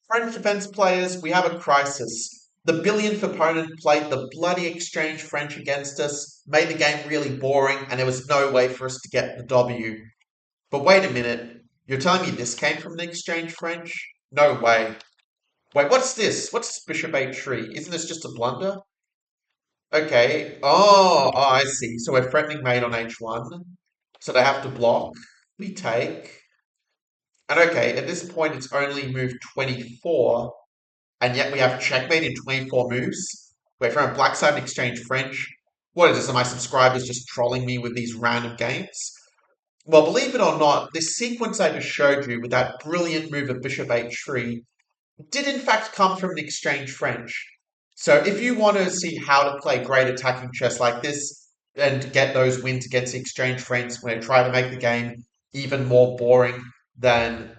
French defense players, we have a crisis. The billionth opponent played the bloody exchange French against us, made the game really boring, and there was no way for us to get the W. But wait a minute, you're telling me this came from the exchange French? No way. Wait, what's this? What's this bishop h3? Isn't this just a blunder? Okay. Oh, I see. So we're threatening mate on h1. So they have to block. We take. And okay, at this point it's only move 24. And yet we have checkmate in 24 moves. Wait, from a black side and exchange French. What is this? Are my subscribers just trolling me with these random games? Well, believe it or not, this sequence I just showed you with that brilliant move of bishop h3 did in fact come from an exchange French. So if you want to see how to play great attacking chess like this and get those wins against the exchange French when they try to make the game even more boring than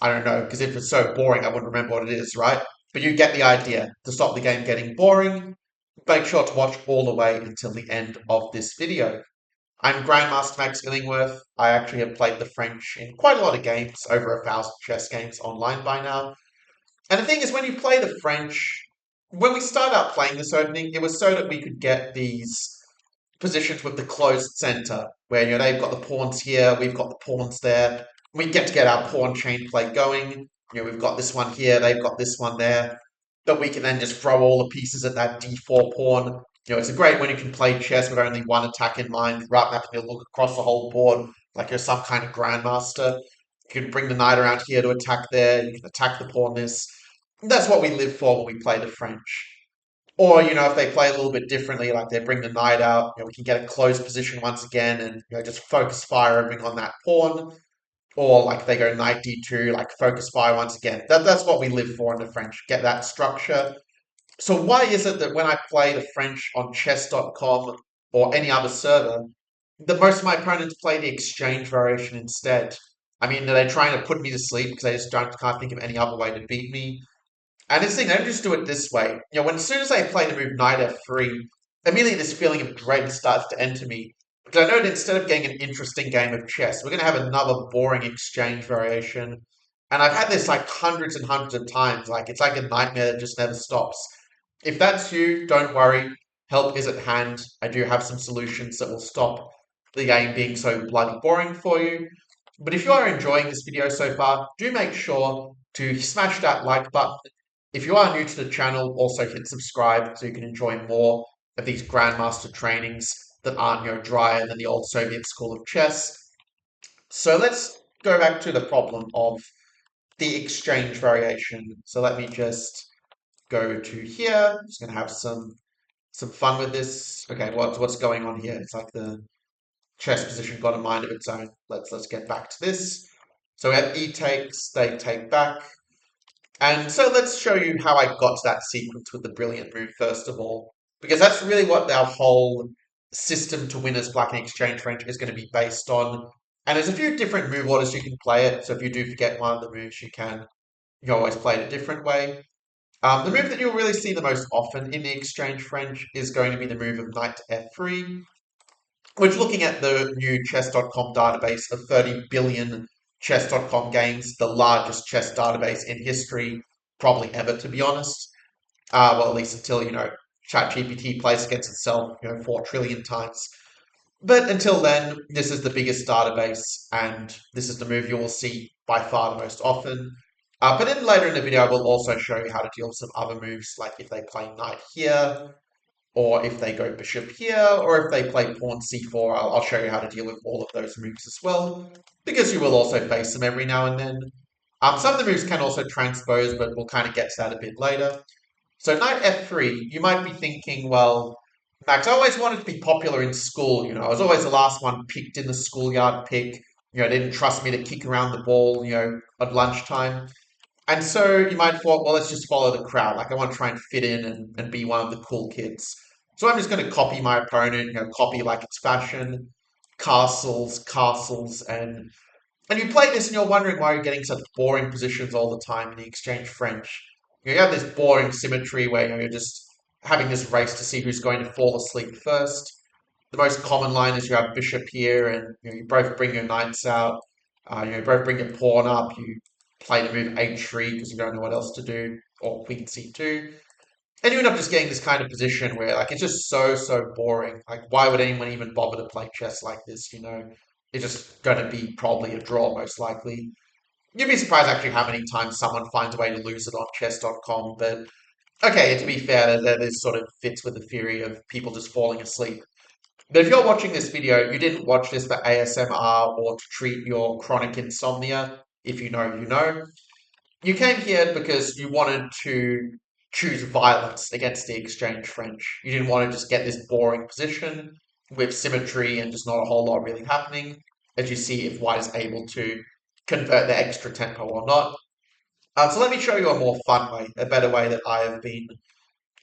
I don't know, because if it's so boring, I wouldn't remember what it is, right? But you get the idea. To stop the game getting boring, make sure to watch all the way until the end of this video. I'm Grandmaster Max Illingworth. I actually have played the French in quite a lot of games, over 1,000 chess games online by now. And the thing is, when you play the French, when we started out playing this opening, it was so that we could get these positions with the closed center, where they've got the pawns here, we've got the pawns there. We get our pawn chain play going. We've got this one here, they've got this one there. But we can then just throw all the pieces at that d4 pawn. It's a great when you can play chess with only one attack in mind, rather than having to look across the whole board like you're some kind of grandmaster. You can bring the knight around here to attack there. You can attack the pawn this. That's what we live for when we play the French. Or, if they play a little bit differently, like they bring the knight out, we can get a closed position once again and, just focus fire everything on that pawn. Or like they go knight d2, like focus fire once again. That's what we live for in the French, get that structure. So why is it that when I play the French on chess.com or any other server, that most of my opponents play the exchange variation instead? I mean, are they trying to put me to sleep because they just can't think of any other way to beat me? And this thing, they don't just do it this way. When as soon as I play the move knight f3, immediately this feeling of dread starts to enter me. Because I know that instead of getting an interesting game of chess, we're going to have another boring exchange variation. And I've had this like hundreds and hundreds of times. Like it's like a nightmare that just never stops. If that's you, don't worry. Help is at hand. I do have some solutions that will stop the game being so bloody boring for you. But if you are enjoying this video so far, do make sure to smash that like button. If you are new to the channel, also hit subscribe so you can enjoy more of these Grandmaster trainings that aren't drier than the old Soviet school of chess. So let's go back to the problem of the exchange variation. So let me just go to here. I'm just going to have some fun with this. Okay, what's going on here? It's like the chess position got a mind of its own. Let's get back to this. So we have e takes, they take back. And so let's show you how I got to that sequence with the brilliant move first of all, because that's really what our whole system to win as Black and Exchange French is going to be based on. And there's a few different move orders you can play it. So if you do forget one of the moves, you can always play it a different way. The move that you'll really see the most often in the Exchange French is going to be the move of knight to f3, which looking at the new chess.com database of 30 billion chess.com games, the largest chess database in history, probably ever, to be honest. Well, at least until, ChatGPT plays against itself, 4 trillion times. But until then, this is the biggest database, and this is the move you will see by far the most often. But then later in the video, I will also show you how to deal with some other moves, like if they play knight here, or if they go bishop here, or if they play pawn c4, I'll show you how to deal with all of those moves as well, because you will also face them every now and then. Some of the moves can also transpose, but we'll kind of get to that a bit later. So knight f3, you might be thinking, well, Max, I always wanted to be popular in school, I was always the last one picked in the schoolyard pick, they didn't trust me to kick around the ball, at lunchtime. And so you might have thought, well, let's just follow the crowd. Like I want to try and fit in and be one of the cool kids. So I'm just going to copy my opponent, copy like its fashion, castles, castles, and you play this and you're wondering why you're getting such boring positions all the time in the exchange French. You have this boring symmetry where you're just having this race to see who's going to fall asleep first. The most common line is you have bishop here, and you both bring your knights out. You both bring your pawn up. You play the move h3 because you don't know what else to do, or queen c2. And you end up just getting this kind of position where like it's just so boring. Like why would anyone even bother to play chess like this, you know? It's just gonna be probably a draw most likely. You'd be surprised actually how many times someone finds a way to lose it on chess.com, but okay, to be fair, that this sort of fits with the theory of people just falling asleep. But if you're watching this video, you didn't watch this for ASMR or to treat your chronic insomnia. If you know, you know. You came here because you wanted to choose violence against the exchange French. You didn't want to just get this boring position with symmetry and just not a whole lot really happening, as you see if white is able to convert the extra tempo or not. So let me show you a more fun way, a better way that I have been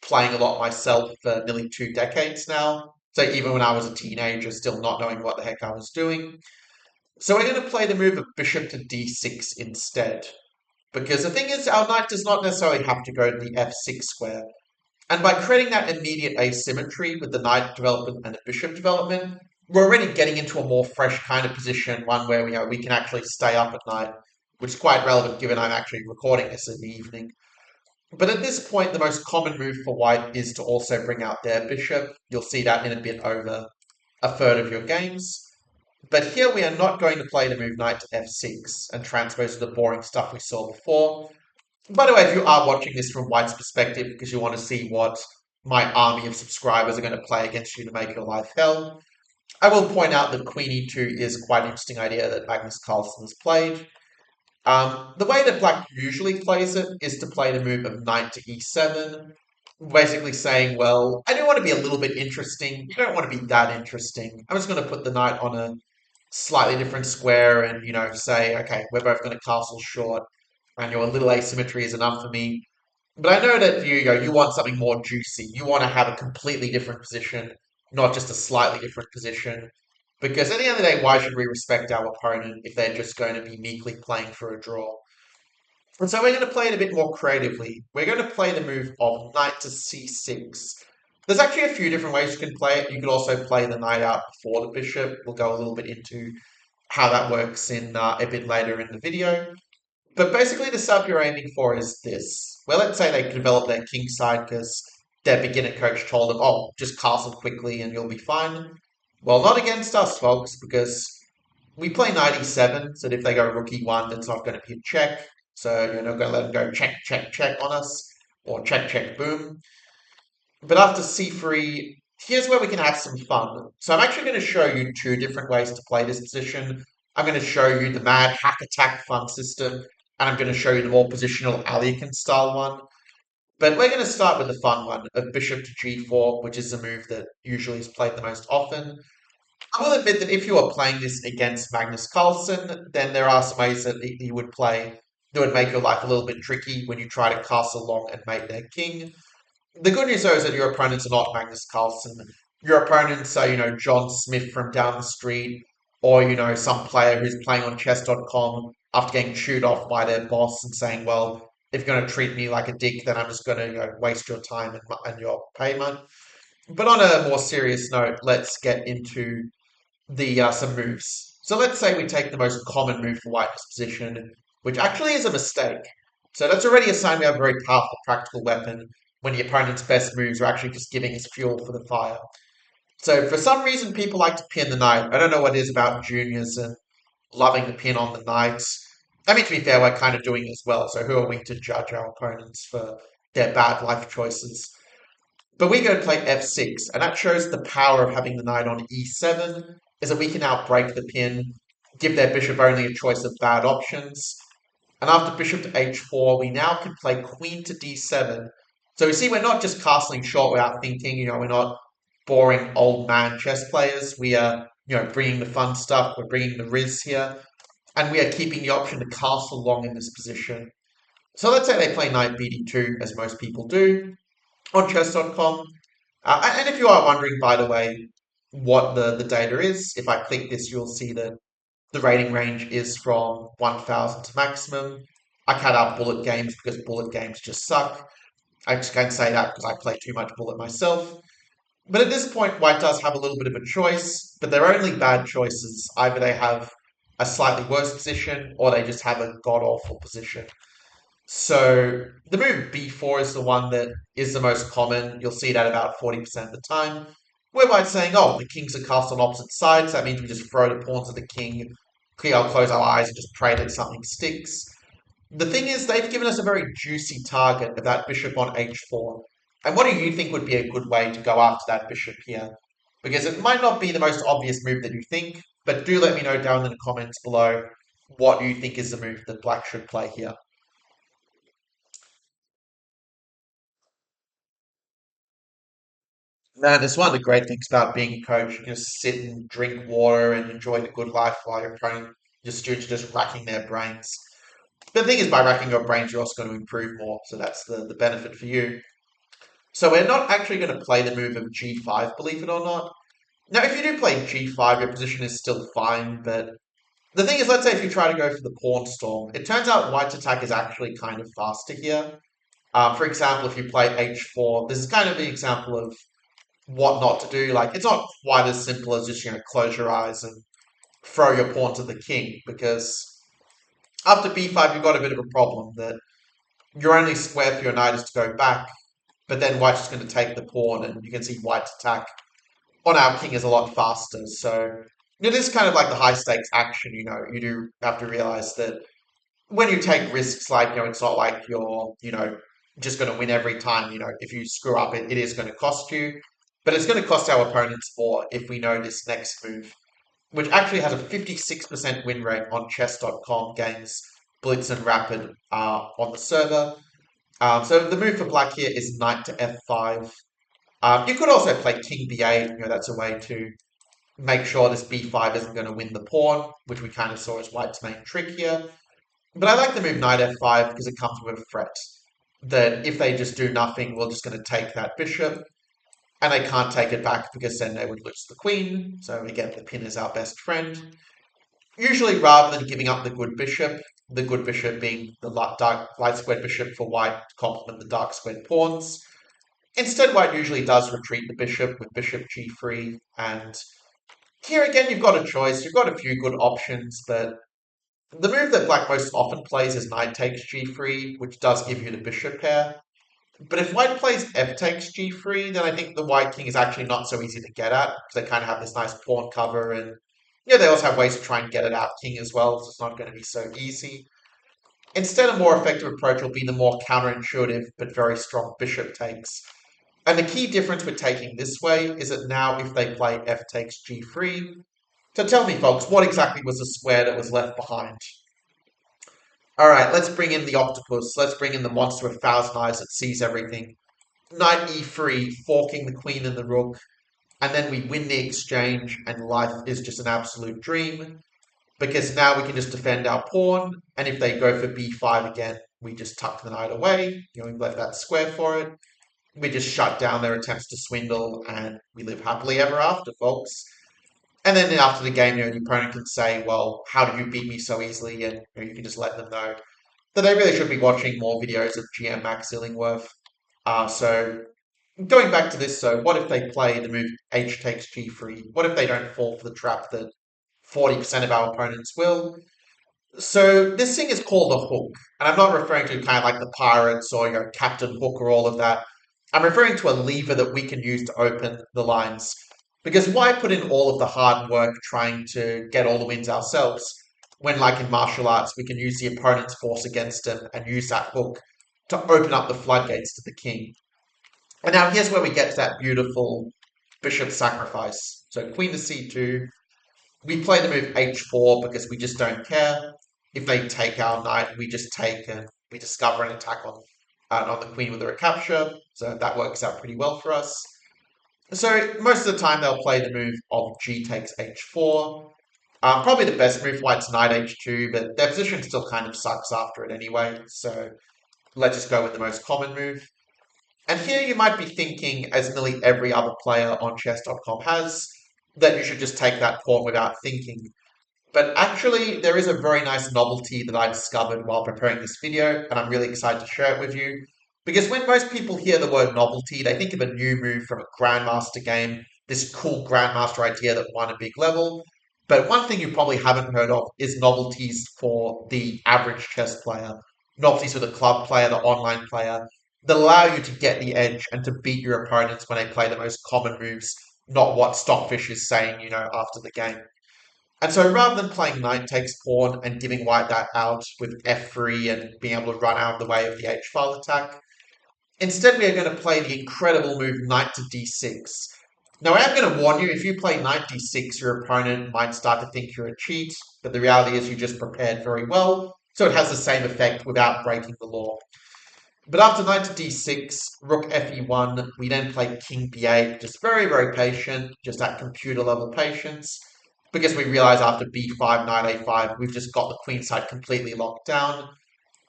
playing a lot myself for nearly 2 decades now. So even when I was a teenager, still not knowing what the heck I was doing. So we're going to play the move of bishop to d6 instead. Because the thing is, our knight does not necessarily have to go to the f6 square. And by creating that immediate asymmetry with the knight development and the bishop development, we're already getting into a more fresh kind of position, one where we can actually stay up at night, which is quite relevant given I'm actually recording this in the evening. But at this point, the most common move for white is to also bring out their bishop. You'll see that in a bit over a third of your games. But here we are not going to play the move knight to f6 and transpose the boring stuff we saw before. By the way, if you are watching this from white's perspective because you want to see what my army of subscribers are going to play against you to make your life hell, I will point out that queen e2 is quite an interesting idea that Magnus Carlsen has played. The way that black usually plays it is to play the move of knight to e7, basically saying, well, I do want to be a little bit interesting. You don't want to be that interesting. I'm just going to put the knight on a slightly different square and, say, okay, we're both going to castle short and your little asymmetry is enough for me. But I know that you want something more juicy. You want to have a completely different position, not just a slightly different position. Because at the end of the day, why should we respect our opponent if they're just going to be meekly playing for a draw? And so we're going to play it a bit more creatively. We're going to play the move of knight to c6. There's actually a few different ways you can play it. You could also play the knight out before the bishop. We'll go a little bit into how that works in a bit later in the video. But basically the setup you're aiming for is this. Well, let's say they develop their king side because their beginner coach told them, oh, just castle quickly and you'll be fine. Well, not against us, folks, because we play knight e7, so if they go rook e1, that's not going to be a check. So you're not going to let them go check on us, or check, boom. But after c3, here's where we can have some fun. So I'm actually going to show you two different ways to play this position. I'm going to show you the mad hack attack fun system, and I'm going to show you the more positional Alekhine style one. But we're going to start with the fun one of bishop to g4, which is the move that usually is played the most often. I will admit that if you are playing this against Magnus Carlsen, then there are some ways that he would play that would make your life a little bit tricky when you try to castle long and mate their king. The good news though is that your opponents are not Magnus Carlsen. Your opponents are, John Smith from down the street, or, some player who's playing on chess.com after getting chewed off by their boss and saying, well, if you're going to treat me like a dick, then I'm just going to, waste your time and your payment. But on a more serious note, let's get into the some moves. So let's say we take the most common move for white's position, which actually is a mistake. So that's already a sign we have a very powerful practical weapon when the opponent's best moves are actually just giving us fuel for the fire. So for some reason, people like to pin the knight. I don't know what it is about juniors and loving the pin on the knights. I mean, to be fair, we're kind of doing it as well. So who are we to judge our opponents for their bad life choices? But we go to play f6, and that shows the power of having the knight on e7, is that we can now break the pin, give their bishop only a choice of bad options. And after bishop to h4, we now can play queen to d7. So you see, we're not just castling short without thinking, we're not boring old man chess players. We are, bringing the fun stuff, we're bringing the riz here, and we are keeping the option to castle long in this position. So let's say they play knight bd2, as most people do, on chess.com. And if you are wondering, by the way, what the data is, if I click this, you'll see that the rating range is from 1000 to maximum. I cut out bullet games because bullet games just suck. I just can't say that because I play too much bullet myself. But at this point, white does have a little bit of a choice, but they're only bad choices. Either they have a slightly worse position, or they just have a god awful position. So the move b4 is the one that is the most common. You'll see that about 40% of the time. Whereby it's saying, oh, the kings are cast on opposite sides. That means we just throw the pawns at the king, close our eyes, and just pray that something sticks. The thing is, they've given us a very juicy target of that bishop on h4. And what do you think would be a good way to go after that bishop here? Because it might not be the most obvious move that you think, but do let me know down in the comments below what you think is the move that black should play here. Man, it's one of the great things about being a coach. You can just sit and drink water and enjoy the good life while your students are just racking their brains. The thing is, by racking your brains, you're also going to improve more, so that's the benefit for you. So we're not actually going to play the move of g5, believe it or not. Now, if you do play g5, your position is still fine, but the thing is, let's say if you try to go for the pawn storm, it turns out white's attack is actually kind of faster here. For example, if you play h4, this is kind of an example of what not to do. Like, it's not quite as simple as just, close your eyes and throw your pawn to the king, because after b5, you've got a bit of a problem that your only square for your knight is to go back, but then white's just going to take the pawn, and you can see white's attack on our king is a lot faster. So it is kind of like the high stakes action, you do have to realize that when you take risks, like, it's not like you're, just going to win every time. If you screw up, it is going to cost you, but it's going to cost our opponents more if we know this next move, which actually has a 56% win rate on chess.com games, Blitz and Rapid on the server. So the move for black here is knight to f5. You could also play king b8. That's a way to make sure this b5 isn't going to win the pawn, which we kind of saw as white's main trick here. But I like the move knight f5 because it comes with a threat that if they just do nothing, we're just going to take that bishop, and they can't take it back because then they would lose the queen. So again, the pin is our best friend. Usually, rather than giving up the good bishop being the light squared bishop for white to complement the dark squared pawns, instead, white usually does retreat the bishop with bishop g3, and here again you've got a choice. You've got a few good options, but the move that black most often plays is knight takes g3, which does give you the bishop pair. But if white plays f takes g3, then I think the white king is actually not so easy to get at, because they kind of have this nice pawn cover, and they also have ways to try and get it out king as well, so it's not going to be so easy. Instead, a more effective approach will be the more counterintuitive but very strong bishop takes. And the key difference with taking this way is that now if they play f takes g3, so tell me folks, what exactly was the square that was left behind? Alright, let's bring in the octopus, let's bring in the monster with 1,000 eyes that sees everything. Knight e3, forking the queen and the rook, and then we win the exchange, and life is just an absolute dream, because now we can just defend our pawn, and if they go for b5 again, we just tuck the knight away, we've left that square for it. We just shut down their attempts to swindle, and we live happily ever after, folks. And then after the game, your opponent can say, well, how did you beat me so easily? And you can just let them know that they really should be watching more videos of GM Max Illingworth. So going back to this, so what if they play the move h takes g3? What if they don't fall for the trap that 40% of our opponents will? So this thing is called a hook, and I'm not referring to kind of like the pirates or Captain Hook or all of that. I'm referring to a lever that we can use to open the lines. Because why put in all of the hard work trying to get all the wins ourselves when, like in martial arts, we can use the opponent's force against them and use that hook to open up the floodgates to the king. And now here's where we get to that beautiful bishop sacrifice. So queen to c2, we play the move h4 because we just don't care. If they take our knight, we just take and we discover an attack on the queen with a recapture. So that works out pretty well for us. So most of the time they'll play the move of g takes h4. Probably the best move, white's knight h2, but their position still kind of sucks after it anyway. So let's just go with the most common move. And here you might be thinking, as nearly every other player on chess.com has, that you should just take that pawn without thinking. But actually, there is a very nice novelty that I discovered while preparing this video, and I'm really excited to share it with you. Because when most people hear the word novelty, they think of a new move from a Grandmaster game, this cool Grandmaster idea that won a big level. But one thing you probably haven't heard of is novelties for the average chess player, novelties for the club player, the online player, that allow you to get the edge and to beat your opponents when they play the most common moves, not what Stockfish is saying, after the game. And so rather than playing knight takes pawn and giving white that out with f3 and being able to run out of the way of the h-file attack, instead we are going to play the incredible move knight to d6. Now I am going to warn you, if you play knight d6, your opponent might start to think you're a cheat, but the reality is you just prepared very well, so it has the same effect without breaking the law. But after knight to d6, rook fe1, we then play king b8, just very, very patient, just that computer level patience, because we realize after b5, knight a5, we've just got the queen side completely locked down.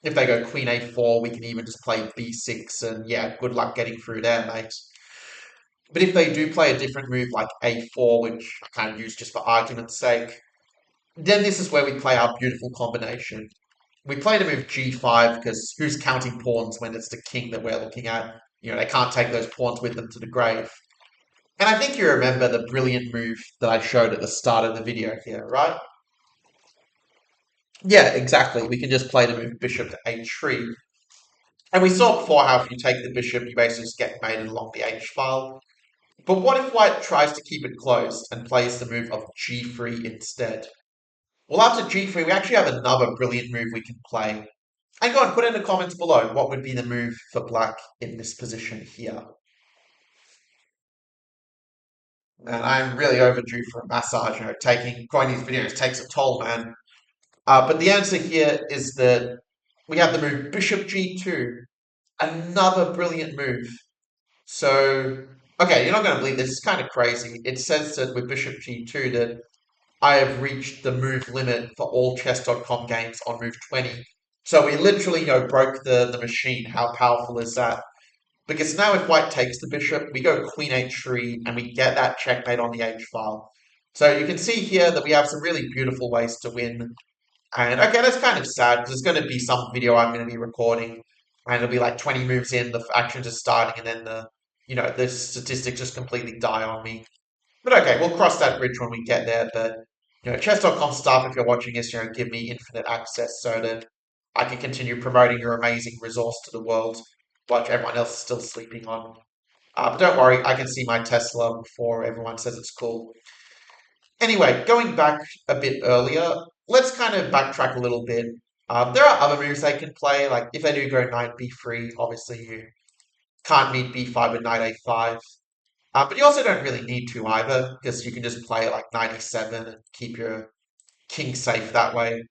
If they go queen a4, we can even just play b6, and yeah, good luck getting through there, mate. But if they do play a different move like a4, which I kind of use just for argument's sake, then this is where we play our beautiful combination. We play the move g5 because who's counting pawns when it's the king that we're looking at? They can't take those pawns with them to the grave. And I think you remember the brilliant move that I showed at the start of the video here, right? Yeah, exactly. We can just play the move bishop to h3. And we saw before how if you take the bishop, you basically just get mated along the h-file. But what if white tries to keep it closed and plays the move of g3 instead? Well, after g3, we actually have another brilliant move we can play. And go on, put in the comments below what would be the move for black in this position here. And I'm really overdue for a massage. Going these videos takes a toll, man. But the answer here is that we have the move bishop g2, another brilliant move. So, okay, you're not going to believe this. It's kind of crazy. It says that with bishop g2 that I have reached the move limit for all chess.com games on move 20. So we literally, broke the machine. How powerful is that? Because now if white takes the bishop, we go queen h3 and we get that checkmate on the h-file. So you can see here that we have some really beautiful ways to win. And okay, that's kind of sad because there's going to be some video I'm going to be recording and it'll be like 20 moves in, the actions are starting and then the statistics just completely die on me. But okay, we'll cross that bridge when we get there. But chess.com staff, if you're watching this, give me infinite access so that I can continue promoting your amazing resource to the world, while everyone else is still sleeping on. But don't worry, I can see my Tesla before everyone says it's cool. Anyway, going back a bit earlier, let's kind of backtrack a little bit. There are other moves they can play, like if they do go knight b3, obviously you can't meet b5 with knight a5. But you also don't really need to either, because you can just play like 97 and keep your king safe that way.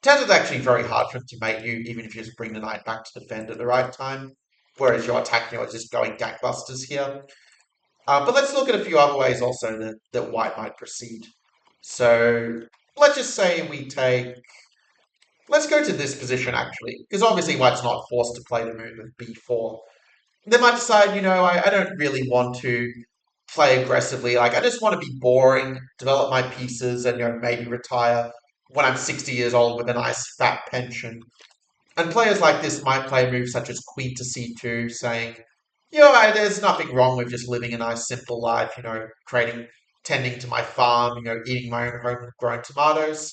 Turns it's actually very hard for him to mate you, even if you just bring the knight back to defend at the right time. Whereas your attack, is just going gangbusters here. But let's look at a few other ways also that white might proceed. So let's just say we take. Let's go to this position actually, because obviously white's not forced to play the move of b4. They might decide, I don't really want to play aggressively. Like, I just want to be boring, develop my pieces, and, maybe retire when I'm 60 years old with a nice fat pension. And players like this might play moves such as queen to c2, saying, there's nothing wrong with just living a nice simple life, tending to my farm, eating my own homegrown tomatoes.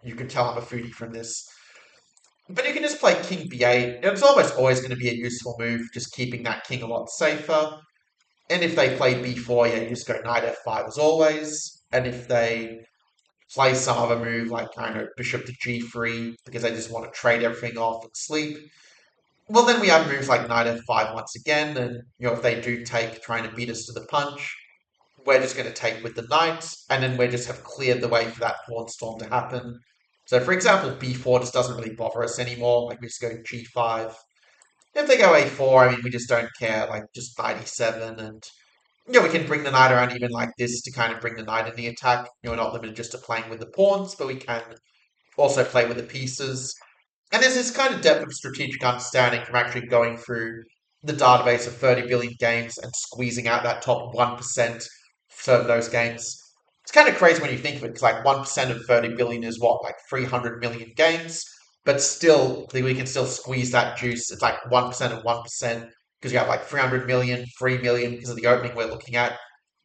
You can tell I'm a foodie from this. But you can just play king b8. It's almost always going to be a useful move, just keeping that king a lot safer. And if they play b4, yeah, you just go knight f5 as always. And if they play some other move like, bishop to g3, because they just want to trade everything off and sleep, well, then we have moves like knight f5 once again. And, if they do take, trying to beat us to the punch, we're just going to take with the knight. And then we just have cleared the way for that pawn storm to happen. So, for example, b4 just doesn't really bother us anymore. Like, we just go g5. If they go a4, we just don't care. Like, just knight e7 and we can bring the knight around even like this to kind of bring the knight in the attack. We're not limited just to playing with the pawns, but we can also play with the pieces. And there's this kind of depth of strategic understanding from actually going through the database of 30 billion games and squeezing out that top 1% for those games. It's kind of crazy when you think of it, because like 1% of 30 billion is what, like 300 million games? But still, we can still squeeze that juice. It's like 1% of 1%, because you have like 300 million, 3 million because of the opening we're looking at.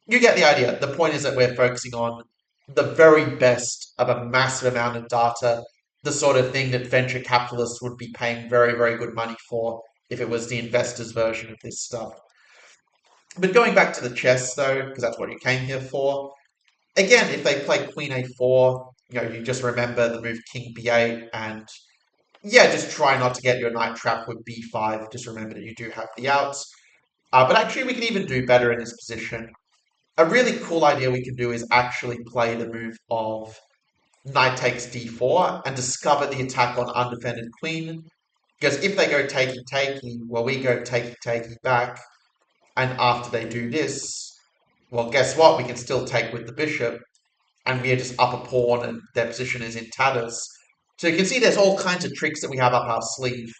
You get the idea. The point is that we're focusing on the very best of a massive amount of data, the sort of thing that venture capitalists would be paying very, very good money for if it was the investors' version of this stuff. But going back to the chess, though, because that's what you came here for, again, if they play Queen A4, you just remember the move King B8, and yeah, just try not to get your knight trapped with B5. Just remember that you do have the outs. But actually, we can even do better in this position. A really cool idea we can do is actually play the move of knight takes d4 and discover the attack on undefended queen. Because if they go takey takey, well, we go takey takey back, and after they do this, well, guess what? We can still take with the bishop, and we are just up a pawn, and their position is in tatters. So you can see there's all kinds of tricks that we have up our sleeve.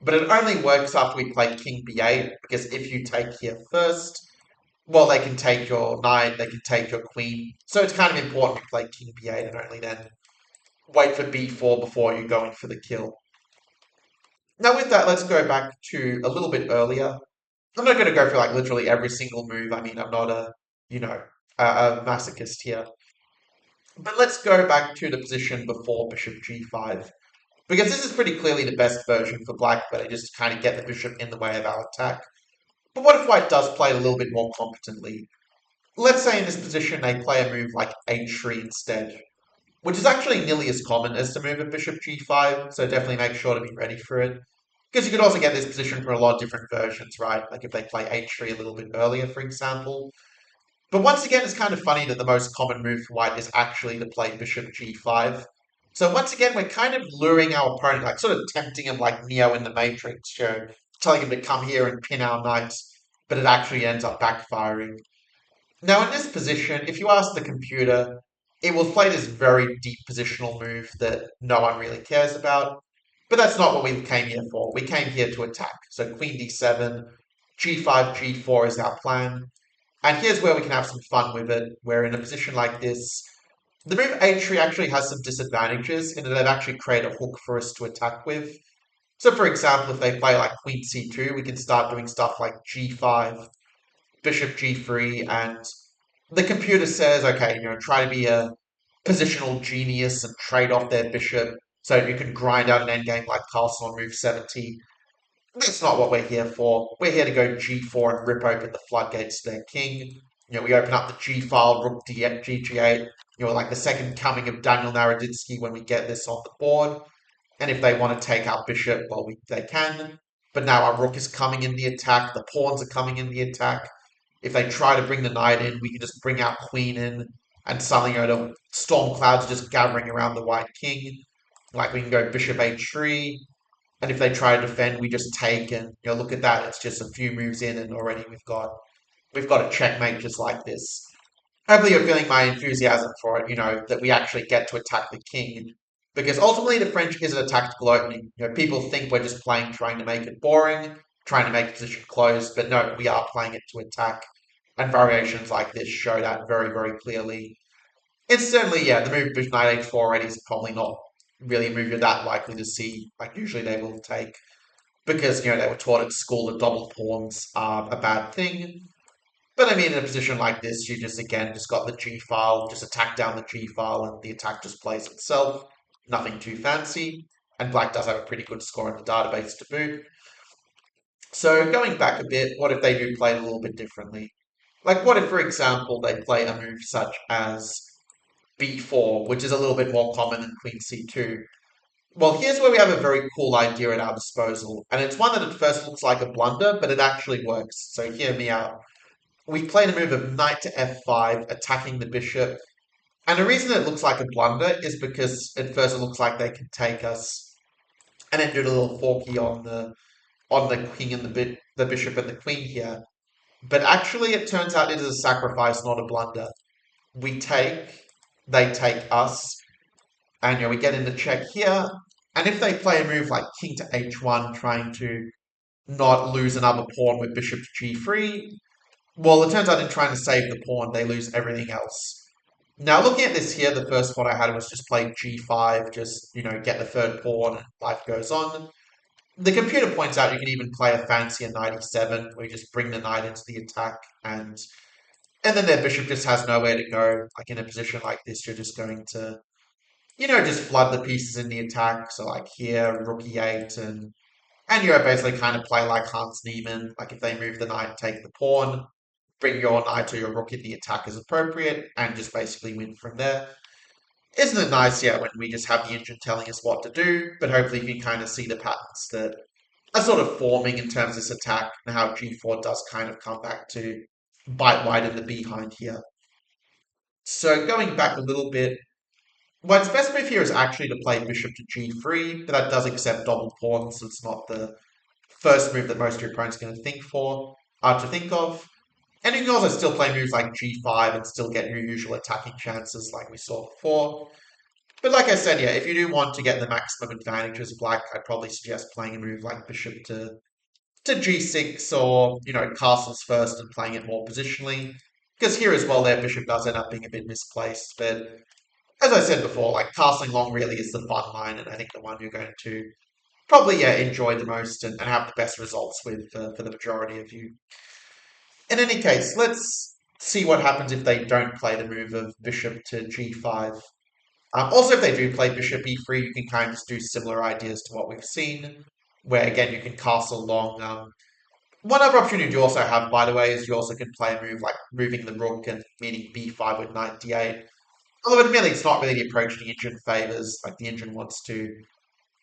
But it only works after we play king b8, because if you take here first, well, they can take your knight, they can take your queen. So it's kind of important to play king b8 and only then wait for b4 before you go in for the kill. Now with that, let's go back to a little bit earlier. I'm not going to go through like literally every single move. I mean, I'm not a masochist here. But let's go back to the position before bishop g5. Because this is pretty clearly the best version for black, but I just kind of get the bishop in the way of our attack. But what if white does play a little bit more competently? Let's say in this position they play a move like h3 instead, which is actually nearly as common as the move of bishop g5, so definitely make sure to be ready for it. Because you could also get this position for a lot of different versions, right? Like if they play h3 a little bit earlier, for example. But once again, it's kind of funny that the most common move for white is actually to play bishop g5. So once again, we're kind of luring our opponent, like sort of tempting him like Neo in the Matrix, telling him to come here and pin our knights, but it actually ends up backfiring. Now, in this position, if you ask the computer, it will play this very deep positional move that no one really cares about. But that's not what we came here for. We came here to attack. So queen d7, g5, g4 is our plan. And here's where we can have some fun with it, where in a position like this, the move h3 actually has some disadvantages in that they've actually created a hook for us to attack with. So for example, if they play like queen c2, we can start doing stuff like g5, bishop g3, and the computer says, okay, try to be a positional genius and trade off their bishop so you can grind out an endgame like castle on move 70. That's not what we're here for. We're here to go g4 and rip open the floodgates to their king. We open up the g file, rook d8, gg8. Like the second coming of Daniel Naroditsky when we get this on the board. And if they want to take our bishop, well, they can. But now our rook is coming in the attack. The pawns are coming in the attack. If they try to bring the knight in, we can just bring our queen in, and suddenly, the storm clouds are just gathering around the white king. Like we can go bishop h3, and if they try to defend, we just take, and look at that. It's just a few moves in, and already we've got a checkmate just like this. Hopefully, you're feeling my enthusiasm for it. That we actually get to attack the king, because ultimately the French isn't a tactical opening. People think we're just playing, trying to make it boring, trying to make the position closed, but no, we are playing it to attack. And variations like this show that very, very clearly. Incidentally, yeah, the move bishop knight h4 already is probably not really a move you're that likely to see. Like usually they will take because they were taught at school that double pawns are a bad thing. But I mean, in a position like this, you just again just got the G file, just attack down the G file, and the attack just plays itself. Nothing too fancy. And black does have a pretty good score in the database to boot. So going back a bit, what if they do play it a little bit differently? Like what if, for example, they play a move such as b4, which is a little bit more common than queen c2. Well, here's where we have a very cool idea at our disposal, and it's one that at first looks like a blunder, but it actually works. So hear me out. We played a move of knight to f5, attacking the bishop, and the reason it looks like a blunder is because at first it looks like they can take us, and then do the little forky on the king and the bishop and the queen here. But actually, it turns out it is a sacrifice, not a blunder. We take, they take us, and we get into check here. And if they play a move like king to h1, trying to not lose another pawn with bishop to g3, well, it turns out in trying to save the pawn, they lose everything else. Now, looking at this here, the first one I had was just play g5, just, get the third pawn, and life goes on. The computer points out you can even play a fancier knight e7, where you just bring the knight into the attack, and And then their bishop just has nowhere to go. Like in a position like this, you're just going to, just flood the pieces in the attack. So like here, rook e8, and you're basically kind of play like Hans Niemann. Like if they move the knight, take the pawn, bring your knight or your rook in the attack as appropriate, and just basically win from there. Isn't it nice, yeah, when we just have the engine telling us what to do, but hopefully you can kind of see the patterns that are sort of forming in terms of this attack and how g4 does kind of come back to bite white in the behind here. So going back a little bit, White's best move here is actually to play bishop to g3, but that does accept double pawns, so it's not the first move that most of your opponents are going to think of. And you can also still play moves like g5 and still get your usual attacking chances like we saw before. But like I said, yeah, if you do want to get the maximum advantage as black, I'd probably suggest playing a move like bishop to g6 or, castles first and playing it more positionally. Because here as well, their bishop does end up being a bit misplaced. But as I said before, like castling long really is the fun line, and I think the one you're going to probably enjoy the most and have the best results with for the majority of you. In any case, let's see what happens if they don't play the move of bishop to g5. Also, if they do play bishop e3, you can kind of just do similar ideas to what we've seen, where again you can castle long. One other option you do also have, by the way, is you also can play a move like moving the rook and meeting b5 with knight d8. Although admittedly, it's not really the approach the engine favors. Like the engine wants to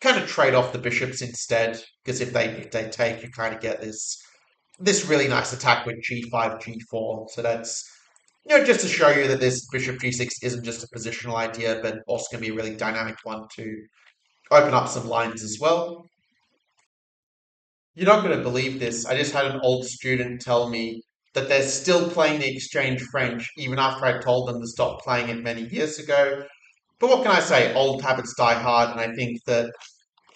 kind of trade off the bishops instead, because if they take, you kind of get this really nice attack with g5, g4. So that's just to show you that this bishop g6 isn't just a positional idea, but also going to be a really dynamic one to open up some lines as well. You're not going to believe this. I just had an old student tell me that they're still playing the exchange French, even after I told them to stop playing it many years ago. But what can I say? Old habits die hard, and I think that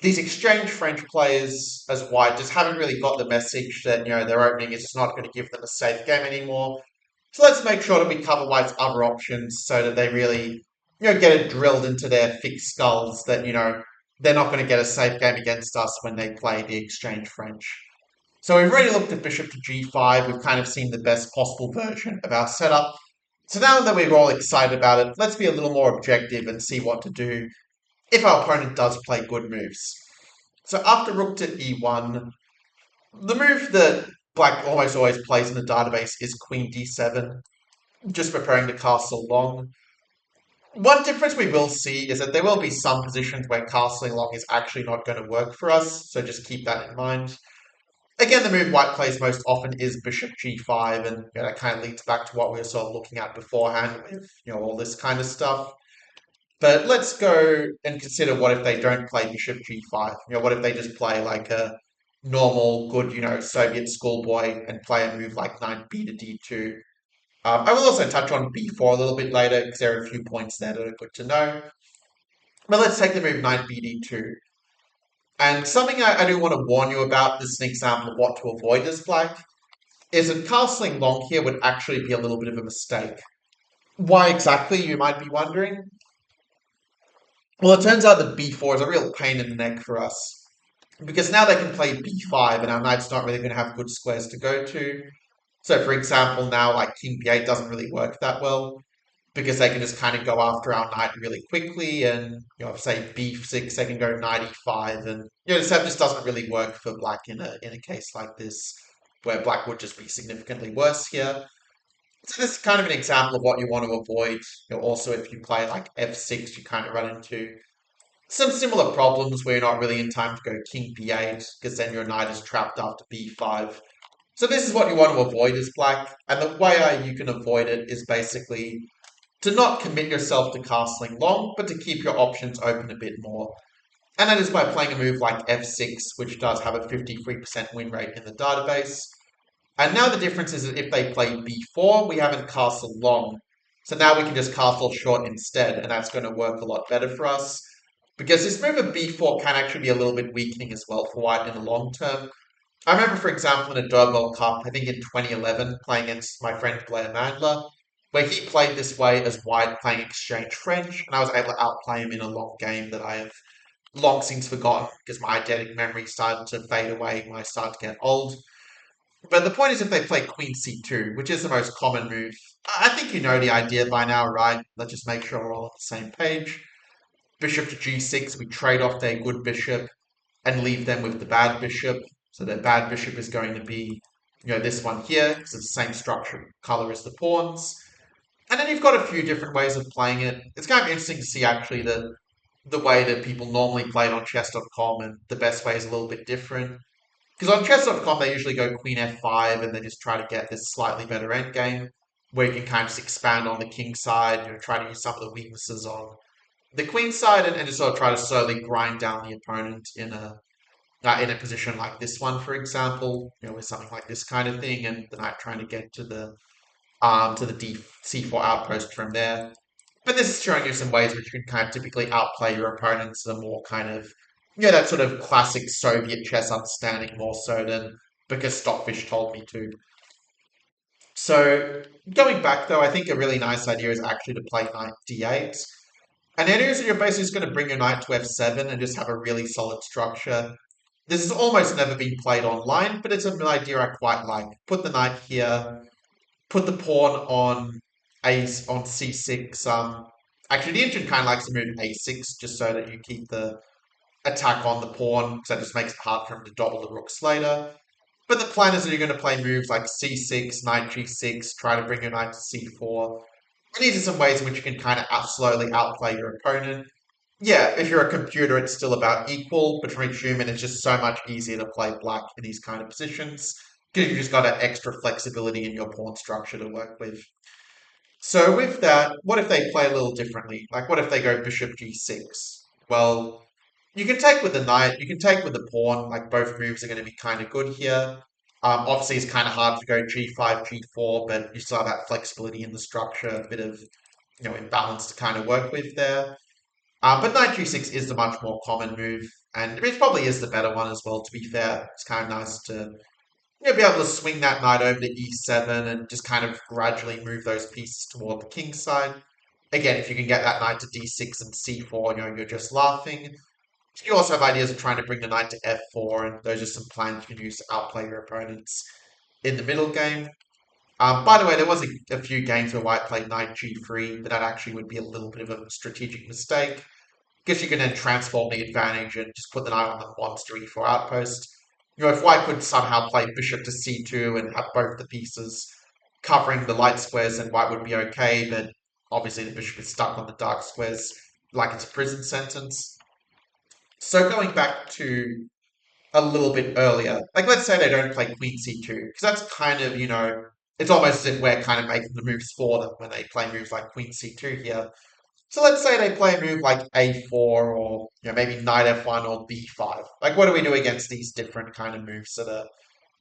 these exchange French players as white just haven't really got the message that their opening is just not going to give them a safe game anymore. So let's make sure that we cover white's other options so that they really get it drilled into their thick skulls that they're not going to get a safe game against us when they play the exchange French. So we've already looked at bishop to g5. We've kind of seen the best possible version of our setup. So now that we're all excited about it, let's be a little more objective and see what to do if our opponent does play good moves. So after rook to e1, the move that black almost always plays in the database is queen d7, just preparing to castle long. One difference we will see is that there will be some positions where castling long is actually not going to work for us, so just keep that in mind. Again, the move white plays most often is bishop g5, and that kind of leads back to what we were sort of looking at beforehand with all this kind of stuff. But let's go and consider what if they don't play bishop g5? What if they just play like a normal, good, Soviet schoolboy and play a move like knight b to d2? I will also touch on b4 a little bit later because there are a few points there that are good to know. But let's take the move knight b d2. And something I do want to warn you about, this is an example of what to avoid as black, is that castling long here would actually be a little bit of a mistake. Why exactly, you might be wondering? Well, it turns out that b4 is a real pain in the neck for us. Because now they can play b5 and our knight's not really going to have good squares to go to. So for example, now like king b8 doesn't really work that well because they can just kind of go after our knight really quickly and, say b6, they can go knight e5 and, this just doesn't really work for black in a case like this where black would just be significantly worse here. So this is kind of an example of what you want to avoid. Also, if you play like f6, you kind of run into some similar problems where you're not really in time to go king b8 because then your knight is trapped after b5. So this is what you want to avoid as black, and the way you can avoid it is basically to not commit yourself to castling long, but to keep your options open a bit more. And that is by playing a move like f6, which does have a 53% win rate in the database. And now the difference is that if they play b4, we haven't castled long. So now we can just castle short instead, and that's going to work a lot better for us. Because this move of b4 can actually be a little bit weakening as well for white in the long term. I remember, for example, in a Dog World Cup, I think in 2011, playing against my friend Blair Mandler, where he played this way as white playing exchange French, and I was able to outplay him in a long game that I have long since forgotten because my eidetic memory started to fade away when I started to get old. But the point is if they play queen c2, which is the most common move, I think you know the idea by now, right? Let's just make sure we're all on the same page. Bishop to g6, we trade off their good bishop and leave them with the bad bishop. So their bad bishop is going to be, this one here, because it's the same structure color as the pawns. And then you've got a few different ways of playing it. It's kind of interesting to see actually the way that people normally play it on chess.com, and the best way is a little bit different. Because on chess.com, they usually go queen f5 and they just try to get this slightly better endgame where you can kind of just expand on the king side, try to use some of the weaknesses on the queen side and just sort of try to slowly grind down the opponent in a position like this one, for example, with something like this kind of thing, and the knight trying to get to the c4 outpost from there. But this is showing you some ways which you can kind of typically outplay your opponents in a more kind of, that sort of classic Soviet chess understanding more so than because Stockfish told me to. So going back though, I think a really nice idea is actually to play knight d8. And the idea is that you're basically just going to bring your knight to f7 and just have a really solid structure. This has almost never been played online, but it's an idea I quite like. Put the knight here, put the pawn on c6. Actually, the engine kind of likes to move a6 just so that you keep the attack on the pawn, because that just makes it hard for him to double the rooks later. But the plan is that you're going to play moves like c6, knight g6, try to bring your knight to c4. And these are some ways in which you can kind of slowly outplay your opponent. Yeah, if you're a computer, it's still about equal, but from a human, it's just so much easier to play black in these kind of positions because you've just got an extra flexibility in your pawn structure to work with. So with that, what if they play a little differently? Like, what if they go bishop g6? Well, you can take with the knight, you can take with the pawn, like both moves are going to be kind of good here. Obviously, it's kind of hard to go g5, g4, but you still have that flexibility in the structure, a bit of, imbalance to kind of work with there. But knight g6 is the much more common move, and it probably is the better one as well, to be fair. It's kind of nice to be able to swing that knight over to e7 and just kind of gradually move those pieces toward the king side. Again, if you can get that knight to d6 and c4, you're just laughing. You also have ideas of trying to bring the knight to f4, and those are some plans you can use to outplay your opponents in the middle game. By the way, there was a few games where White played knight g3, but that actually would be a little bit of a strategic mistake. Guess you can then transform the advantage and just put the knight on the monster e4 outpost. If White could somehow play bishop to c2 and have both the pieces covering the light squares, then White would be okay, but obviously the bishop is stuck on the dark squares like it's a prison sentence. So going back to a little bit earlier, like let's say they don't play queen c2, because that's kind of, it's almost as if we're kind of making the moves for them when they play moves like queen c2 here. So let's say they play a move like a4 or maybe knight f1 or b5. Like what do we do against these different kind of moves that are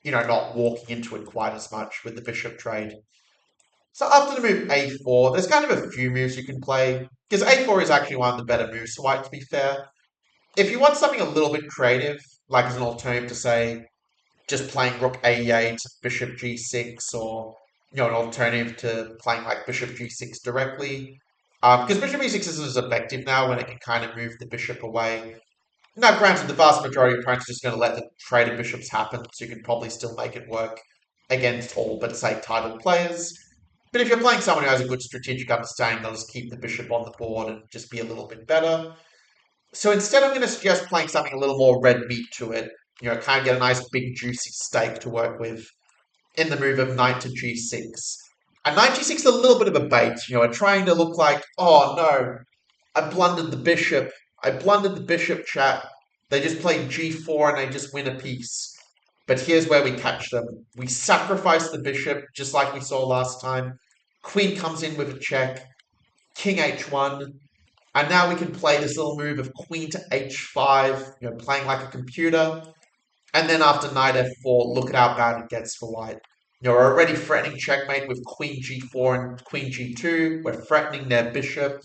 not walking into it quite as much with the bishop trade? So after the move a4, there's kind of a few moves you can play because a4 is actually one of the better moves for white, to be fair. If you want something a little bit creative, like as an alternative to say just playing rook a8, bishop g6, or an alternative to playing like bishop g6 directly. Because bishop e6 isn't as effective now when it can kind of move the bishop away. Now, granted, the vast majority of opponents are just going to let the trade of bishops happen, so you can probably still make it work against all but, say, titled players. But if you're playing someone who has a good strategic understanding, they'll just keep the bishop on the board and just be a little bit better. So instead, I'm going to suggest playing something a little more red meat to it. Kind of get a nice big juicy steak to work with in the move of knight to g6. And knight g6 is a little bit of a bait, trying to look like, oh no, I blundered the bishop. I blundered the bishop, chat. They just played g4 and they just win a piece. But here's where we catch them. We sacrifice the bishop, just like we saw last time. Queen comes in with a check. King h1. And now we can play this little move of queen to h5, playing like a computer. And then after knight f4, look at how bad it gets for white. We're already threatening checkmate with queen g4 and queen g2. We're threatening their bishop.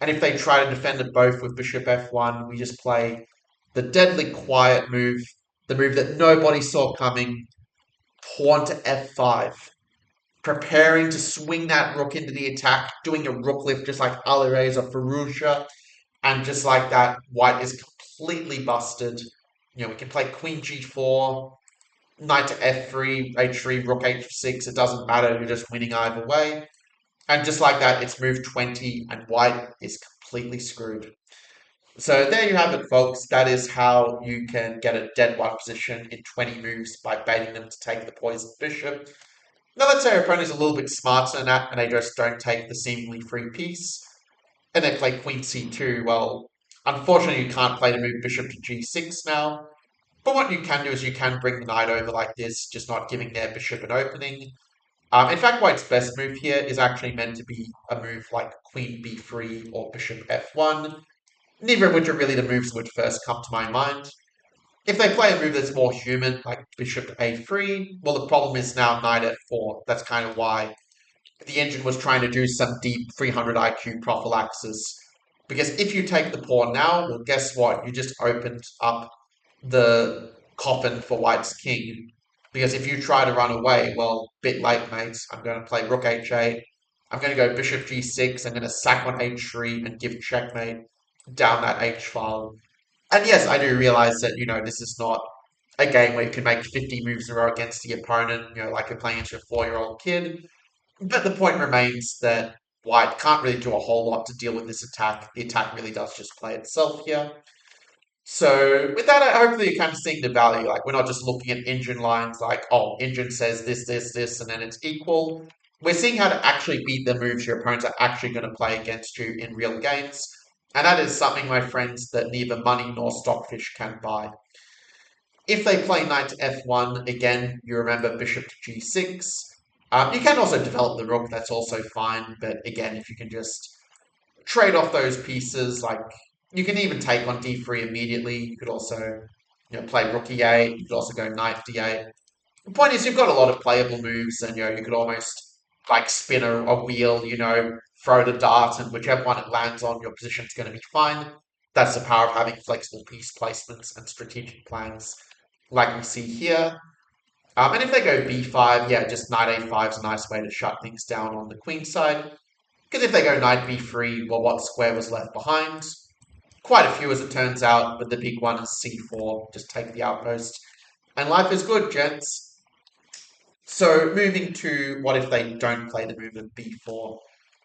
And if they try to defend it both with bishop f1, we just play the deadly quiet move, the move that nobody saw coming, pawn to f5. Preparing to swing that rook into the attack, doing a rook lift just like Alireza or Fallujah. And just like that, white is completely busted. We can play queen g4. knight to f3, h3, rook h6. It doesn't matter. You're just winning either way. And just like that, it's move 20, and white is completely screwed. So there you have it, folks. That is how you can get a dead white position in 20 moves by baiting them to take the poisoned bishop. Now, let's say your opponent is a little bit smarter than that, and they just don't take the seemingly free piece, and they play queen c2. Well, unfortunately, you can't play the move bishop to g6 now. But what you can do is you can bring the knight over like this, just not giving their bishop an opening. In fact, white's best move here is actually meant to be a move like queen b3 or bishop f1, neither of which are really the moves that would first come to my mind. If they play a move that's more human, like bishop a3, well, the problem is now knight f4. That's kind of why the engine was trying to do some deep 300 IQ prophylaxis. Because if you take the pawn now, well, guess what? You just opened up the coffin for white's king. Because if you try to run away, well, bit late, mates. I'm going to play rook h8. I'm going to go bishop g6. I'm going to sack on h3 and give checkmate down that h file. And yes, I do realize that, this is not a game where you can make 50 moves in a row against the opponent, like you're playing against a 4-year-old kid. But the point remains that white can't really do a whole lot to deal with this attack. The attack really does just play itself here. So with that, hopefully you're kind of seeing the value. Like we're not just looking at engine lines like, oh, engine says this, this, this, and then it's equal. We're seeing how to actually beat the moves your opponents are actually going to play against you in real games. And that is something, my friends, that neither money nor stockfish can buy. If they play knight to f1, again, you remember bishop to g6. You can also develop the rook, that's also fine. But again, if you can just trade off those pieces, like you can even take on d3 immediately. You could also play rook e8. You could also go knight d8. The point is, you've got a lot of playable moves, and you could almost like spin a wheel, throw the dart, and whichever one it lands on, your position's going to be fine. That's the power of having flexible piece placements and strategic plans, like we see here. And if they go b5, yeah, just knight a5 is a nice way to shut things down on the queen side. Because if they go knight b3, well, what square was left behind? Quite a few, as it turns out, but the big one is c4. Just take the outpost. And life is good, gents. So moving to what if they don't play the move of b4?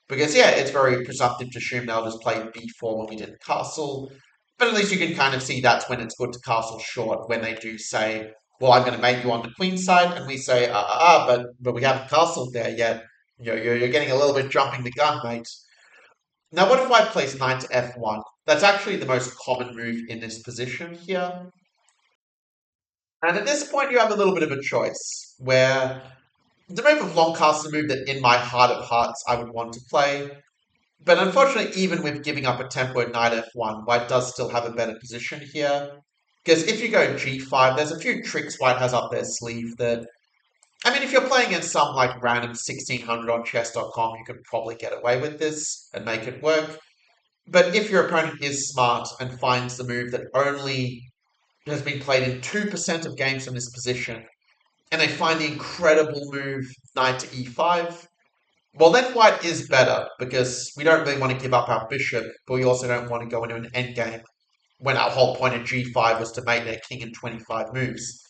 Because, yeah, it's very presumptive to assume they'll just play b4 when we did castle. But at least you can kind of see that's when it's good to castle short, when they do say, well, I'm going to make you on the queen side, and we say, but we haven't castled there yet. You're getting a little bit jumping the gun, mate. Now, what if white plays knight to f1? That's actually the most common move in this position here. And at this point, you have a little bit of a choice, where the move of long castle is a move that in my heart of hearts I would want to play. But unfortunately, even with giving up a tempo at knight f1, white does still have a better position here. Because if you go g5, there's a few tricks white has up their sleeve that, I mean, if you're playing against some like random 1600 on chess.com, you could probably get away with this and make it work. But if your opponent is smart and finds the move that only has been played in 2% of games from this position, and they find the incredible move knight to e5, well, then white is better because we don't really want to give up our bishop, but we also don't want to go into an endgame when our whole point of g5 was to make their king in 25 moves.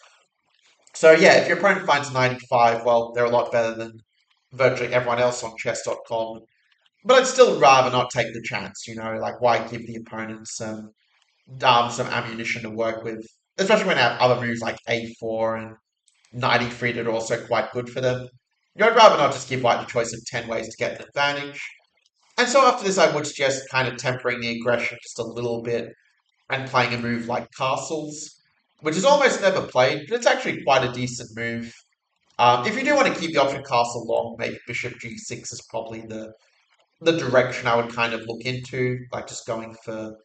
So yeah, if your opponent finds 95, well, they're a lot better than virtually everyone else on chess.com. But I'd still rather not take the chance, like why give the opponent some ammunition to work with, especially when they have other moves like a4 and knight e3 that are also quite good for them. I'd rather not just give white the choice of 10 ways to get an advantage. And so after this, I would suggest kind of tempering the aggression just a little bit and playing a move like castles, which is almost never played, but it's actually quite a decent move. If you do want to keep the option castle long, maybe bishop g6 is probably the direction I would kind of look into, like just going for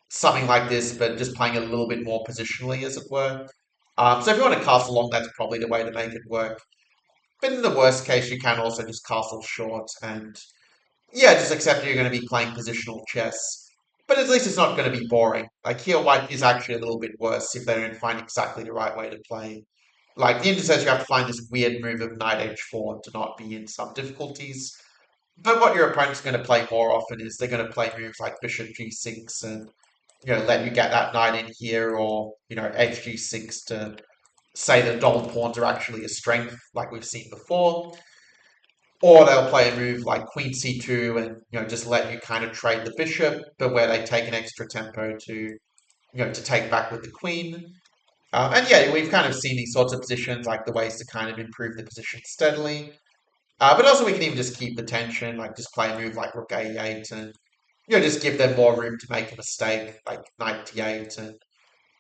something like this, but just playing a little bit more positionally, as it were. So if you want to castle long, that's probably the way to make it work. But in the worst case, you can also just castle short and, yeah, just accept you're going to be playing positional chess. But at least it's not going to be boring. Like here, white is actually a little bit worse if they don't find exactly the right way to play. Like the engine says you have to find this weird move of knight h4 to not be in some difficulties. But what your opponent's going to play more often is they're going to play moves like bishop g6 and let you get that knight in here, or hg6 to say that double pawns are actually a strength, like we've seen before. Or they'll play a move like Queen C2 and just let you kind of trade the bishop, but where they take an extra tempo to take back with the queen. And yeah, we've kind of seen these sorts of positions, like the ways to kind of improve the position steadily. But also we can even just keep the tension, like just play a move like Rook A8 and just give them more room to make a mistake, like Knight D8. And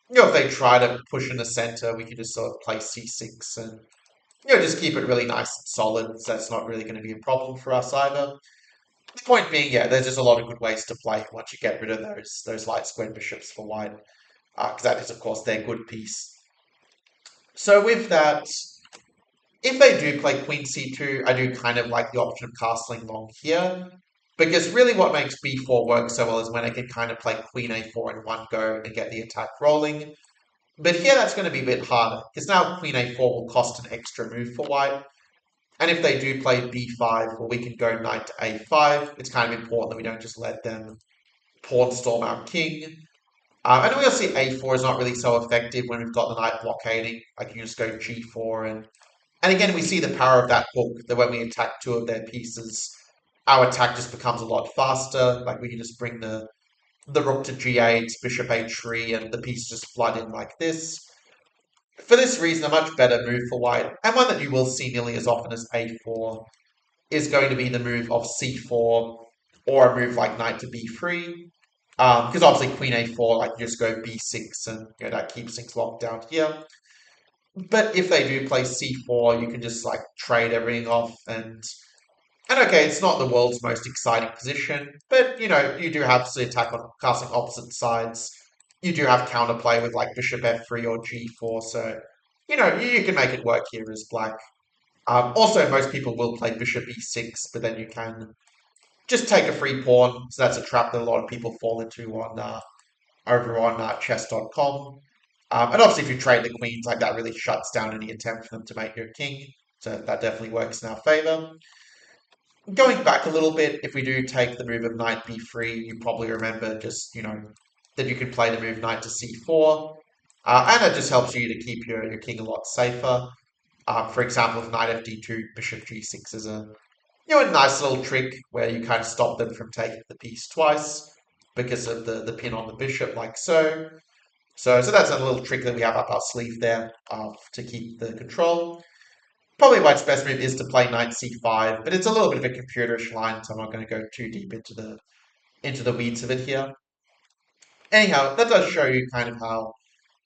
if they try to push in the center, we can just sort of play C6 and just keep it really nice and solid. So that's not really going to be a problem for us either. The point being, yeah, there's just a lot of good ways to play once you get rid of those light squared bishops for white, because that is of course their good piece. So with that, if they do play Queen C2, I do kind of like the option of castling long here. Because really what makes B4 work so well is when I can kind of play Queen A4 in one go and get the attack rolling. But here that's going to be a bit harder, because now Queen A4 will cost an extra move for white. And if they do play B5, well, we can go Knight to A5. It's kind of important that we don't just let them pawn storm our king. And we'll see A4 is not really so effective when we've got the knight blockading. I can just go G4 and again, we see the power of that hook, that when we attack two of their pieces, our attack just becomes a lot faster. Like we can just bring the rook to G8, bishop H3, and the pieces just flood in like this. For this reason, a much better move for white, and one that you will see nearly as often as A4, is going to be the move of C4, or a move like knight to B3. Because obviously Queen A4, like you just go B6, and that keeps things locked down here. But if they do play C4, you can just like trade everything off and okay, it's not the world's most exciting position, but you do have the attack on casting opposite sides. You do have counterplay with like bishop F3 or G4, so you can make it work here as black. Also, most people will play bishop E6, but then you can just take a free pawn. So that's a trap that a lot of people fall into on over on chess.com. And obviously, if you trade the queens, like that really shuts down any attempt for them to make your king. So that definitely works in our favor. Going back a little bit, if we do take the move of knight b3, you probably remember just, that you can play the move knight to c4. And it just helps you to keep your king a lot safer. For example, with knight fd2, bishop g6 is a nice little trick where you kind of stop them from taking the piece twice because of the pin on the bishop, like so. So that's a little trick that we have up our sleeve there to keep the control. Probably white's best move is to play knight c5, but it's a little bit of a computerish line, so I'm not going to go too deep into the weeds of it here. Anyhow, that does show you kind of how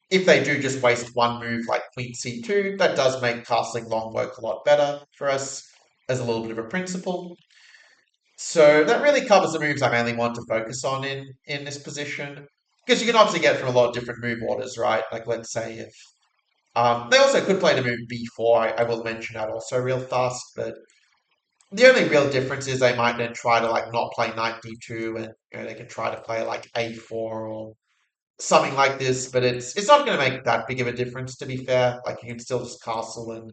if they do just waste one move like queen c2, that does make castling long work a lot better for us as a little bit of a principle. So that really covers the moves I mainly want to focus on in this position. Because you can obviously get from a lot of different move orders, right? Like let's say if they also could play the move b4. I will mention that also real fast, but the only real difference is they might then try to like not play knight d2, and they can try to play like a4 or something like this. But it's not going to make that big of a difference, to be fair. Like you can still just castle and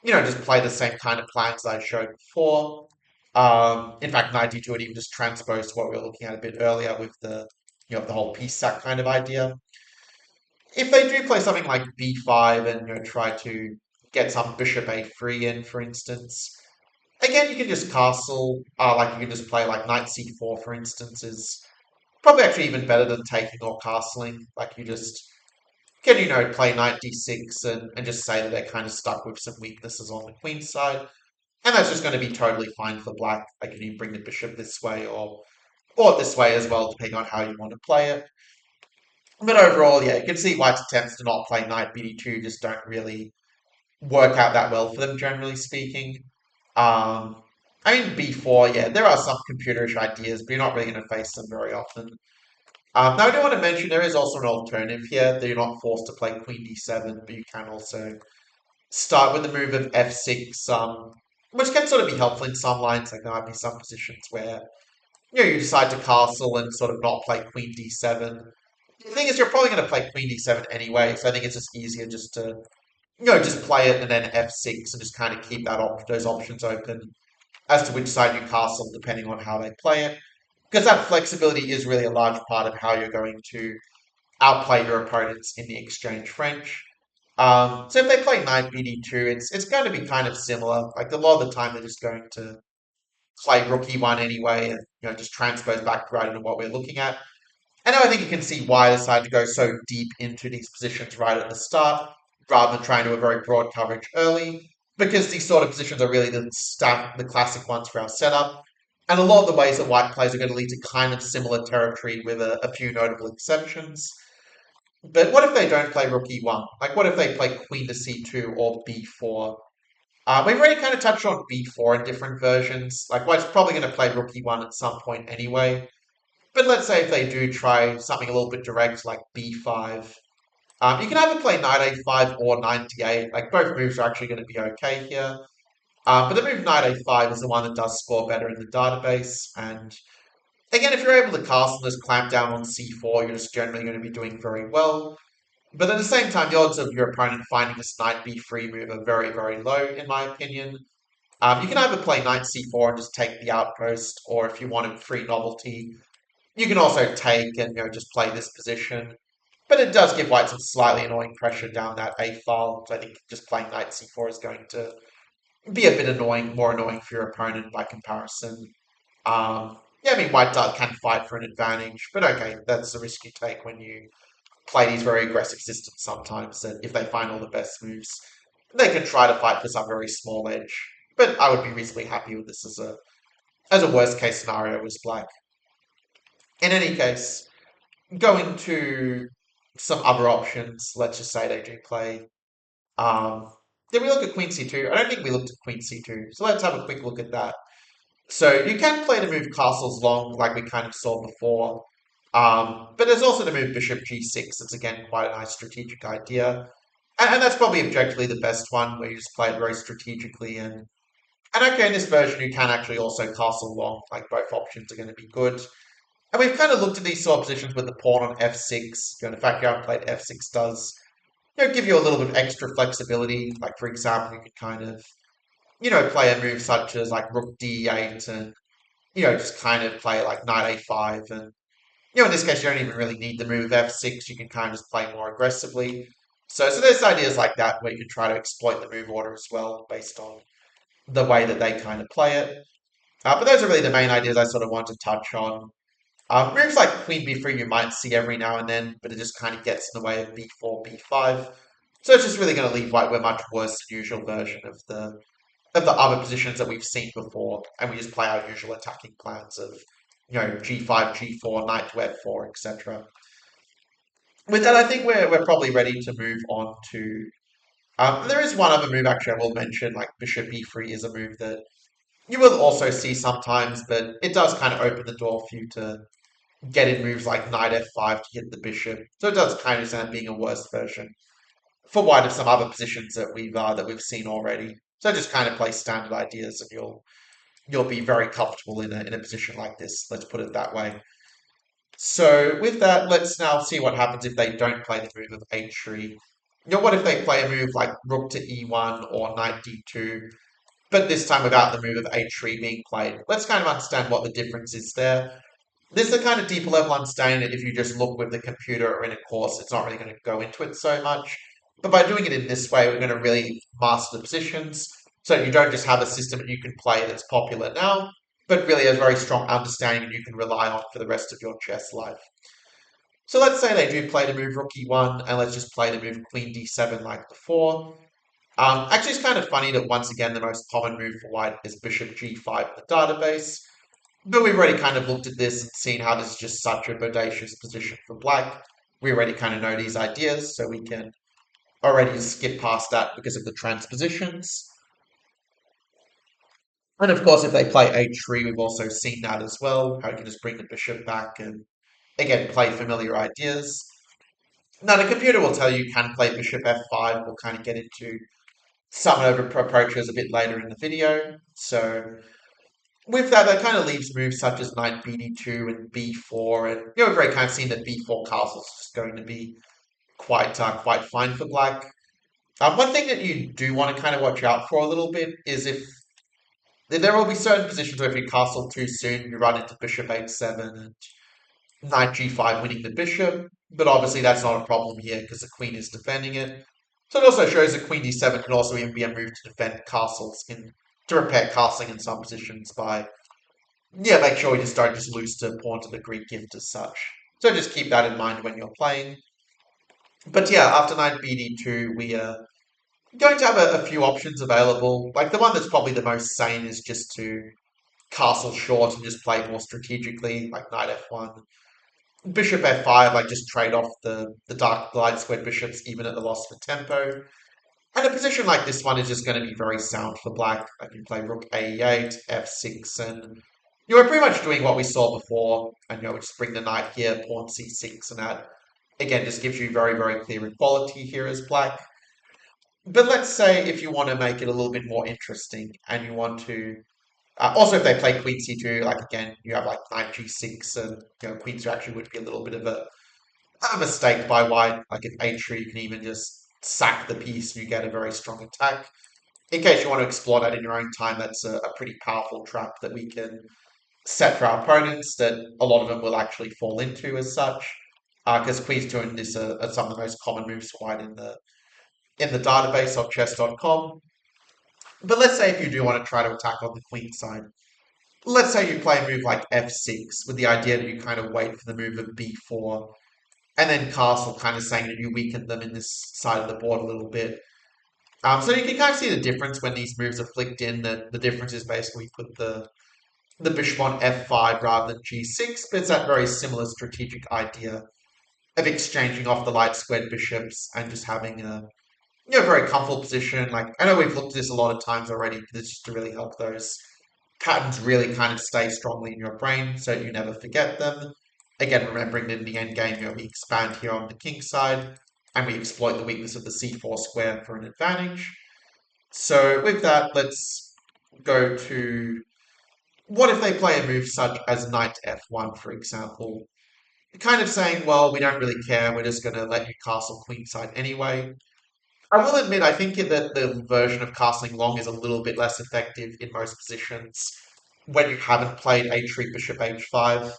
just play the same kind of plans that I showed before. In fact, knight d2 would even just transpose to what we were looking at a bit earlier with the whole piece sack kind of idea. If they do play something like b5 and try to get some bishop a3 in, for instance, again you can just castle. Like you can just play like knight c4, for instance, is probably actually even better than taking or castling. Like you just can play knight d6 and just say that they're kind of stuck with some weaknesses on the queen side, and that's just going to be totally fine for black. Like you can bring the bishop this way or this way as well, depending on how you want to play it. But overall, yeah, you can see white's attempts to not play knight bd2 just don't really work out that well for them, generally speaking. I mean, b4, yeah, there are some computerish ideas, but you're not really going to face them very often. Now, I do want to mention there is also an alternative here that you're not forced to play queen d7, but you can also start with the move of f6, which can sort of be helpful in some lines. Like there might be some positions where you decide to castle and sort of not play queen d7. The thing is, you're probably going to play queen d7 anyway, so I think it's just easier just to just play it and then f6 and just kind of keep those options open as to which side you castle depending on how they play it. Because that flexibility is really a large part of how you're going to outplay your opponents in the exchange French. So if they play knight bd2, it's going to be kind of similar. Like a lot of the time, they're just going to play rook e1 anyway, and just transpose back right into what we're looking at. And now I think you can see why I decided to go so deep into these positions right at the start, rather than trying to do a very broad coverage early, because these sort of positions are really the classic ones for our setup. And a lot of the ways that white plays are going to lead to kind of similar territory with a few notable exceptions. But what if they don't play rook e1? Like, what if they play queen to c2 or b4? We've already kind of touched on b4 in different versions. Like, white's probably going to play rook e1 at some point anyway. But let's say if they do try something a little bit direct like b5, you can either play knight a5 or knight d8. Like both moves are actually going to be okay here. But the move knight a5 is the one that does score better in the database. And again, if you're able to castle this clamp down on c4, you're just generally going to be doing very well. But at the same time, the odds of your opponent finding this knight b3 move are very, very low, in my opinion. You can either play knight c4 and just take the outpost, or if you wanted free novelty, you can also take and just play this position. But it does give white some slightly annoying pressure down that a file. So I think just playing knight c4 is going to be a bit annoying, more annoying for your opponent by comparison. Yeah, I mean white can fight for an advantage, but okay, that's the risk you take when you play these very aggressive systems sometimes. That if they find all the best moves, they can try to fight for some very small edge. But I would be reasonably happy with this as a worst case scenario as black. In any case, going to some other options, let's just say they do play. Um, did we look at Queen C2? I don't think we looked at Queen C2, so let's have a quick look at that. So you can play the move castles long, like we kind of saw before. But there's also the move Bishop G6. It's again quite a nice strategic idea. And that's probably objectively the best one, where you just play it very strategically. And okay, in this version, you can actually also castle long. Like both options are going to be good. And we've kind of looked at these sort of positions with the pawn on f6. The fact you haven't played f6 does give you a little bit of extra flexibility. Like for example, you could kind of play a move such as like rook d8 and just kind of play like knight a5 and in this case you don't even really need the move f6. You can kind of just play more aggressively. So there's ideas like that where you can try to exploit the move order as well based on the way that they kind of play it. But those are really the main ideas I sort of want to touch on. Moves like Queen b3 you might see every now and then, but it just kind of gets in the way of b4, b5. So it's just really going to leave white with a much worse than usual version of the other positions that we've seen before, and we just play our usual attacking plans of g5, g4, knight to f4, etc. With that, I think we're probably ready to move on to. There is one other move actually I will mention, like bishop e3 is a move that you will also see sometimes, but it does kind of open the door for you to get in moves like knight f5 to hit the bishop. So it does kind of end up being a worse version for white of some other positions that we've seen already. So just kind of play standard ideas, and you'll be very comfortable in a position like this. Let's put it that way. So with that, let's now see what happens if they don't play the move of h3. What if they play a move like rook to e1 or knight d2, but this time without the move of h3 being played? Let's kind of understand what the difference is there. This is a kind of deeper level understanding that if you just look with the computer or in a course, it's not really going to go into it so much. But by doing it in this way, we're going to really master the positions. So you don't just have a system that you can play that's popular now, but really a very strong understanding you can rely on for the rest of your chess life. So let's say they do play the move rook e1, and let's just play the move queen d7 like before. Actually, it's kind of funny that once again the most common move for white is bishop g5 in the database. But we've already kind of looked at this and seen how this is just such a bodacious position for black. We already kind of know these ideas, so we can already skip past that because of the transpositions. And of course, if they play h3, we've also seen that as well, how you can just bring the bishop back and, again, play familiar ideas. Now, the computer will tell you can play bishop f5. We'll kind of get into some of the approaches a bit later in the video. So with that, that kind of leaves moves such as knight bd2 and b4, and we've very kind of seen that b4 castle is just going to be quite fine for black. One thing that you do want to kind of watch out for a little bit is if there will be certain positions where if you castle too soon, you run into bishop h7 and knight g5 winning the bishop, but obviously that's not a problem here because the queen is defending it. So it also shows that queen d7 can also even be a move to defend castles, to repair castling in some positions by, yeah, make sure you just don't just lose to pawn to the Greek gift as such. So just keep that in mind when you're playing. But yeah, after knight bd2, we are going to have a few options available. Like the one that's probably the most sane is just to castle short and just play more strategically, like knight f1. Bishop f5, like just trade off the dark light squared bishops even at the loss of tempo. And a position like this one is just going to be very sound for black. Like you play rook a8, f6, and you are pretty much doing what we saw before. And we just bring the knight here, pawn c6, and that again just gives you very, very clear equality here as black. But let's say if you want to make it a little bit more interesting and you want to also, if they play queen c2, like again, you have like knight g6, and queen c2 actually would be a little bit of a mistake by white. Like if h3, you can even just sack the piece and you get a very strong attack. In case you want to explore that in your own time, that's a pretty powerful trap that we can set for our opponents that a lot of them will actually fall into as such. Because queen c2 and this are some of the most common moves for white in the database of chess.com. But let's say if you do want to try to attack on the queen side, let's say you play a move like f6 with the idea that you kind of wait for the move of b4 and then castle, kind of saying that you weaken them in this side of the board a little bit. So you can kind of see the difference when these moves are flicked in. The difference is basically put the bishop on f5 rather than g6, but it's that very similar strategic idea of exchanging off the light squared bishops and just having a very comfortable position. Like I know we've looked at this a lot of times already, but it's just to really help those patterns really kind of stay strongly in your brain so you never forget them. Again, remembering that in the end game, we expand here on the king side and we exploit the weakness of the c4 square for an advantage. So with that, let's go to what if they play a move such as knight f1, for example? Kind of saying, well, we don't really care, we're just going to let you castle queenside anyway. I will admit, I think that the version of castling long is a little bit less effective in most positions when you haven't played h3 bishop h5.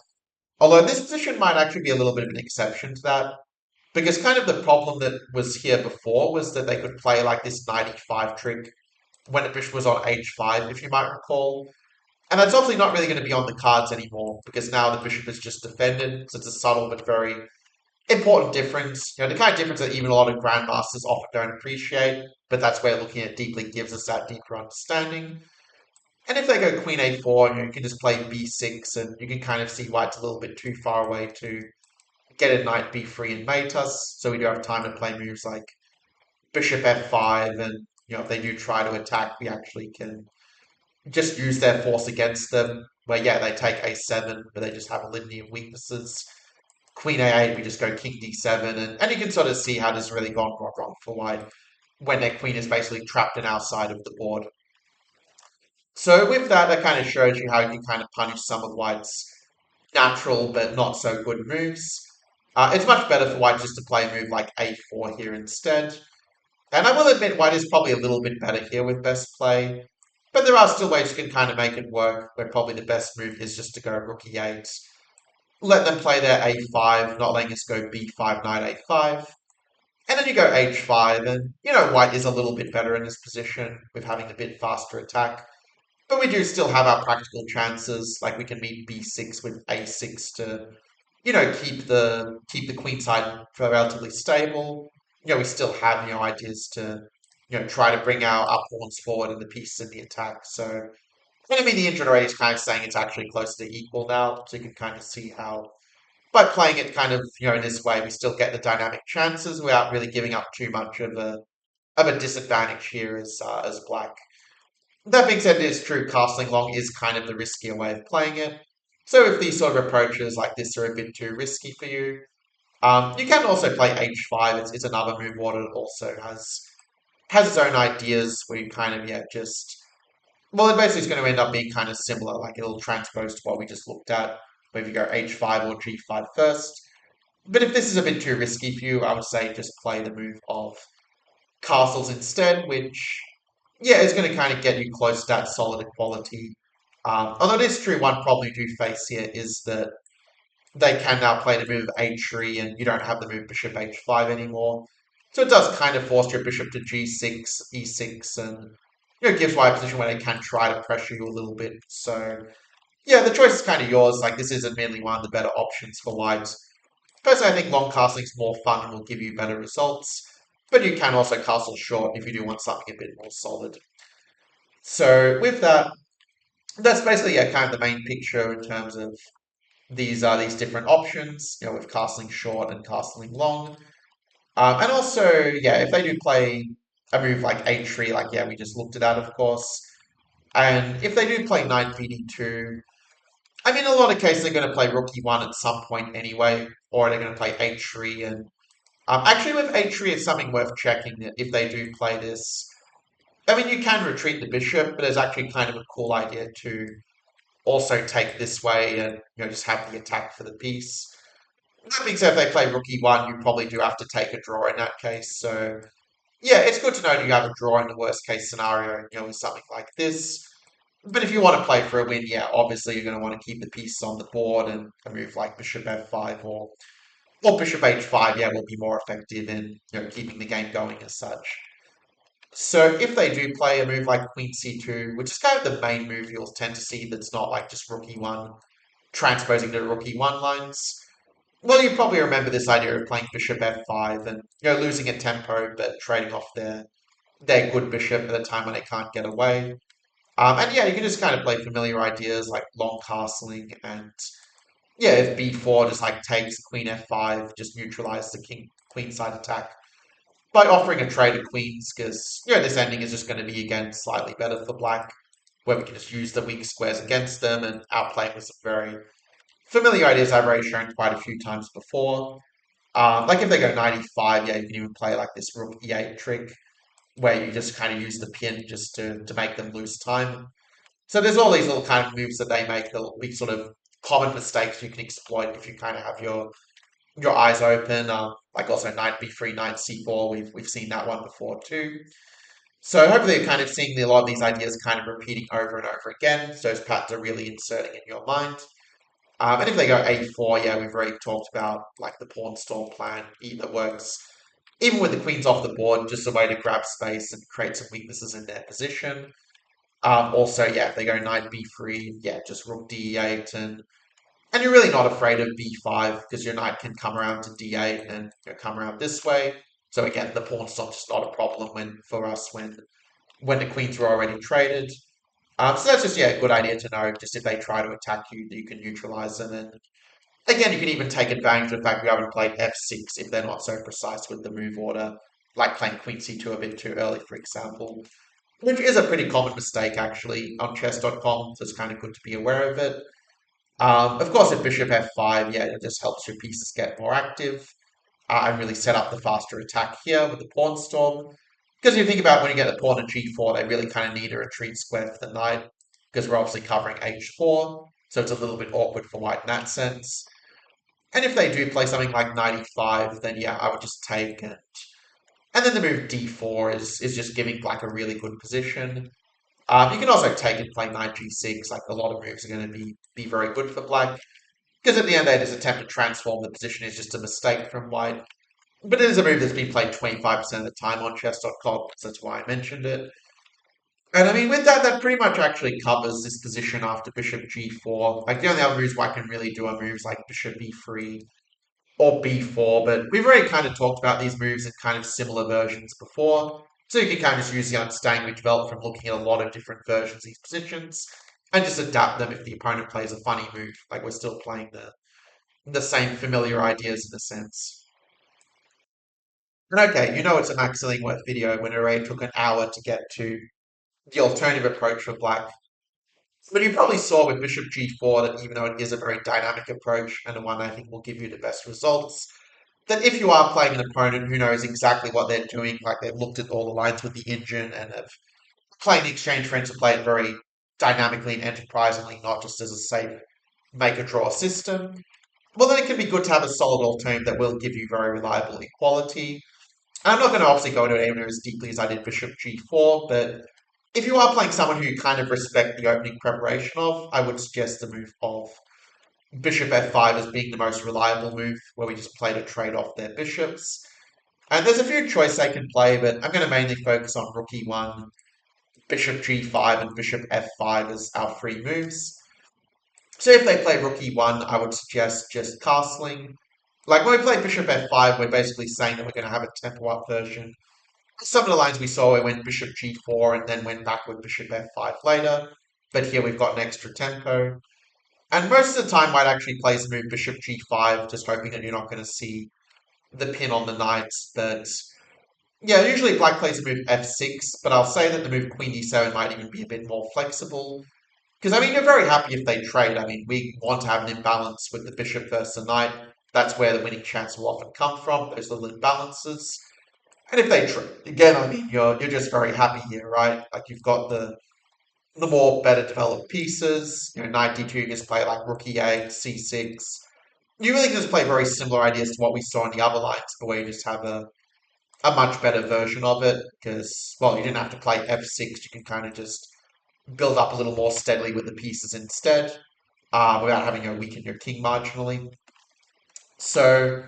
Although this position might actually be a little bit of an exception to that, because kind of the problem that was here before was that they could play like this knight e5 trick when the bishop was on h5, if you might recall. And that's obviously not really going to be on the cards anymore, because now the bishop is just defended, so it's a subtle but very important difference. The kind of difference that even a lot of grandmasters often don't appreciate, but that's where looking at it deeply gives us that deeper understanding. And if they go queen a4, you can just play b6, and you can kind of see why it's a little bit too far away to get a knight b3 and mate us. So we do have time to play moves like bishop f5, and if they do try to attack, we actually can just use their force against them. Where yeah, they take a7, but they just have a litany of weaknesses. Queen a8, we just go king d7, and you can sort of see how this really gone wrong for white when their queen is basically trapped in our side of the board. So with that, that kind of shows you how you can kind of punish some of white's natural but not so good moves. It's much better for white just to play a move like a4 here instead. And I will admit white is probably a little bit better here with best play, but there are still ways you can kind of make it work, where probably the best move is just to go rook e8, let them play their a5, not letting us go b5, knight a5, and then you go h5, and white is a little bit better in this position with having a bit faster attack. But we do still have our practical chances, like we can meet b6 with a6 to, keep the queen side relatively stable. We still have, ideas to, try to bring our pawns forward and the pieces in the attack. So, I mean, the injured rate is kind of saying it's actually close to equal now, so you can kind of see how, by playing it kind of, in this way, we still get the dynamic chances without really giving up too much of a disadvantage here as black. That being said, it is true castling long is kind of the riskier way of playing it. So if these sort of approaches like this are a bit too risky for you, you can also play h5. It's another move order that also has its own ideas where you kind of just it basically is going to end up being kind of similar. Like it'll transpose to what we just looked at, whether you go h5 or g5 first. But if this is a bit too risky for you, I would say just play the move of castles instead, which yeah, is going to kind of get you close to that solid equality. Although it is true, one problem you do face here is that they can now play the move h3 and you don't have the move bishop h5 anymore. So it does kind of force your bishop to g6, e6, and gives white a position where they can try to pressure you a little bit. So yeah, the choice is kind of yours. Like this is admittedly one of the better options for white. Personally, I think long castling's more fun and will give you better results. But you can also castle short if you do want something a bit more solid. So with that, that's basically kind of the main picture in terms of these different options, with castling short and castling long. And also, yeah, if they do play a move like h3, like we just looked at that, of course. And if they do play knight vd2, I mean, in a lot of cases they're going to play rook e1 at some point anyway, or they're going to play h3. And actually, with h3, it's something worth checking that if they do play this. I mean, you can retreat the bishop, but it's actually kind of a cool idea to also take this way and just have the attack for the piece. That being said, if they play rook e1, you probably do have to take a draw in that case. So yeah, it's good to know that you have a draw in the worst case scenario, with something like this. But if you want to play for a win, yeah, obviously you're going to want to keep the pieces on the board, and a move like bishop f5 or bishop h5, yeah, will be more effective in keeping the game going as such. So if they do play a move like queen c2, which is kind of the main move you'll tend to see that's not like just rook e1 transposing to rook e1 lines, well, you probably remember this idea of playing bishop f5 and losing a tempo but trading off their good bishop at a time when they can't get away. And yeah, you can just kind of play familiar ideas like long castling and yeah, if b4 just like takes queen f5, just neutralize the king queen side attack by offering a trade of queens because this ending is just going to be again slightly better for black, where we can just use the weak squares against them and outplay them with some very familiar ideas I've already shown quite a few times before. Like if they go 95, yeah, you can even play like this rook e8 trick where you just kind of use the pin just to make them lose time. So there's all these little kind of moves that they make that will be sort of common mistakes you can exploit if you kind of have your eyes open. Like also knight b3, knight c4, we've seen that one before too. So hopefully you're kind of seeing a lot of these ideas kind of repeating over and over again. So those patterns are really inserting in your mind. And if they go a4, yeah, we've already talked about like the pawn stall plan that works even with the queens off the board, just a way to grab space and create some weaknesses in their position. Also, yeah, if they go knight b3, yeah, just rook d8, and you're really not afraid of b5 because your knight can come around to d8 and come around this way. So again, the pawn stop is not a problem for us when the queens were already traded. So that's just a good idea to know. Just if they try to attack you, that you can neutralize them. And again, you can even take advantage of the fact we haven't played f6 if they're not so precise with the move order, like playing queen c2 a bit too early, for example, which is a pretty common mistake actually on chess.com, so it's kind of good to be aware of it. Of course, if bishop f5, yeah, it just helps your pieces get more active and really set up the faster attack here with the pawn storm. Because if you think about when you get the pawn at g4, they really kind of need a retreat square for the knight, because we're obviously covering h4, so it's a little bit awkward for white in that sense. And if they do play something like 95, then yeah, I would just take it. And then the move d4 is just giving black a really good position. You can also take and play knight g6, like a lot of moves are going to be very good for black. Because at the end of the day, this attempt to transform the position is just a mistake from white. But it is a move that's been played 25% of the time on chess.com, so that's why I mentioned it. And I mean, with that, that pretty much actually covers this position after bishop g4. Like, the only other moves white can really do are moves like bishop e3 or b4, but we've already kind of talked about these moves in kind of similar versions before. So you can kind of just use the understanding we developed from looking at a lot of different versions of these positions and just adapt them if the opponent plays a funny move. Like we're still playing the same familiar ideas in a sense. And okay, it's a Max Illingworth video when it already took an hour to get to the alternative approach for black. But you probably saw with bishop g4 that even though it is a very dynamic approach and the one I think will give you the best results, that if you are playing an opponent who knows exactly what they're doing, like they've looked at all the lines with the engine and have played the exchange friends to play it very dynamically and enterprisingly, not just as a safe make a draw system, well then it can be good to have a solid alternative that will give you very reliable equality. I'm not going to obviously go into it even as deeply as I did bishop g4, but if you are playing someone who you kind of respect the opening preparation of, I would suggest the move of bishop f5 as being the most reliable move, where we just play to trade off their bishops. And there's a few choices they can play, but I'm going to mainly focus on rook e1, bishop g5, and bishop f5 as our free moves. So if they play rook e1, I would suggest just castling. Like when we play bishop f5, we're basically saying that we're going to have a tempo up version. Some of the lines we saw, we went bishop g4 and then went back with bishop f5 later. But here we've got an extra tempo. And most of the time, white actually plays the move bishop g5, just hoping that you're not going to see the pin on the knight. But yeah, usually black plays the move f6, but I'll say that the move queen d7 might even be a bit more flexible. Because, I mean, you're very happy if they trade. I mean, we want to have an imbalance with the bishop versus the knight. That's where the winning chance will often come from, those little imbalances. And if they trade, again, I mean, you're just very happy here, right? Like, you've got the more better developed pieces. You know, knight d2, you just play like rook e8, c6. You really can just play very similar ideas to what we saw in the other lines, but where you just have a much better version of it. Because, well, you didn't have to play f6. You can kind of just build up a little more steadily with the pieces instead, without having to weaken your king marginally. So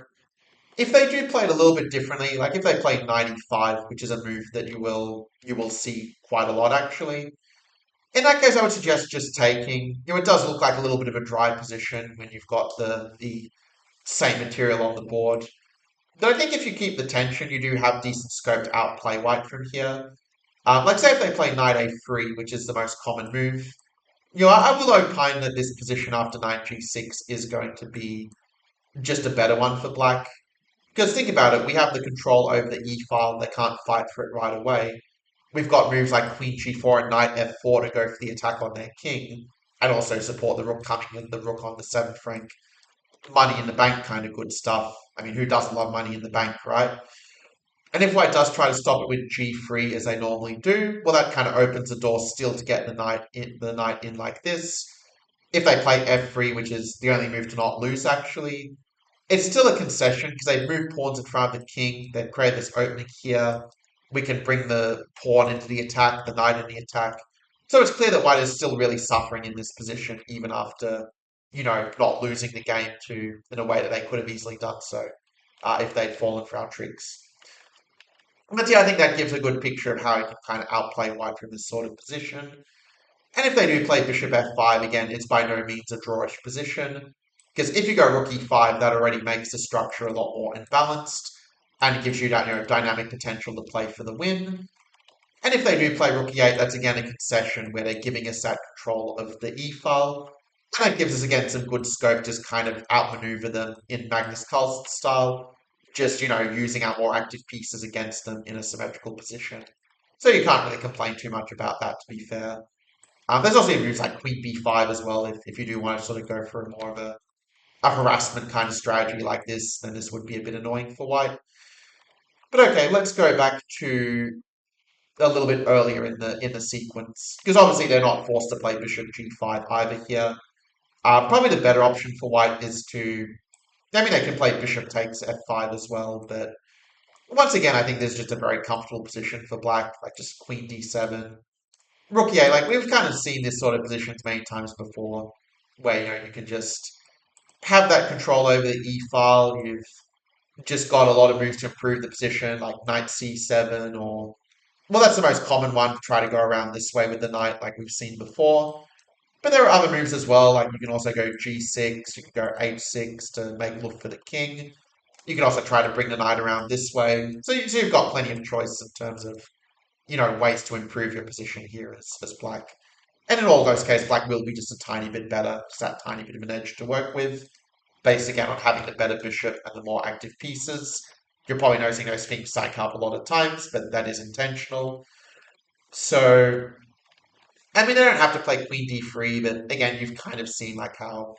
if they do play it a little bit differently, like if they play knight e5, which is a move that you will see quite a lot actually. In that case, I would suggest just taking. You know, it does look like a little bit of a dry position when you've got the same material on the board. But I think if you keep the tension, you do have decent scope to outplay white from here. Like say if they play knight a3, which is the most common move, you know, I will opine that this position after knight g6 is going to be just a better one for black. Because think about it, we have the control over the e file, they can't fight for it right away. We've got moves like queen g4 and knight f4 to go for the attack on their king, and also support the rook coming in, the rook on the 7th rank. Money in the bank kind of good stuff. I mean, who doesn't love money in the bank, right? And if white does try to stop it with g3 as they normally do, well, that kind of opens the door still to get the knight in like this. If they play f3, which is the only move to not lose, actually, it's still a concession because they've moved pawns in front of the king. They've created this opening here. We can bring the pawn into the attack, the knight in the attack. So it's clear that white is still really suffering in this position, even after, not losing the game to in a way that they could have easily done so if they'd fallen for our tricks. But yeah, I think that gives a good picture of how you can kind of outplay white from this sort of position. And if they do play bishop f5, again, it's by no means a drawish position. Because if you go rook e5, that already makes the structure a lot more imbalanced, and it gives you that dynamic potential to play for the win. And if they do play rook e8, that's again a concession where they're giving us that control of the e file. And that gives us again some good scope to just kind of outmaneuver them in Magnus Carlsen style, just using our more active pieces against them in a symmetrical position. So you can't really complain too much about that, to be fair. There's also moves like Queen B5 as well, if you do want to sort of go for more of a harassment kind of strategy like this, then this would be a bit annoying for white. But okay, let's go back to a little bit earlier in the sequence, because obviously they're not forced to play Bishop G5 either here. Probably the better option for white is to, I mean, they can play Bishop takes F5 as well, but once again, I think there's just a very comfortable position for black, like just Queen D7, Rook E8. Like we've kind of seen this sort of positions many times before, where you can just have that control over the E file. You've just got a lot of moves to improve the position, like Knight C7 or well, that's the most common one to try to go around this way with the knight, like we've seen before. But there are other moves as well, like you can also go G6, you can go H6 to make look for the king. You can also try to bring the knight around this way. So you've got plenty of choice in terms of, ways to improve your position here as black. And in all those cases, black will be just a tiny bit better, just that tiny bit of an edge to work with, based again on having the better bishop and the more active pieces. You're probably noticing those things psych up a lot of times, but that is intentional. So, I mean, they don't have to play Queen D3, but again, you've kind of seen like how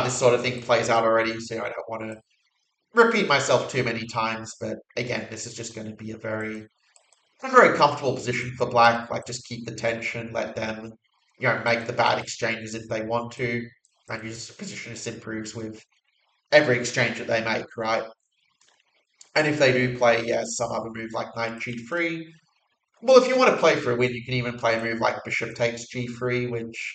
this sort of thing plays out already. So I don't want to repeat myself too many times. But again, this is just going to be a very comfortable position for black. Like just keep the tension, let them make the bad exchanges if they want to, and your position just improves with every exchange that they make, right? And if they do play, some other move like knight g3, well, if you want to play for a win, you can even play a move like bishop takes g3, which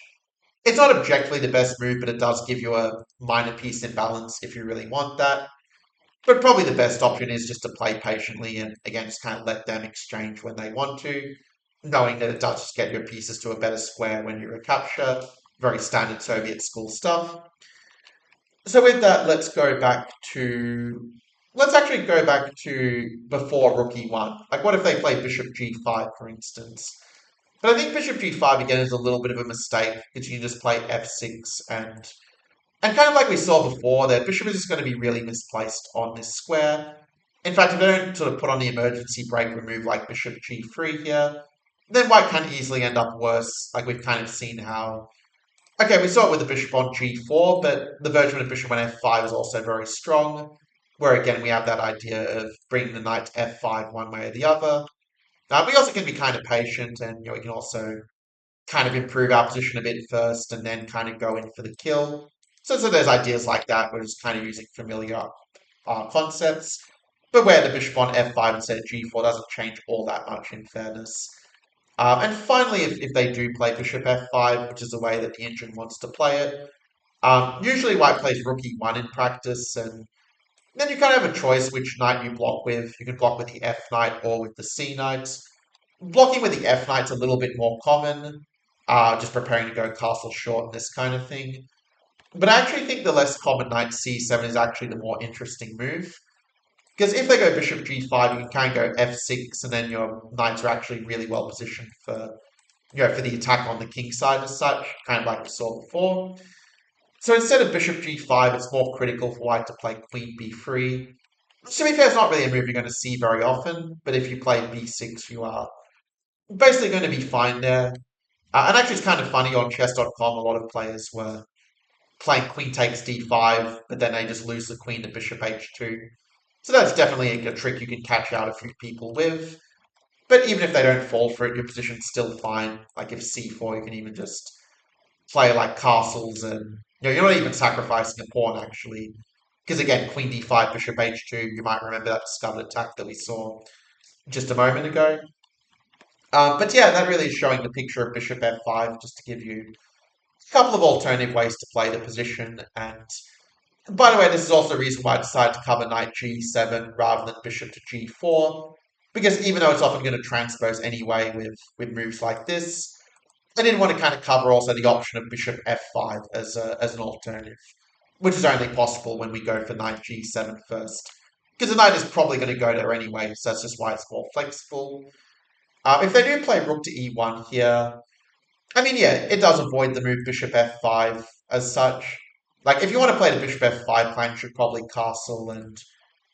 it's not objectively the best move, but it does give you a minor piece imbalance if you really want that. But probably the best option is just to play patiently and again just kind of let them exchange when they want to, knowing that it does just get your pieces to a better square when you recapture. Very standard Soviet school stuff. So with that, let's actually go back to before rook e1. Like what if they play bishop g5, for instance? But I think bishop g5 again is a little bit of a mistake because you can just play f6 and kind of like we saw before, their bishop is just going to be really misplaced on this square. In fact, if they don't sort of put on the emergency brake remove like bishop g3 here, then white can easily end up worse. Like we've kind of seen how. Okay, we saw it with the bishop on g4, but the version of bishop on f5 is also very strong. Where again we have that idea of bringing the knight to f5 one way or the other. We also can be kind of patient, and we can also kind of improve our position a bit first, and then kind of go in for the kill. So there's ideas like that. We're just kind of using familiar concepts. But where the bishop on f5 instead of g4 doesn't change all that much, in fairness. And finally, if they do play bishop f5, which is the way that the engine wants to play it, usually white plays rook e1 in practice, and then you kind of have a choice which knight you block with. You can block with the f knight or with the c knight. Blocking with the f knight's a little bit more common, just preparing to go castle short and this kind of thing. But I actually think the less common knight c7 is actually the more interesting move. Because if they go bishop g5, you can kind of go f6, and then your knights are actually really well positioned for for the attack on the king side as such, kind of like we saw before. So instead of bishop g5, it's more critical for white to play queen b3. To be fair, it's not really a move you're going to see very often, but if you play b6, you are basically going to be fine there. And actually, it's kind of funny on chess.com, a lot of players were playing queen takes d5, but then they just lose the queen to bishop h2. So that's definitely a trick you can catch out a few people with. But even if they don't fall for it, your position's still fine. Like if c4, you can even just play like castles and you're not even sacrificing a pawn actually. Because again, queen d5, bishop h2, you might remember that discovered attack that we saw just a moment ago. But yeah, that really is showing the picture of bishop f5, just to give you a couple of alternative ways to play the position. And by the way, this is also the reason why I decided to cover knight g7 rather than bishop to g4. Because even though it's often going to transpose anyway with moves like this, I didn't want to kind of cover also the option of bishop f5 as an alternative, which is only possible when we go for knight g7 first. Because the knight is probably going to go there anyway, so that's just why it's more flexible. If they do play rook to e1 here, I mean, yeah, it does avoid the move bishop f5 as such. Like, if you want to play the bishop f5 plan, you should probably castle and,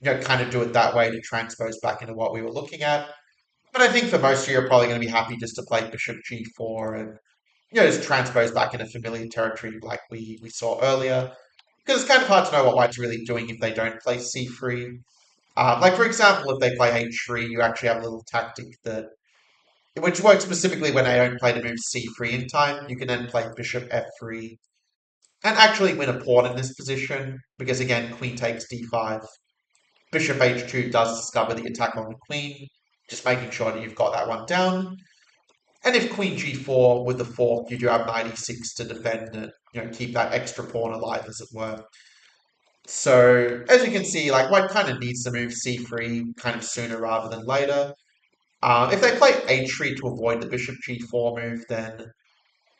kind of do it that way to transpose back into what we were looking at. But I think for most of you, you're probably going to be happy just to play bishop g4 and, just transpose back into familiar territory like we saw earlier. Because it's kind of hard to know what white's really doing if they don't play c3. Like, for example, if they play h3, you actually have a little tactic that which works specifically when they don't play the move c3 in time. You can then play bishop f3 and actually win a pawn in this position because again, queen takes d5. Bishop h2 does discover the attack on the queen, just making sure that you've got that one down. And if queen g4 with the fork, you do have knight e6 to defend it, keep that extra pawn alive, as it were. So as you can see, like white kind of needs to move c3 kind of sooner rather than later. If they play h3 to avoid the bishop g4 move, then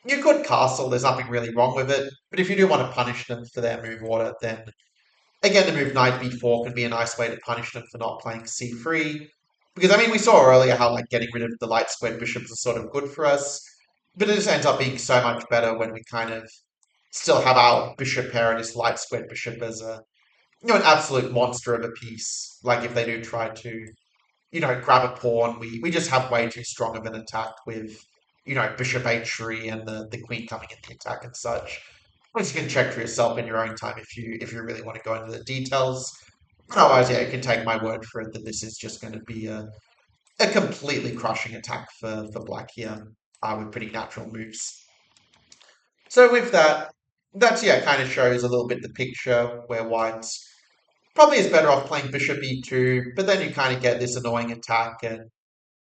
you could castle. There's nothing really wrong with it. But if you do want to punish them for their move order, then again, the move knight b4 can be a nice way to punish them for not playing c3. Because, I mean, we saw earlier how, like, getting rid of the light squared bishops is sort of good for us. But it just ends up being so much better when we kind of still have our bishop pair and this light squared bishop as an absolute monster of a piece. Like, if they do try to grab a pawn. We just have way too strong of an attack with, bishop h3 and the queen coming in the attack and such. Which you can check for yourself in your own time if you really want to go into the details. But otherwise, yeah, you can take my word for it that this is just going to be a completely crushing attack for black here with pretty natural moves. So with that, yeah, kind of shows a little bit the picture where white's probably is better off playing bishop e2, but then you kind of get this annoying attack, and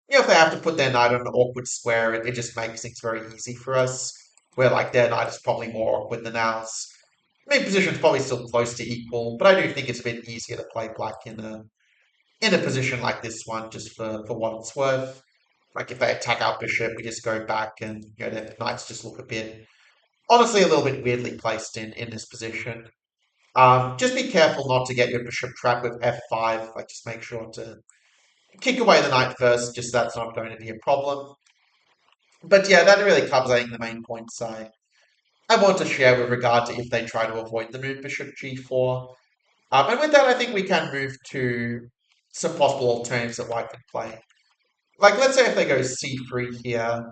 if they have to put their knight on an awkward square, it just makes things very easy for us. Where like their knight is probably more awkward than ours. I mean, position's probably still close to equal, but I do think it's a bit easier to play black in a position like this one, just for what it's worth. Like if they attack our bishop, we just go back and their knights just look a bit, honestly, a little bit weirdly placed in this position. Just be careful not to get your bishop trapped with f5. Like just make sure to kick away the knight first, just so that's not going to be a problem. But yeah, that really covers, I think, the main points I want to share with regard to if they try to avoid the move bishop g4. And with that, I think we can move to some possible alternatives that white can play. Like, let's say if they go c3 here.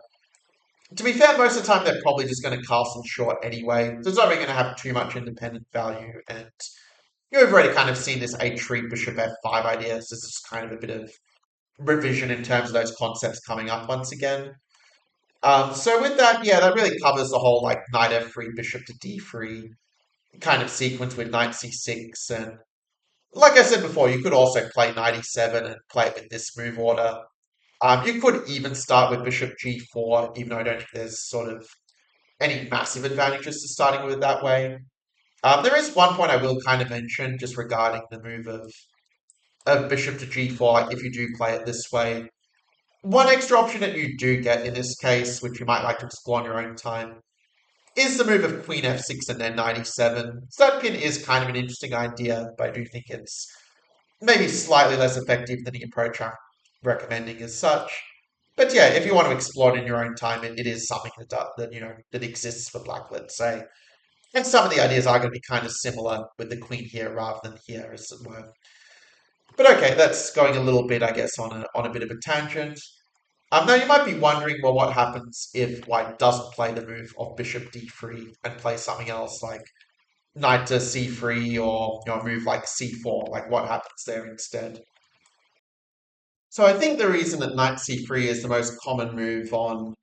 To be fair, most of the time they're probably just going to castle short anyway. So it's not really going to have too much independent value. And you've already kind of seen this h3 bishop f5 idea. So this is kind of a bit of revision in terms of those concepts coming up once again. So with that, yeah, that really covers the whole like knight f3, bishop to d3 kind of sequence with knight c6. And like I said before, you could also play knight e7 and play it with this move order. You could even start with bishop g4, even though I don't think there's sort of any massive advantages to starting with it that way. There is one point I will kind of mention just regarding the move of bishop to g4, like if you do play it this way. One extra option that you do get in this case, which you might like to explore on your own time, is the move of queen f6 and then knight e7. So that pin is kind of an interesting idea, but I do think it's maybe slightly less effective than the approach I'm recommending as such. But yeah, if you want to explore it in your own time, it is something that exists for black, let's say. And some of the ideas are going to be kind of similar with the queen here rather than here, as it were. But okay, that's going a little bit, I guess, on a bit of a tangent. Now you might be wondering, well, what happens if white doesn't play the move of bishop d3 and plays something else like knight to c3 or a move like c4? Like what happens there instead? So I think the reason that knight c3 is the most common move on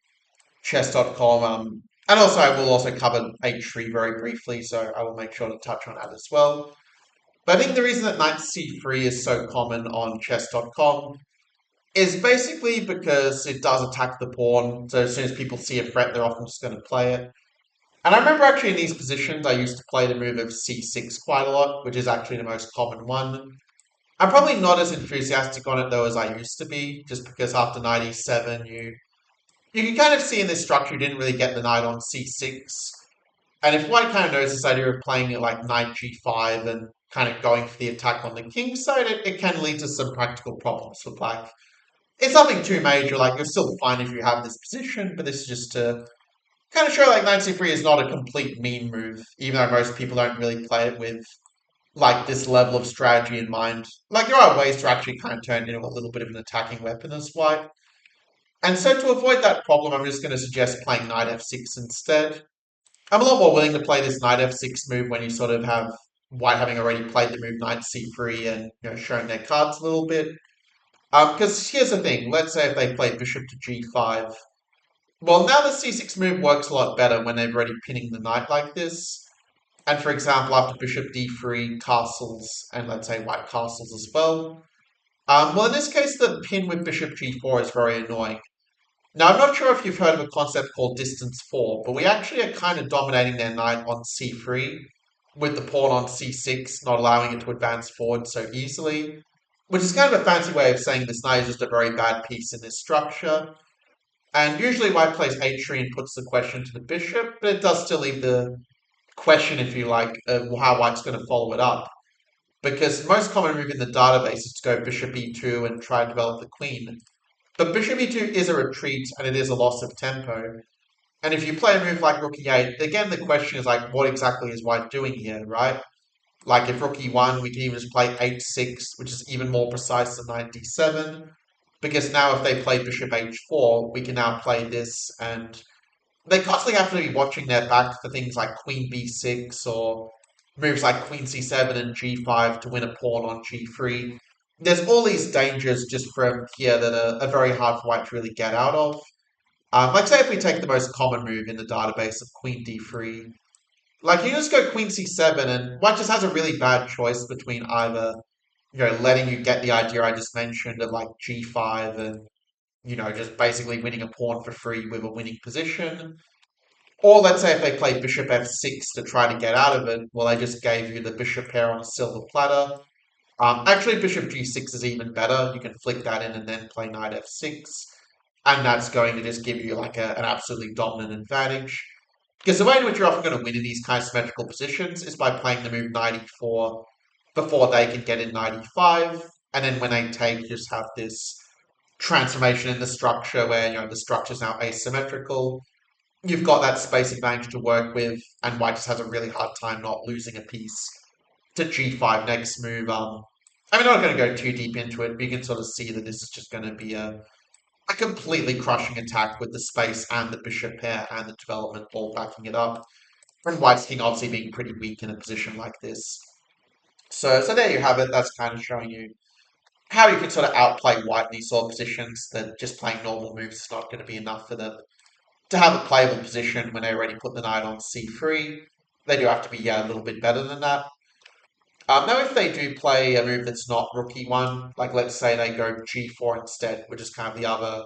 chess.com, and also I will also cover h3 very briefly, so I will make sure to touch on that as well. But I think the reason that knight c3 is so common on chess.com is basically because it does attack the pawn. So as soon as people see a threat, they're often just going to play it. And I remember actually in these positions, I used to play the move of c6 quite a lot, which is actually the most common one. I'm probably not as enthusiastic on it though as I used to be, just because after knight e7, you can kind of see in this structure you didn't really get the knight on c6. And if white kind of knows this idea of playing it like knight g5 and kind of going for the attack on the king side, it can lead to some practical problems for black. It's nothing too major, like you're still fine if you have this position, but this is just to kind of show like knight c3 is not a complete mean move, even though most people don't really play it with like this level of strategy in mind. Like there are ways to actually kind of turn it into a little bit of an attacking weapon as white. And so to avoid that problem, I'm just going to suggest playing knight f6 instead. I'm a lot more willing to play this knight f6 move when you sort of have white having already played the move knight c3 and shown their cards a little bit. Because here's the thing, let's say if they play bishop to g5. Well, now the c6 move works a lot better when they're already pinning the knight like this. And for example, after bishop d3, castles, and let's say white castles as well. Well, in this case, the pin with bishop g4 is very annoying. Now, I'm not sure if you've heard of a concept called distance 4, but we actually are kind of dominating their knight on c3, with the pawn on c6, not allowing it to advance forward so easily, which is kind of a fancy way of saying this knight is just a very bad piece in this structure. And usually white plays h3 and puts the question to the bishop, but it does still leave the question, if you like, of how white's going to follow it up. Because the most common move in the database is to go bishop e2 and try to develop the queen. But bishop e2 is a retreat and it is a loss of tempo. And if you play a move like rook e8, again the question is like, what exactly is white doing here, right? Like if rook e1, we can even just play h6, which is even more precise than knight d7. Because now if they play bishop h4, we can now play this, and they constantly have to be watching their back for things like queen b6 or moves like queen c7 and g5 to win a pawn on g3. There's all these dangers just from here that are very hard for white to really get out of. Like say if we take the most common move in the database of queen d3, like you just go queen c7 and white just has a really bad choice between either, letting you get the idea I just mentioned of like g5 and, just basically winning a pawn for free with a winning position, Or let's say if they play bishop f6 to try to get out of it, well, they just gave you the bishop pair on a silver platter. Actually, bishop g6 is even better. You can flick that in and then play knight f6. And that's going to just give you like an absolutely dominant advantage. Because the way in which you're often going to win in these kind of symmetrical positions is by playing the move knight e4 before they can get in knight e5. And then when they take, you just have this transformation in the structure where the structure is now asymmetrical. You've got that space advantage to work with, and white just has a really hard time not losing a piece to g5 next move. I'm not going to go too deep into it, but you can sort of see that this is just going to be a completely crushing attack with the space and the bishop pair and the development all backing it up. And white's king obviously being pretty weak in a position like this. So there you have it. That's kind of showing you how you can sort of outplay white in these sort of positions, that just playing normal moves is not going to be enough for them to have a playable position when they already put the knight on c3. They do have to be, yeah, a little bit better than that. Now, if they do play a move that's not rook e1, like let's say they go g4 instead, which is kind of the other,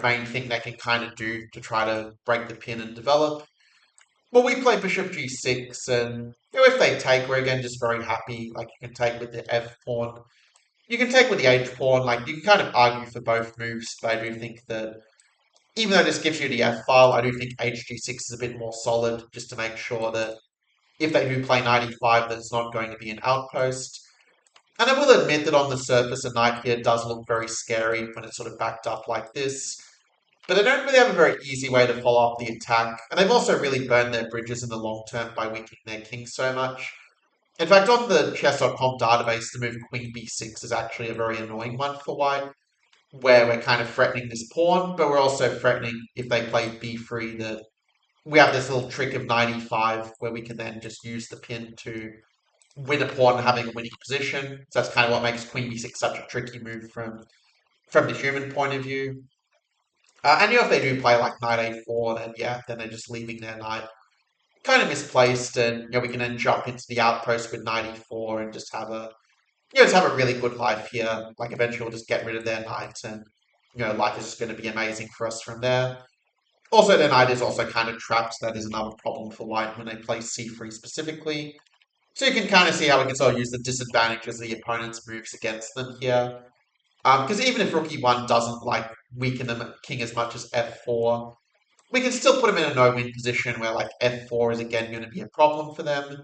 main thing they can kind of do to try to break the pin and develop. Well, we play bishop g6, and if they take, we're again just very happy. Like you can take with the f pawn, you can take with the h pawn. Like you can kind of argue for both moves, but I do think that even though this gives you the f file, I do think hg6 is a bit more solid, just to make sure that if they do play knight e5, that it's not going to be an outpost. And I will admit that on the surface, a knight here does look very scary when it's sort of backed up like this. But they don't really have a very easy way to follow up the attack, and they've also really burned their bridges in the long term by weakening their king so much. In fact, on the chess.com database, the move queen b6 is actually a very annoying one for white, where we're kind of threatening this pawn, but we're also threatening, if they play b3, that we have this little trick of knight e5, where we can then just use the pin to win a pawn having a winning position. So that's kind of what makes queen b6 such a tricky move from the human point of view. And if they do play like knight a4, then yeah, then they're just leaving their knight kind of misplaced, and we can then jump into the outpost with knight e4 and just have a really good life here. Like eventually we'll just get rid of their knight, and life is just going to be amazing for us from there. Also, their knight is also kind of trapped. That is another problem for white when they play c3 specifically. So you can kind of see how we can sort of use the disadvantages of the opponent's moves against them here. Because even if rook e1 doesn't like weaken the king as much as f4, we can still put them in a no-win position where like f4 is again going to be a problem for them.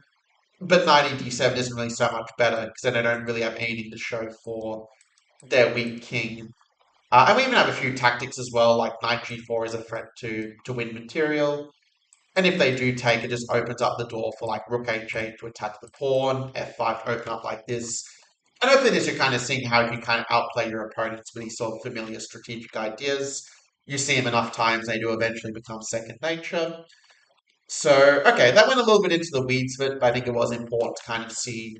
But knight d7 isn't really so much better because then they don't really have anything to show for their weak king. And we even have a few tactics as well, like knight g4 is a threat to win material. And if they do take, it just opens up the door for like rook h8 to attack the pawn, f5 to open up like this. And hopefully this you're kind of seeing how you can kind of outplay your opponents with these sort of familiar strategic ideas. You see them enough times, they do eventually become second nature. So, okay, that went a little bit into the weeds of it, but I think it was important to kind of see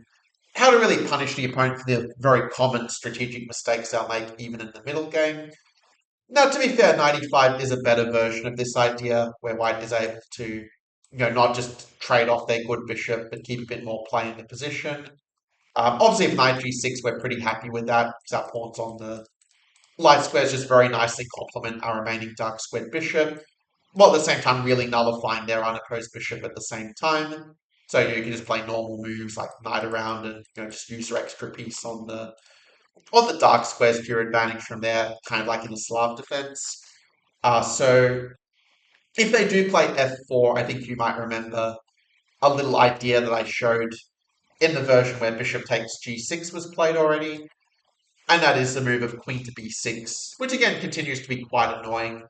how to really punish the opponent for the very common strategic mistakes they'll make even in the middle game. Now, to be fair, 95 is a better version of this idea, where white is able to, not just trade off their good bishop, but keep a bit more play in the position. Obviously, if knight g6, we're pretty happy with that, because our pawns on the light squares just very nicely complement our remaining dark squared bishop, while at the same time really nullifying their unopposed bishop at the same time. So you can just play normal moves like knight around and just use your extra piece on the dark squares to your advantage from there, kind of like in the Slav defense. So if they do play f4, I think you might remember a little idea that I showed in the version where bishop takes g6 was played already, and that is the move of queen to b6, which again continues to be quite annoying.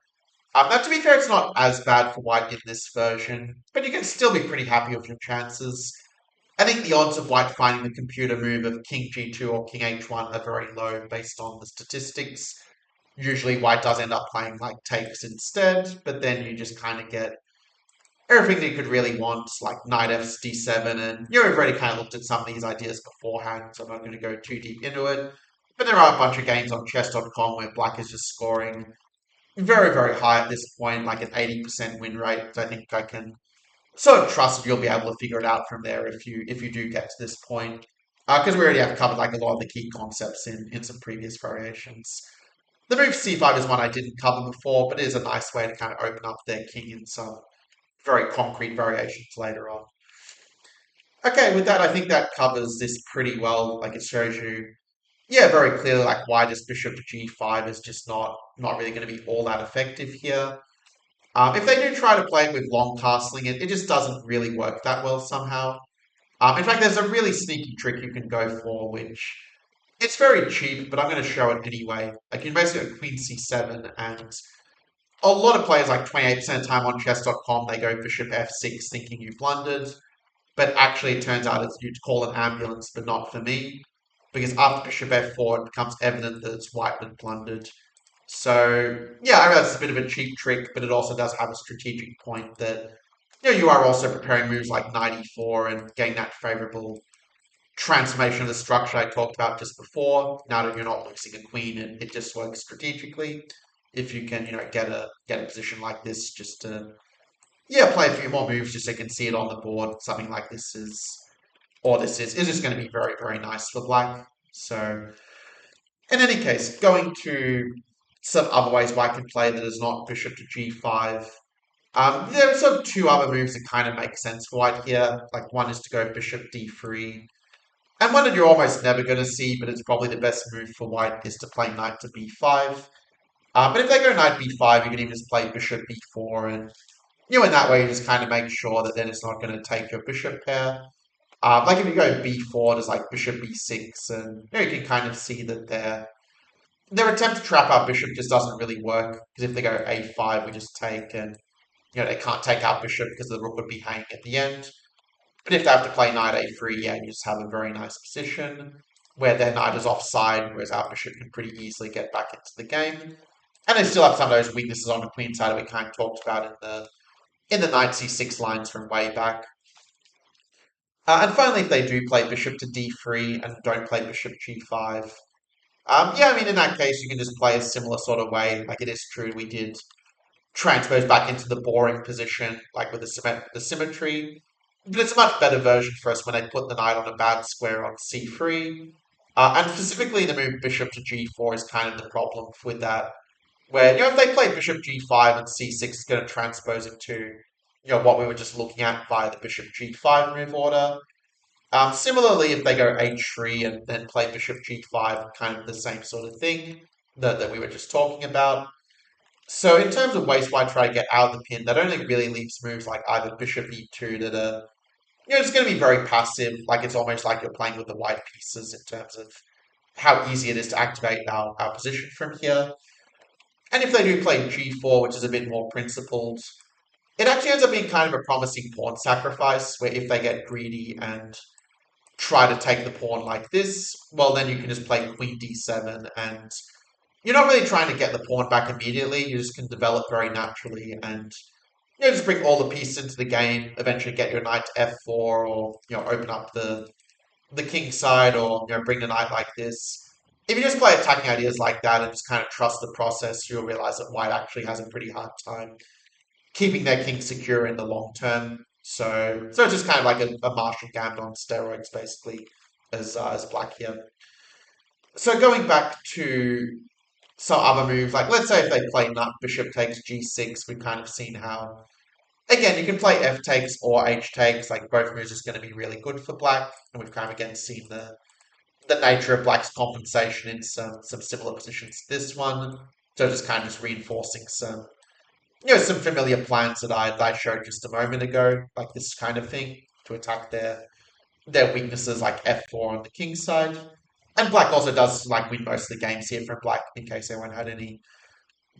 Now, to be fair, it's not as bad for white in this version, but you can still be pretty happy with your chances. I think the odds of white finding the computer move of king g2 or king h1 are very low based on the statistics. Usually white does end up playing like takes instead, but then you just kind of get everything that you could really want, like knight f d7, and we've already kind of looked at some of these ideas beforehand, so I'm not going to go too deep into it. But there are a bunch of games on chess.com where black is just scoring very, very high at this point, like an 80% win rate. So I think I can sort of trust you'll be able to figure it out from there if you do get to this point. Because we already have covered like a lot of the key concepts in some previous variations. The move c5 is one I didn't cover before, but it is a nice way to kind of open up their king in very concrete variations later on. Okay, with that, I think that covers this pretty well. Like it shows you, yeah, very clearly like why this bishop to g5 is just not really going to be all that effective here. If they do try to play it with long castling, it just doesn't really work that well somehow. In fact, there's a really sneaky trick you can go for, which it's very cheap, but I'm going to show it anyway. Like you can basically go queen c7, and a lot of players, like 28% of the time on chess.com, they go bishop f6 thinking you blundered. But actually, it turns out it's you'd call an ambulance, but not for me. Because after bishop f4, it becomes evident that it's white that blundered. So, yeah, I realize it's a bit of a cheap trick, but it also does have a strategic point that you are also preparing moves like knight e4 and getting that favorable transformation of the structure I talked about just before. Now that you're not losing a queen, it just works strategically. If you can, get a position like this just to play a few more moves just so you can see it on the board. Something like this is just going to be very, very nice for black. So, in any case, going to some other ways why I can play that is not bishop to g5. There are sort of two other moves that kind of make sense for white here. Like one is to go bishop d3, and one that you're almost never going to see, but it's probably the best move for white is to play knight to b5. But if they go knight b5, you can even just play bishop b4, and in that way you just kind of make sure that then it's not going to take your bishop pair. Like if you go b4, there's like bishop b6, and you can kind of see that their attempt to trap our bishop just doesn't really work, because if they go a5, we just take, and they can't take our bishop because the rook would be hanging at the end. But if they have to play knight a3, yeah, you just have a very nice position where their knight is offside, whereas our bishop can pretty easily get back into the game. And they still have some of those weaknesses on the queen side that we kind of talked about in the knight c6 lines from way back. And finally, if they do play bishop to d3 and don't play bishop g5, yeah, I mean, in that case, you can just play a similar sort of way. Like it is true, we did transpose back into the boring position, like with the symmetry. But it's a much better version for us when they put the knight on a bad square on c3. And specifically, the move bishop to g4 is kind of the problem with that. Where, if they play bishop g5 and c6 is going to transpose into, what we were just looking at via the bishop g5 move order. Similarly, if they go h3 and then play bishop g5, kind of the same sort of thing that we were just talking about. So in terms of ways why try to get out of the pin, that only really leaves moves like either bishop e2 that are, it's going to be very passive. Like it's almost like you're playing with the white pieces in terms of how easy it is to activate our position from here. And if they do play g4, which is a bit more principled, it actually ends up being kind of a promising pawn sacrifice, where if they get greedy and try to take the pawn like this, well, then you can just play queen d7, and you're not really trying to get the pawn back immediately. You just can develop very naturally, and just bring all the pieces into the game. Eventually, get your knight to f4, or open up the king side, or bring the knight like this. If you just play attacking ideas like that and just kind of trust the process, you'll realize that white actually has a pretty hard time keeping their king secure in the long term. So it's just kind of like a Marshall Gambit on steroids, basically, as black here. So going back to some other moves, like let's say if they play nut, bishop takes g6, we've kind of seen how, again, you can play f takes or h takes, like both moves is going to be really good for black, and we've kind of again seen the nature of black's compensation in some similar positions to this one. So just kind of just reinforcing some familiar plans that I showed just a moment ago, like this kind of thing, to attack their weaknesses like f4 on the king side. And black also does like win most of the games here from black, in case anyone had any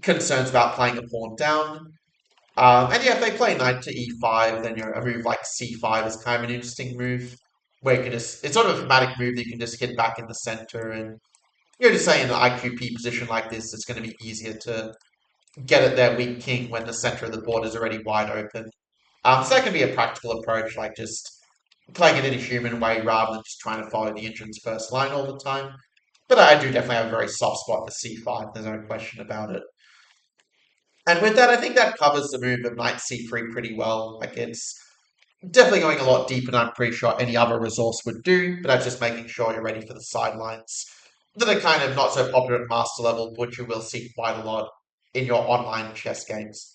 concerns about playing a pawn down. And yeah, if they play knight to e5, then a move like c5 is kind of an interesting move, where you can it's sort of a thematic move that you can just hit back in the center, and just say in an IQP position like this, it's going to be easier to get at their weak king when the center of the board is already wide open. So that can be a practical approach, like just playing it in a human way rather than just trying to follow the engine's first line all the time. But I do definitely have a very soft spot for c5, there's no question about it. And with that, I think that covers the move of knight c3 pretty well. Like it's definitely going a lot deeper than I'm pretty sure any other resource would do, but that's just making sure you're ready for the sidelines that are kind of not so popular at master level, which you will see quite a lot in your online chess games.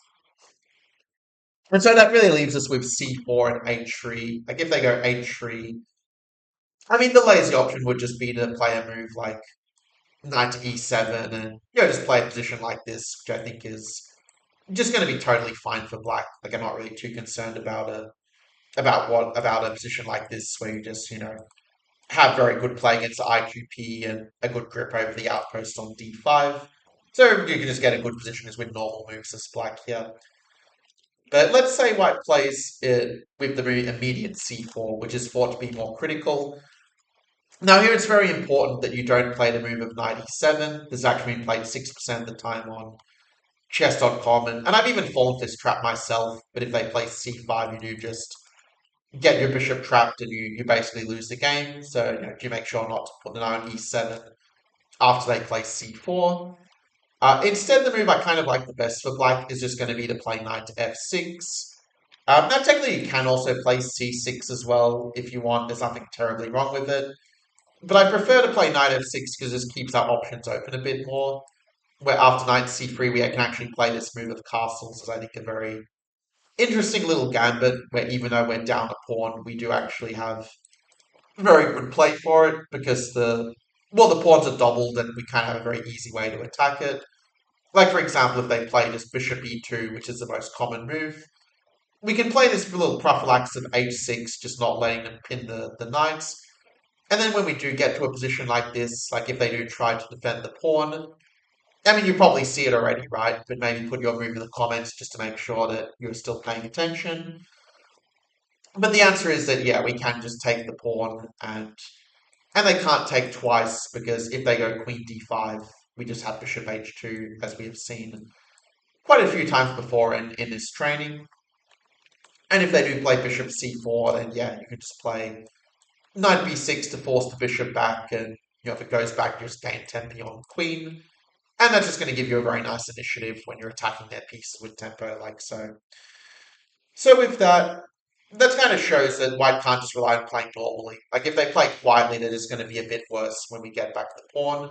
And so that really leaves us with c4 and h3. Like if they go h3, I mean, the lazy option would just be to play a move like knight to e7 and, just play a position like this, which I think is just going to be totally fine for black. Like I'm not really too concerned about a position like this where you just, have very good play against the IQP and a good grip over the outpost on d5. So you can just get a good position as with normal moves as black here. But let's say white plays it with the move immediate c4, which is thought to be more critical. Now here it's very important that you don't play the move of knight e7. This has actually been played 6% of the time on chess.com, and I've even fallen for this trap myself, but if they play c5, you do just get your bishop trapped and you basically lose the game. So you make sure not to put the knight on e7 after they play c4. Instead, the move I kind of like the best for black is just going to be to play knight to f6. Now, technically, you can also play c6 as well if you want. There's nothing terribly wrong with it. But I prefer to play knight f6 because this keeps our options open a bit more. Where after knight c3, we can actually play this move of castles, as I think a very interesting little gambit, where even though we're down a pawn, we do actually have very good play for it because the pawns are doubled and we kind of have a very easy way to attack it. Like, for example, if they play just bishop e2, which is the most common move, we can play this little prophylaxis of h6, just not letting them pin the knights. And then when we do get to a position like this, like if they do try to defend the pawn, I mean, you probably see it already, right? But maybe put your move in the comments just to make sure that you're still paying attention. But the answer is that, yeah, we can just take the pawn and they can't take twice because if they go queen d5, we just have bishop h2, as we have seen quite a few times before in this training. And if they do play bishop c4, then yeah, you can just play knight b6 to force the bishop back, and if it goes back, you just gain tempo on queen. And that's just going to give you a very nice initiative when you're attacking their pieces with tempo, like so. So with that, that kind of shows that white can't just rely on playing normally. Like if they play quietly, that is going to be a bit worse when we get back the pawn.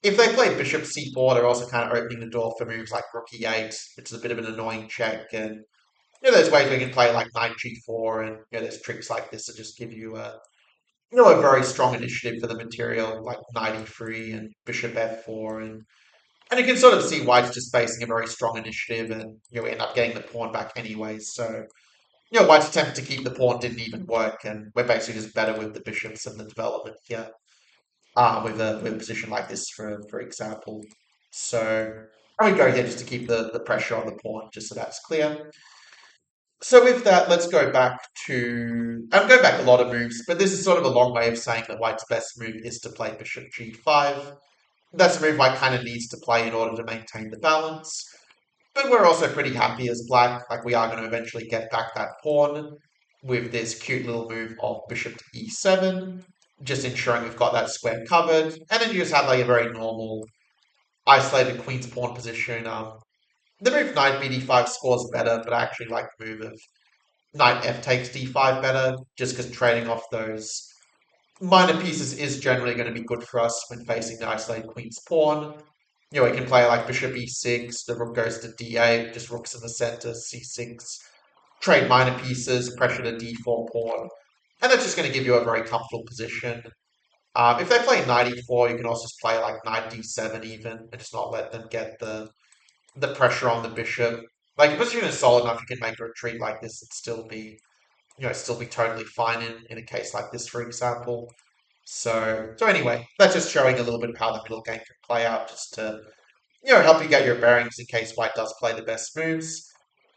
If they play bishop c4, they're also kind of opening the door for moves like rook e8, which is a bit of an annoying check. And there's ways we can play like knight g4, and there's tricks like this that just give you a very strong initiative for the material, like knight e3 and bishop f4, and you can sort of see white's just facing a very strong initiative, and end up getting the pawn back anyways. So white's attempt to keep the pawn didn't even work, and we're basically just better with the bishops and the development here. With a position like this, for example. So I would go here just to keep the pressure on the pawn, just so that's clear. So with that, let's go back to... I'm going back a lot of moves, but this is sort of a long way of saying that white's best move is to play bishop g5. That's a move white kind of needs to play in order to maintain the balance. But we're also pretty happy as black, like we are going to eventually get back that pawn with this cute little move of bishop to e7, just ensuring we've got that square covered. And then you just have like a very normal isolated queen's pawn position. The move knight bd5 scores better, but I actually like the move of knight f takes d5 better, just because trading off those minor pieces is generally going to be good for us when facing the isolated queen's pawn. We can play like bishop e6, the rook goes to d8, just rooks in the center, c6, trade minor pieces, pressure the d4 pawn, and that's just going to give you a very comfortable position. If they play knight e4, you can also just play like knight d7 even, and just not let them get the pressure on the bishop. Like, if position is solid enough, you can make a retreat like this and still be totally fine in a case like this, for example. So anyway, that's just showing a little bit of how the middle game can play out, just to help you get your bearings in case white does play the best moves.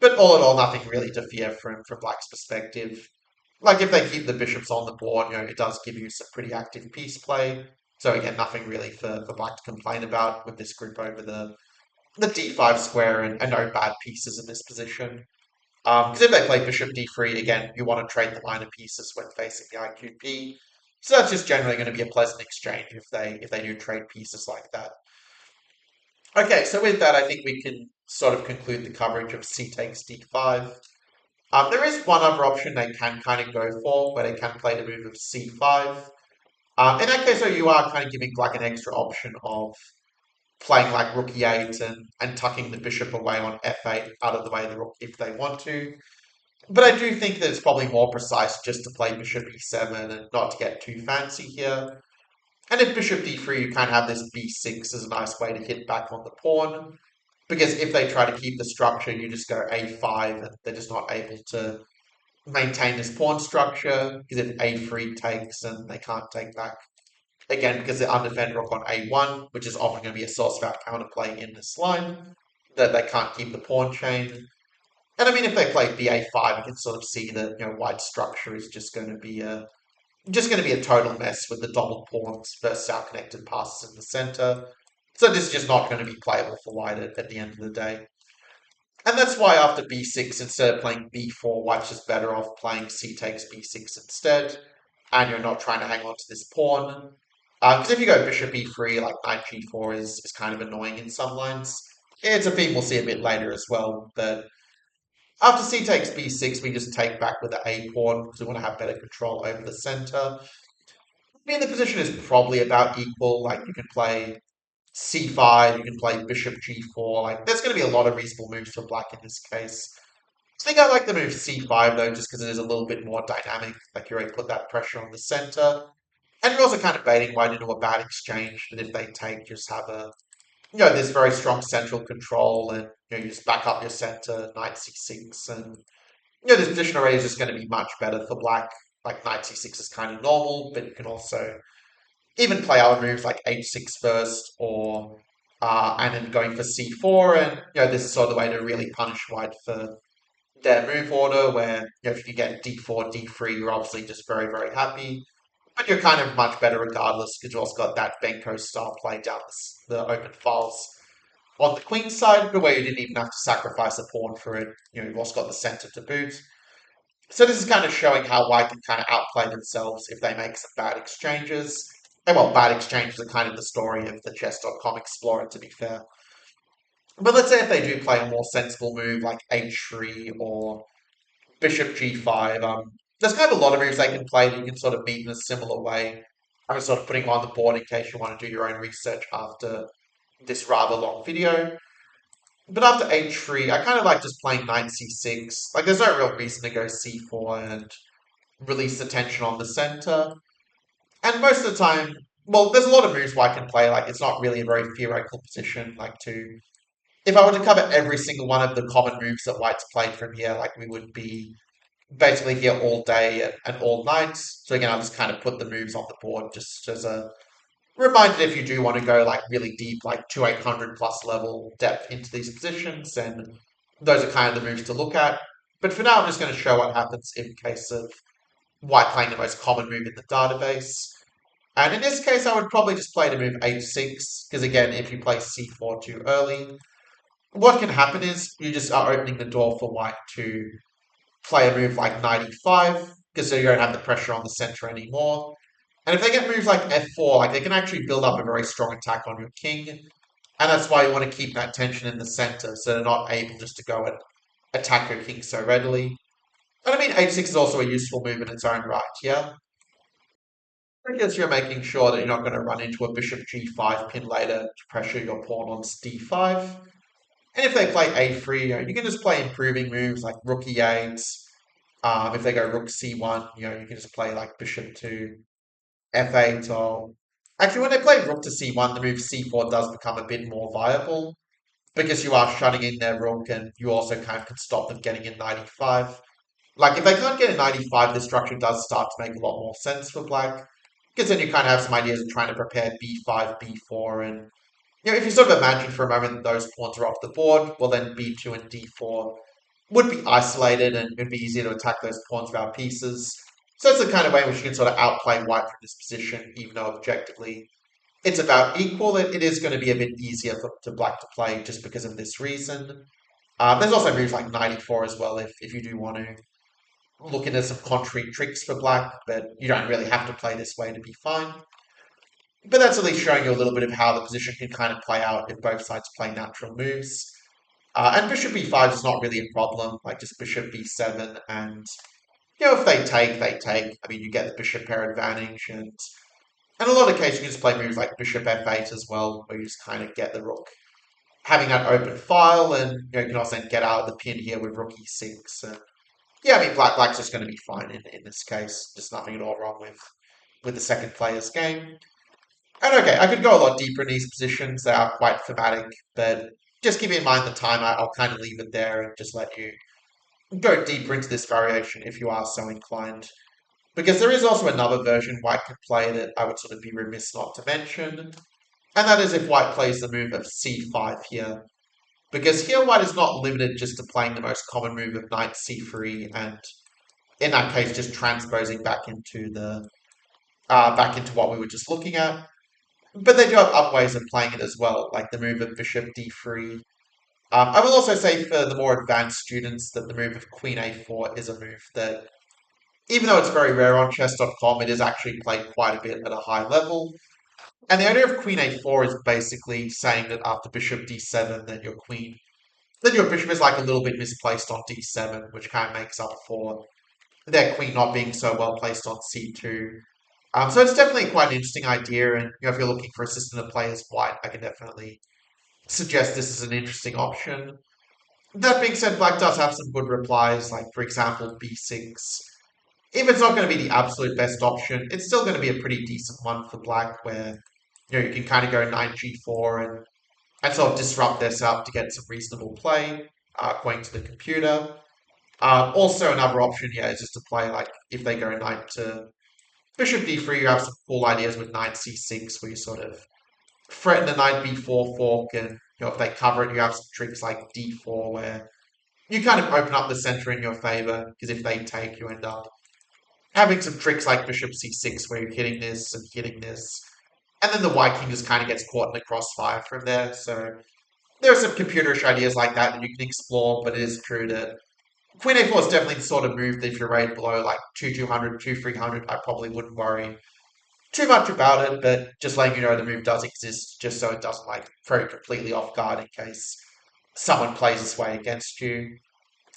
But all in all, nothing really to fear from black's perspective. Like if they keep the bishops on the board, it does give you some pretty active piece play. So again, nothing really for black to complain about with this group over the d5 square, and no bad pieces in this position. Because if they play bishop d3, again, you want to trade the minor pieces when facing the IQP. So that's just generally going to be a pleasant exchange if they do trade pieces like that. Okay, so with that, I think we can sort of conclude the coverage of c takes d5. There is one other option they can kind of go for, where they can play the move of c5. In that case, though, you are kind of giving like an extra option of playing like rook e8 and tucking the bishop away on f8 out of the way of the rook if they want to. But I do think that it's probably more precise just to play bishop e7 and not to get too fancy here. And if bishop d3, you kind of have this b6 as a nice way to hit back on the pawn. Because if they try to keep the structure, you just go a5 and they're just not able to maintain this pawn structure. Because if a3 takes and they can't take back, again, because they're undefended rook on a1, which is often going to be a source of our counterplay in this line, that they can't keep the pawn chain. And I mean, if they play ba5, you can sort of see that white structure is just going to be a total mess with the double pawns versus our connected passes in the center. So this is just not going to be playable for white at the end of the day. And that's why after b6, instead of playing b4, white's just better off playing c takes b6 instead. And you're not trying to hang on to this pawn. Because if you go bishop e3, like knight g4 is kind of annoying in some lines. It's a theme we'll see a bit later as well. But after c takes b6, we just take back with the a pawn because we want to have better control over the center. I mean, the position is probably about equal. Like, you can play c5, you can play bishop g4. Like, there's going to be a lot of reasonable moves for black in this case. I think I like the move c5, though, just because it is a little bit more dynamic. Like, you already put that pressure on the center. And you're also kind of baiting white into a bad exchange, that if they take, just have this very strong central control, and, you just back up your center, knight c6, and, this position already is just going to be much better for black. Like, knight c6 is kind of normal, but you can also even play other moves like h6 first, or and then going for c4, and this is sort of the way to really punish white for their move order, where if you get d4, d3, you're obviously just very, very happy, but you're kind of much better regardless because you've also got that Benko style play down the open files on the queen side, but where you didn't even have to sacrifice a pawn for it. You've also got the center to boot. So this is kind of showing how white can kind of outplay themselves if they make some bad exchanges. And well, bad exchanges are kind of the story of the chess.com Explorer, to be fair. But let's say if they do play a more sensible move like h3 or bishop g5, there's kind of a lot of moves they can play that you can sort of meet in a similar way. I'm just sort of putting them on the board in case you want to do your own research after this rather long video. But after h3, I kind of like just playing knight c6. Like, there's no real reason to go c4 and release the tension on the center. And most of the time, well, there's a lot of moves white can play. Like, it's not really a very theoretical position. Like, if I were to cover every single one of the common moves that white's played from here, like, we would be basically here all day and all night. So again, I'll just kind of put the moves on the board just as a reminder if you do want to go like really deep, like to 800 plus level depth into these positions, and those are kind of the moves to look at. But for now, I'm just going to show what happens in case of white playing the most common move in the database. And in this case, I would probably just play the move h6, because again, if you play c4 too early, what can happen is you just are opening the door for white to play a move like knight e5, because so you don't have the pressure on the center anymore. And if they get moves like f4, like they can actually build up a very strong attack on your king. And that's why you want to keep that tension in the center, so they're not able just to go and attack your king so readily. And I mean, h6 is also a useful move in its own right, yeah? I guess you're making sure that you're not going to run into a bishop g5 pin later to pressure your pawn on d5. And if they play a3, you can just play improving moves like rook e8. If they go rook c1, you can just play like bishop to f8, or actually when they play rook to c1, the move c4 does become a bit more viable because you are shutting in their rook, and you also kind of can stop them getting in knight e5. Like, if they can't get in knight e5, the structure does start to make a lot more sense for black, because then you kind of have some ideas of trying to prepare b5, b4, and if you sort of imagine for a moment that those pawns are off the board, well then b2 and d4 would be isolated, and it'd be easier to attack those pawns with our pieces. So that's the kind of way in which you can sort of outplay white from this position, even though objectively it's about equal. It is going to be a bit easier to black to play just because of this reason. There's also moves like knight e4 as well if you do want to look into some contrary tricks for black, but you don't really have to play this way to be fine. But that's at least showing you a little bit of how the position can kind of play out if both sides play natural moves. And bishop b5 is not really a problem, like just bishop b7, and if they take, they take. I mean, you get the bishop pair advantage, and And a lot of cases you can just play moves like bishop f8 as well, where you just kind of get the rook having that open file, and you can also get out of the pin here with rook e6. And yeah, I mean black's just going to be fine in this case. Just nothing at all wrong with the second player's game. And okay, I could go a lot deeper in these positions. They are quite thematic, but just keep in mind the time. I'll kind of leave it there and just let you go deeper into this variation if you are so inclined. Because there is also another version White could play that I would sort of be remiss not to mention, and that is if White plays the move of c5 here. Because here White is not limited just to playing the most common move of knight c3, and in that case just transposing back into what we were just looking at. But they do have other ways of playing it as well, like the move of bishop d3. I will also say for the more advanced students that the move of queen a4 is a move that, even though it's very rare on chess.com, it is actually played quite a bit at a high level. And the idea of queen a4 is basically saying that after bishop d7 that your bishop is like a little bit misplaced on d7, which kind of makes up for their queen not being so well placed on c2. So it's definitely quite an interesting idea, and if you're looking for a system to play as white, I can definitely suggest this is an interesting option. That being said, black does have some good replies, like for example b6. If it's not going to be the absolute best option, it's still going to be a pretty decent one for black, where you can kind of go knight g4 and sort of disrupt their setup to get some reasonable play, according to the computer. Also, another option, yeah, is just to play like if they go knight to bishop d3, you have some cool ideas with knight c6, where you sort of threaten the knight b4 fork, and if they cover it, you have some tricks like d4, where you kind of open up the center in your favor, because if they take, you end up having some tricks like bishop c6, where you're hitting this and hitting this, and then the white king just kind of gets caught in the crossfire from there. So there are some computerish ideas like that you can explore, but it is true that queen a4 is definitely the sort of move that if you're rated below like 2-200, 2-300, I probably wouldn't worry too much about it, but just letting you know the move does exist, just so it doesn't like throw you completely off guard in case someone plays this way against you.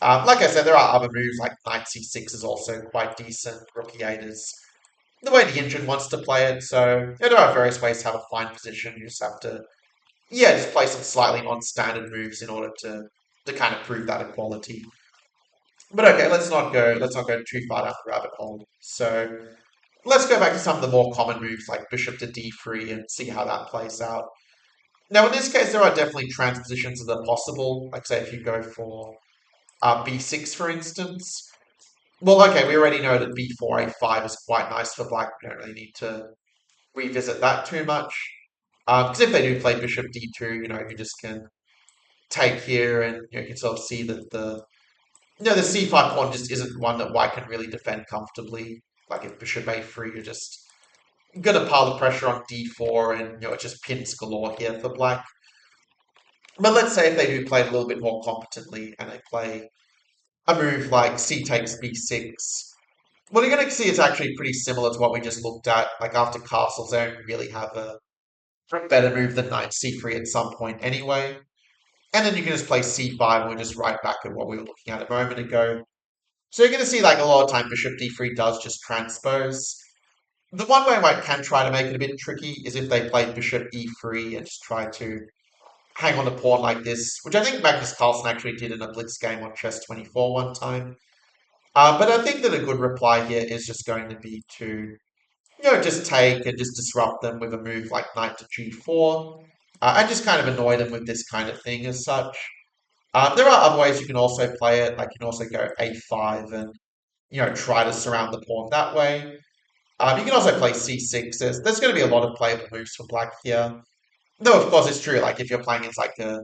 Like I said, there are other moves like knight c6 is also quite decent. Rook e8 is the way the engine wants to play it. So there are various ways to have a fine position. You just have to, yeah, just play some slightly non-standard moves in order to kind of prove that equality. But okay, let's not go too far down the rabbit hole. So let's go back to some of the more common moves like bishop to d3 and see how that plays out. Now, in this case, there are definitely transpositions that are possible. Like, say, if you go for b6, for instance. Well, okay, we already know that b4, a5 is quite nice for black. We don't really need to revisit that too much. Because if they do play bishop d2, you just can take here, and you can sort of see that the c5 pawn just isn't one that white can really defend comfortably. Like if bishop a3, you're just gonna pile the pressure on d4, and it just pins galore here for black. But let's say if they do play it a little bit more competently, and they play a move like c takes b6. Well, you're going to see it's actually pretty similar to what we just looked at. Like after castles, they don't really have a better move than knight c3 at some point anyway. And then you can just play c5, and we're just right back at what we were looking at a moment ago. So you're going to see like a lot of time bishop d3 does just transpose. The one way white can try to make it a bit tricky is if they play bishop e3 and just try to hang on a pawn like this, which I think Magnus Carlsen actually did in a blitz game on Chess24 one time. But I think that a good reply here is just going to be to, just take and just disrupt them with a move like knight to g4, and just kind of annoy them with this kind of thing as such. There are other ways you can also play it, like you can also go a5 and, try to surround the pawn that way. You can also play c6. There's going to be a lot of playable moves for black here. Though, of course, it's true, like if you're playing against like a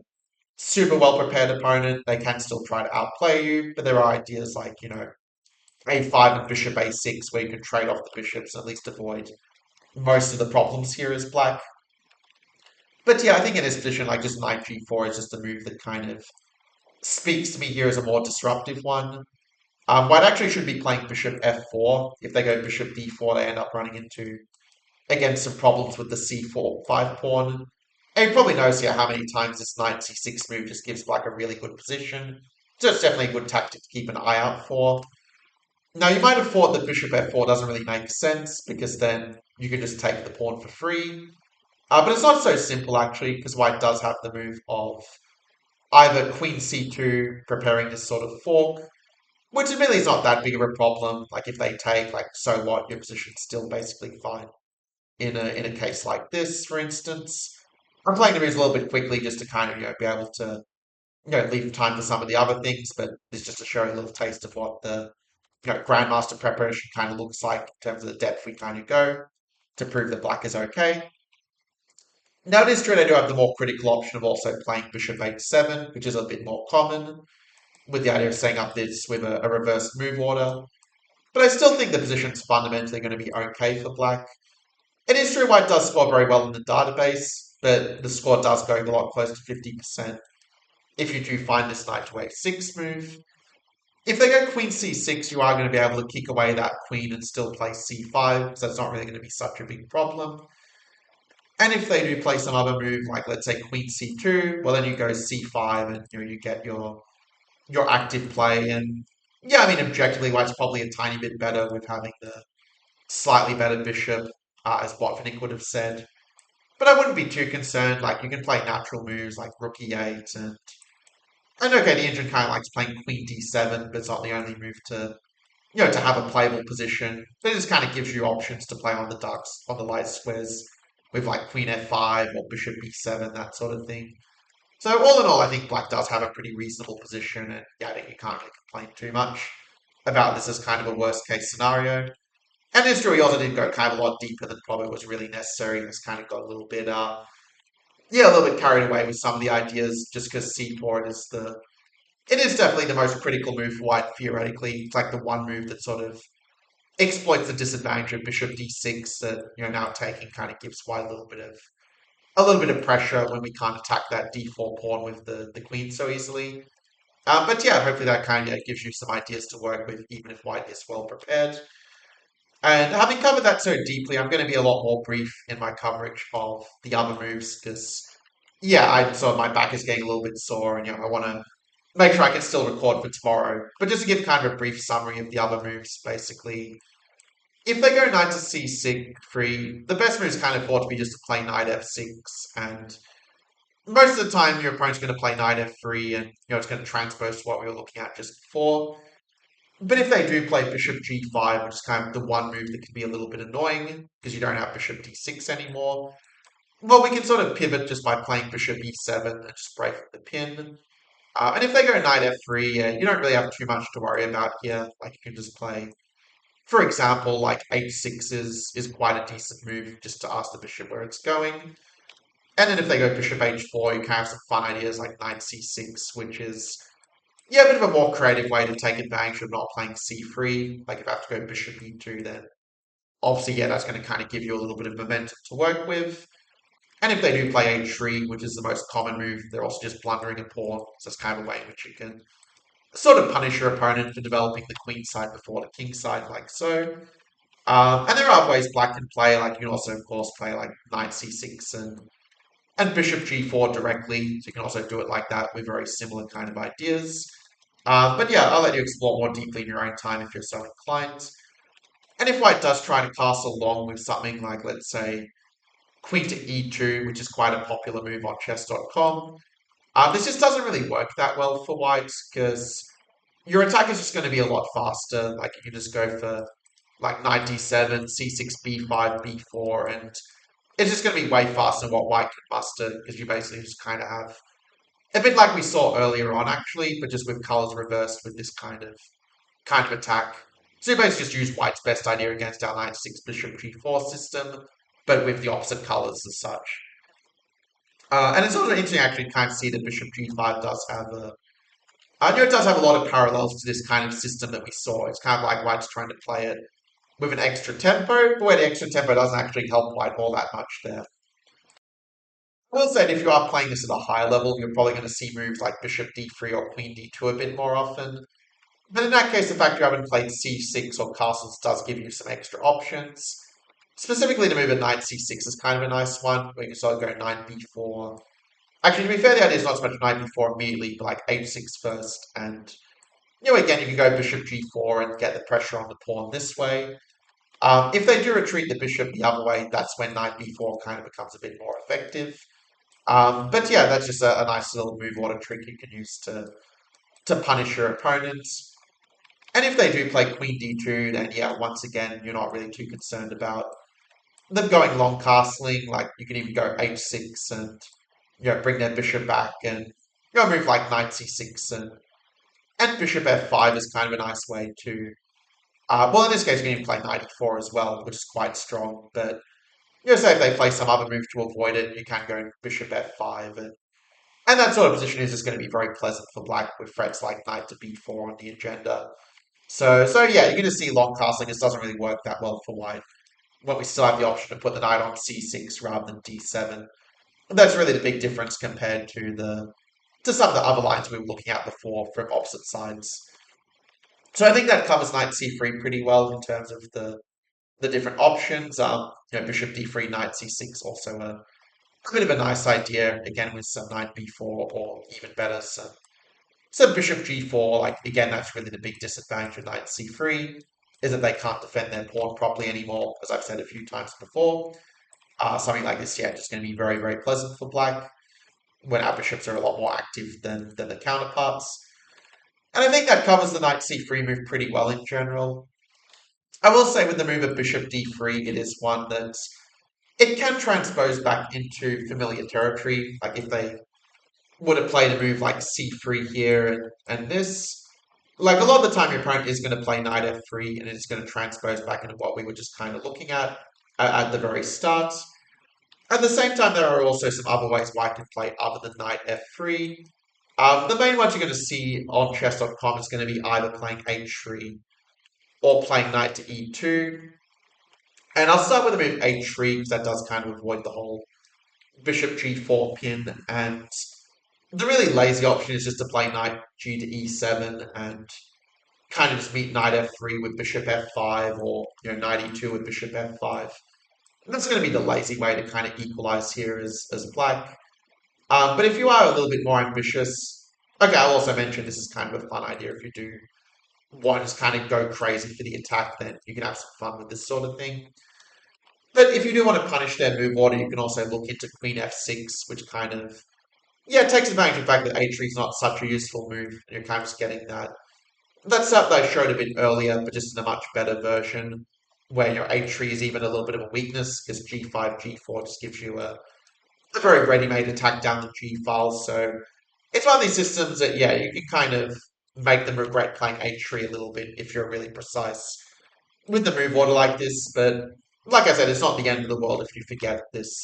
super well-prepared opponent, they can still try to outplay you, but there are ideas like, a5 and bishop a6 where you can trade off the bishops and at least avoid most of the problems here as black. But yeah, I think in this position, like just knight g4 is just a move that kind of speaks to me here as a more disruptive one. White actually should be playing bishop f4. If they go bishop d4, they end up running into, again, some problems with the c4 5 pawn. And you probably notice here how many times this knight c6 move just gives black a really good position. So it's definitely a good tactic to keep an eye out for. Now, you might have thought that bishop f4 doesn't really make sense because then you can just take the pawn for free. But it's not so simple actually because white does have the move of either queen c2 preparing this sort of fork, which admittedly is not that big of a problem. Like if they take, like so what, your position's still basically fine. In a case like this, for instance, I'm playing the moves a little bit quickly just to kind of be able to leave time for some of the other things, but it's just to show you a little taste of what the grandmaster preparation kind of looks like in terms of the depth we kind of go to prove that black is okay. Now, it is true they do have the more critical option of also playing bishop h7, which is a bit more common, with the idea of setting up this with a reverse move order. But I still think the position's fundamentally going to be okay for black. It is true white does score very well in the database, but the score does go a lot close to 50% if you do find this knight to a6 move. If they go queen c6, you are going to be able to kick away that queen and still play c5, so it's not really going to be such a big problem. And if they do play some other move, like let's say queen c2, well then you go c5 and you get your active play. And yeah, I mean objectively, white's probably a tiny bit better with having the slightly better bishop, as Botvinnik would have said. But I wouldn't be too concerned. Like you can play natural moves like rook e8 and okay, the Indian kind of likes playing queen d7, but it's not the only move to have a playable position. But it just kind of gives you options to play on the darks, on the light squares, with like queen f5 or bishop b7, that sort of thing. So all in all, I think black does have a pretty reasonable position, and yeah, I think you can't really complain too much about this as kind of a worst case scenario. And it's true, he also did go kind of a lot deeper than probably was really necessary. He's kind of got a little bit, a little bit carried away with some of the ideas, just because c4 it is definitely the most critical move for white theoretically. It's like the one move that sort of exploits the disadvantage of bishop d6 that now taking kind of gives white a little bit of pressure when we can't attack that d4 pawn with the queen so easily. But yeah, hopefully that kind of gives you some ideas to work with, even if white is well prepared. And having covered that so deeply, I'm going to be a lot more brief in my coverage of the other moves because, yeah, my back is getting a little bit sore, and I want to make sure I can still record for tomorrow. But just to give kind of a brief summary of the other moves, basically, if they go knight to c6 free, the best move is kind of thought to be just to play knight f6, and most of the time your opponent's going to play knight f3, and it's going to transpose to what we were looking at just before. But if they do play bishop g5, which is kind of the one move that can be a little bit annoying because you don't have bishop d6 anymore, well, we can sort of pivot just by playing bishop e7 and just break the pin. And if they go knight f3, you don't really have too much to worry about here. Like you can just play, for example, like h6 is quite a decent move just to ask the bishop where it's going. And then if they go bishop h4, you can have some fun ideas like knight c6, which is, yeah, a bit of a more creative way to take advantage of not playing c3. Like if I have to go bishop e2, then obviously, yeah, that's going to kind of give you a little bit of momentum to work with. And if they do play h3, which is the most common move, they're also just blundering a pawn. So it's kind of a way in which you can sort of punish your opponent for developing the queen side before the king side, like so. And there are ways black can play, like you can also, of course, play like knight c6 and bishop g4 directly. So you can also do it like that with very similar kind of ideas. But yeah, I'll let you explore more deeply in your own time if you're so inclined. And if white does try to castle long with something like, let's say, queen to e2, which is quite a popular move on chess.com, this just doesn't really work that well for white because your attack is just going to be a lot faster. Like you can just go for like knight d7, c6, b5, b4, and it's just going to be way faster than what white can muster because you basically just kind of have a bit like we saw earlier on actually, but just with colors reversed with this kind of attack. So you basically just use white's best idea against our knight 6 bishop g4 system, but with the opposite colors as such. And it's also interesting actually kind of see that bishop g5 does have a I know it does have a lot of parallels to this kind of system that we saw. It's kind of like white's trying to play it with an extra tempo, but where the extra tempo doesn't actually help white all that much there. I will say that if you are playing this at a higher level, you're probably going to see moves like bishop d3 or queen d2 a bit more often. But in that case, the fact you haven't played c6 or castles does give you some extra options. Specifically, the move at knight c6 is kind of a nice one, where you can sort of go knight b4. Actually, to be fair, the idea is not so much knight b4 immediately, but like h6 first, and again, you can go bishop g4 and get the pressure on the pawn this way. If they do retreat the bishop the other way, that's when knight b4 kind of becomes a bit more effective. But yeah, that's just a nice little move order trick you can use to punish your opponents. And if they do play queen d2, then yeah, once again, you're not really too concerned about them going long castling. Like you can even go h6 and bring their bishop back and move like knight c6 and bishop f5 is kind of a nice way to. Well, in this case, you can even play knight e4 as well, which is quite strong. But say if they play some other move to avoid it, you can go bishop f5 and that sort of position is just going to be very pleasant for black with threats like knight to b4 on the agenda. So yeah, you're going to see long castling. This doesn't really work that well for white when we still have the option to put the knight on c6 rather than d7. And that's really the big difference compared to some of the other lines we were looking at before from opposite sides. So I think that covers knight c3 pretty well in terms of the different options. Bishop d3, knight c6, also a bit of a nice idea. Again, with some knight b4 or even better, some bishop g4. Like again, that's really the big disadvantage of knight c3 is that they can't defend their pawn properly anymore, as I've said a few times before. Something like this, yeah, just going to be very, very pleasant for black when our bishops are a lot more active than the counterparts. And I think that covers the knight c3 move pretty well in general. I will say with the move of bishop d3, it is one that it can transpose back into familiar territory. Like if they would have played a move like c3 here and this, like a lot of the time your opponent is going to play knight f3 and it's going to transpose back into what we were just kind of looking at the very start. At the same time, there are also some other ways white can play other than knight f3. The main ones you're going to see on chess.com is going to be either playing h3 or playing knight to e2. And I'll start with the move h3 because that does kind of avoid the whole bishop g4 pin. And the really lazy option is just to play knight g to e7 and kind of just meet knight f3 with bishop f5 or knight e2 with bishop f5. And that's going to be the lazy way to kind of equalize here as black. But if you are a little bit more ambitious, okay, I'll also mention this is kind of a fun idea. If you do want to just kind of go crazy for the attack, then you can have some fun with this sort of thing. But if you do want to punish their move order, you can also look into queen f6, which kind of, yeah, takes advantage of the fact that h3 is not such a useful move. And you're kind of just getting that stuff that I showed a bit earlier, but just in a much better version, where your h3 is even a little bit of a weakness, because g5, g4 just gives you a very ready-made attack down the G file. So it's one of these systems that, yeah, you can kind of make them regret playing H3 a little bit if you're really precise with the move order like this. But like I said, it's not the end of the world if you forget this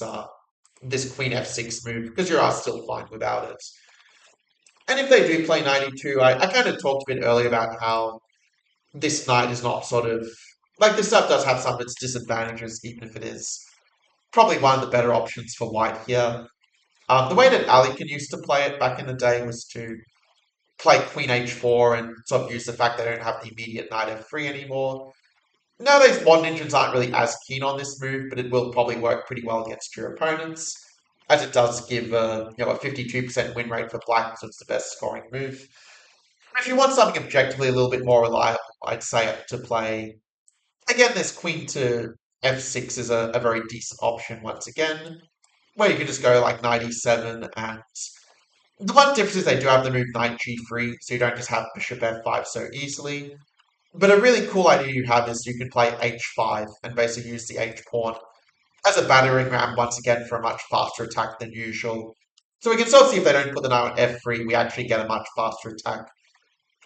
Queen F6 move because you are still fine without it. And if they do play 92, I kind of talked a bit earlier about how this knight is not sort of like this stuff does have some of its disadvantages, even if it is probably one of the better options for white here. The way that Alekin used to play it back in the day was to play Queen h4 and sort of use the fact they don't have the immediate Knight f3 anymore. Nowadays, modern engines aren't really as keen on this move, but it will probably work pretty well against your opponents, as it does give a 52% win rate for black, so it's the best scoring move. If you want something objectively a little bit more reliable, I'd say to play, again, this Queen to f6 is a very decent option once again, where you can just go like knight e7 and the one difference is they do have the move knight g3, so you don't just have bishop f5 so easily. But a really cool idea you have is you can play h5 and basically use the h pawn as a battering ram once again for a much faster attack than usual. So we can sort of see if they don't put the knight on f3, we actually get a much faster attack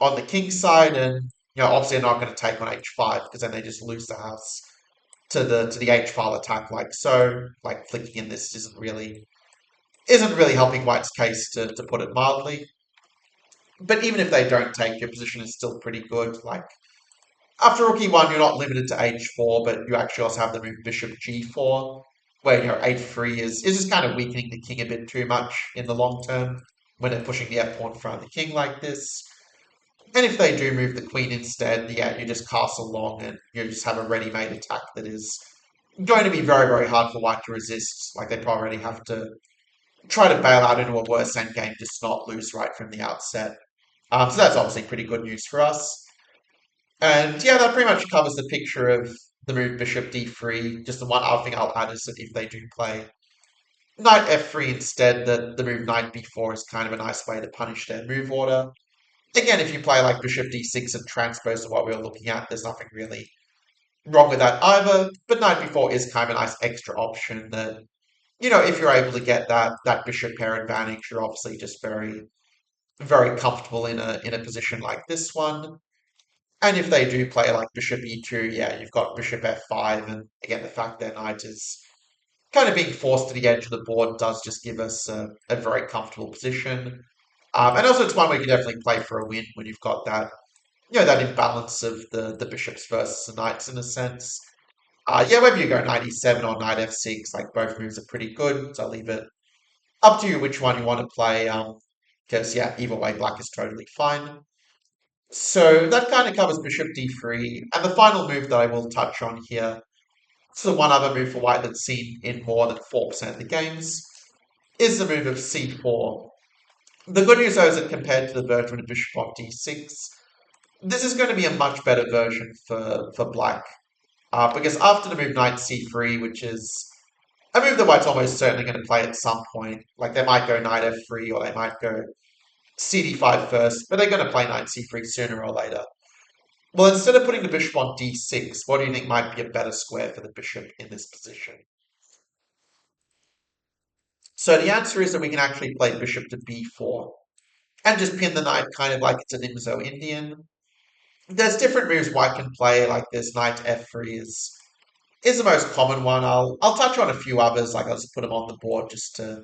on the king side, and obviously they're not going to take on h5 because then they just lose the house to the h file attack like so. Like flicking in this isn't really helping White's case to put it mildly. But even if they don't take, your position is still pretty good. Like after rook e1, you're not limited to h4, but you actually also have the move bishop g4, where h3 is just kind of weakening the king a bit too much in the long term when they're pushing the f pawn in front of the king like this. And if they do move the queen instead, yeah, you just castle long and you just have a ready-made attack that is going to be very, very hard for White to resist. Like they probably have to try to bail out into a worse endgame, just not lose right from the outset. So that's obviously pretty good news for us. And yeah, that pretty much covers the picture of the move bishop d3. Just the one other thing I'll add is that if they do play knight f3 instead, the move knight b4 is kind of a nice way to punish their move order. Again, if you play like bishop d6 and transpose to what we were looking at, there's nothing really wrong with that either. But knight b4 is kind of a nice extra option that, if you're able to get that bishop pair advantage, you're obviously just very, very comfortable in a position like this one. And if they do play like bishop e2, yeah, you've got bishop f5, and again, the fact their knight is kind of being forced to the edge of the board does just give us a very comfortable position. And also, it's one where you can definitely play for a win when you've got that imbalance of the bishops versus the knights in a sense. Yeah, whether you go knight e7 or knight f6, like both moves are pretty good. So I'll leave it up to you which one you want to play. Because yeah, either way, black is totally fine. So that kind of covers bishop d3. And the final move that I will touch on here, it's the one other move for white that's seen in more than 4% of the games, is the move of c4. The good news though is that compared to the version of bishop on d6, this is going to be a much better version for black. Because after the move knight c3, which is a move that white's almost certainly going to play at some point, like they might go knight f3 or they might go cd5 first, but they're going to play knight c3 sooner or later. Well, instead of putting the bishop on d6, what do you think might be a better square for the bishop in this position? So the answer is that we can actually play bishop to b4 and just pin the knight kind of like it's an Imzo Indian. There's different moves white can play, like this knight f3 is the most common one. I'll touch on a few others, like I'll just put them on the board just to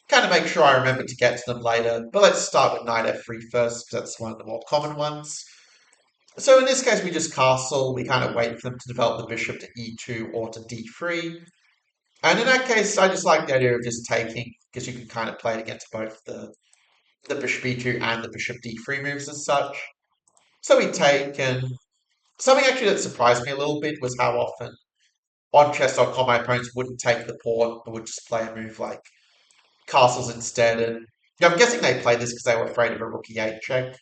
kind of make sure I remember to get to them later. But let's start with knight f3 first, because that's one of the more common ones. So in this case, we just castle. We kind of wait for them to develop the bishop to e2 or to d3. And in that case, I just like the idea of just taking, because you can kind of play it against both the bishop e2 and the bishop d3 moves as such. So we take, and something actually that surprised me a little bit was how often on chess.com my opponents wouldn't take the pawn, but would just play a move like castles instead. And I'm guessing they played this because they were afraid of a rook e8 check.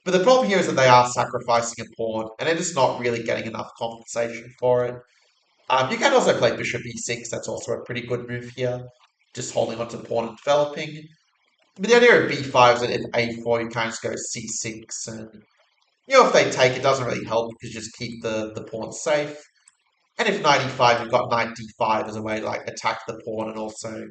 But the problem here is that they are sacrificing a pawn, and they're just not really getting enough compensation for it. You can also play bishop e6. That's also a pretty good move here, just holding onto the pawn and developing. But the idea of b5 is that in a4 you kind of just go c6, and if they take, it doesn't really help because you just keep the pawn safe. And if knight e5, you've got knight d5 as a way to like attack the pawn and also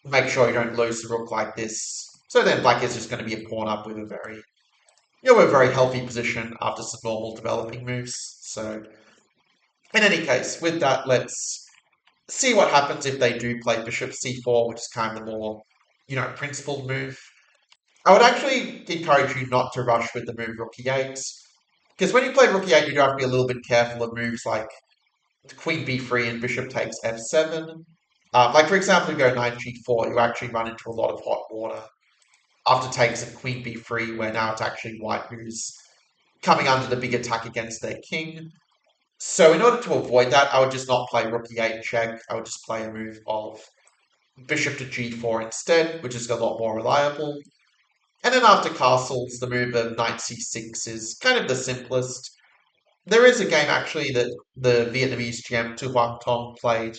make sure you don't lose the rook like this. So then black is just going to be a pawn up with a very healthy position after some normal developing moves. So in any case, with that, let's see what happens if they do play bishop c4, which is kind of the more, principled move. I would actually encourage you not to rush with the move rook e8, because when you play rook e8, you do have to be a little bit careful of moves like queen b3 and bishop takes f7. Like for example, you go knight g4, you actually run into a lot of hot water after takes of queen b3, where now it's actually white who's coming under the big attack against their king. So in order to avoid that, I would just not play rook e8 check. I would just play a move of bishop to g4 instead, which is a lot more reliable. And then after castles, the move of knight c6 is kind of the simplest. There is a game actually that the Vietnamese GM Tu Hoang Tong played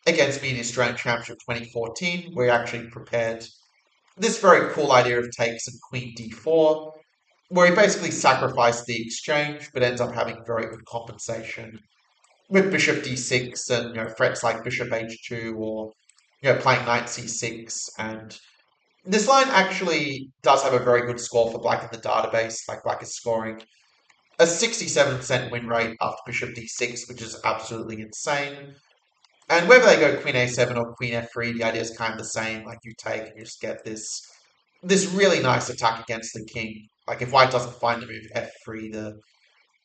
against me in the Australian Championship 2014, where he actually prepared this very cool idea of takes and queen d4, where he basically sacrificed the exchange, but ends up having very good compensation with bishop d6 and threats like bishop h2 or playing knight c6. And this line actually does have a very good score for black in the database. Like black is scoring a 67% win rate after bishop d6, which is absolutely insane. And whether they go queen a7 or queen f3, the idea is kind of the same. Like you take and you just get this really nice attack against the king. Like if white doesn't find the move f3,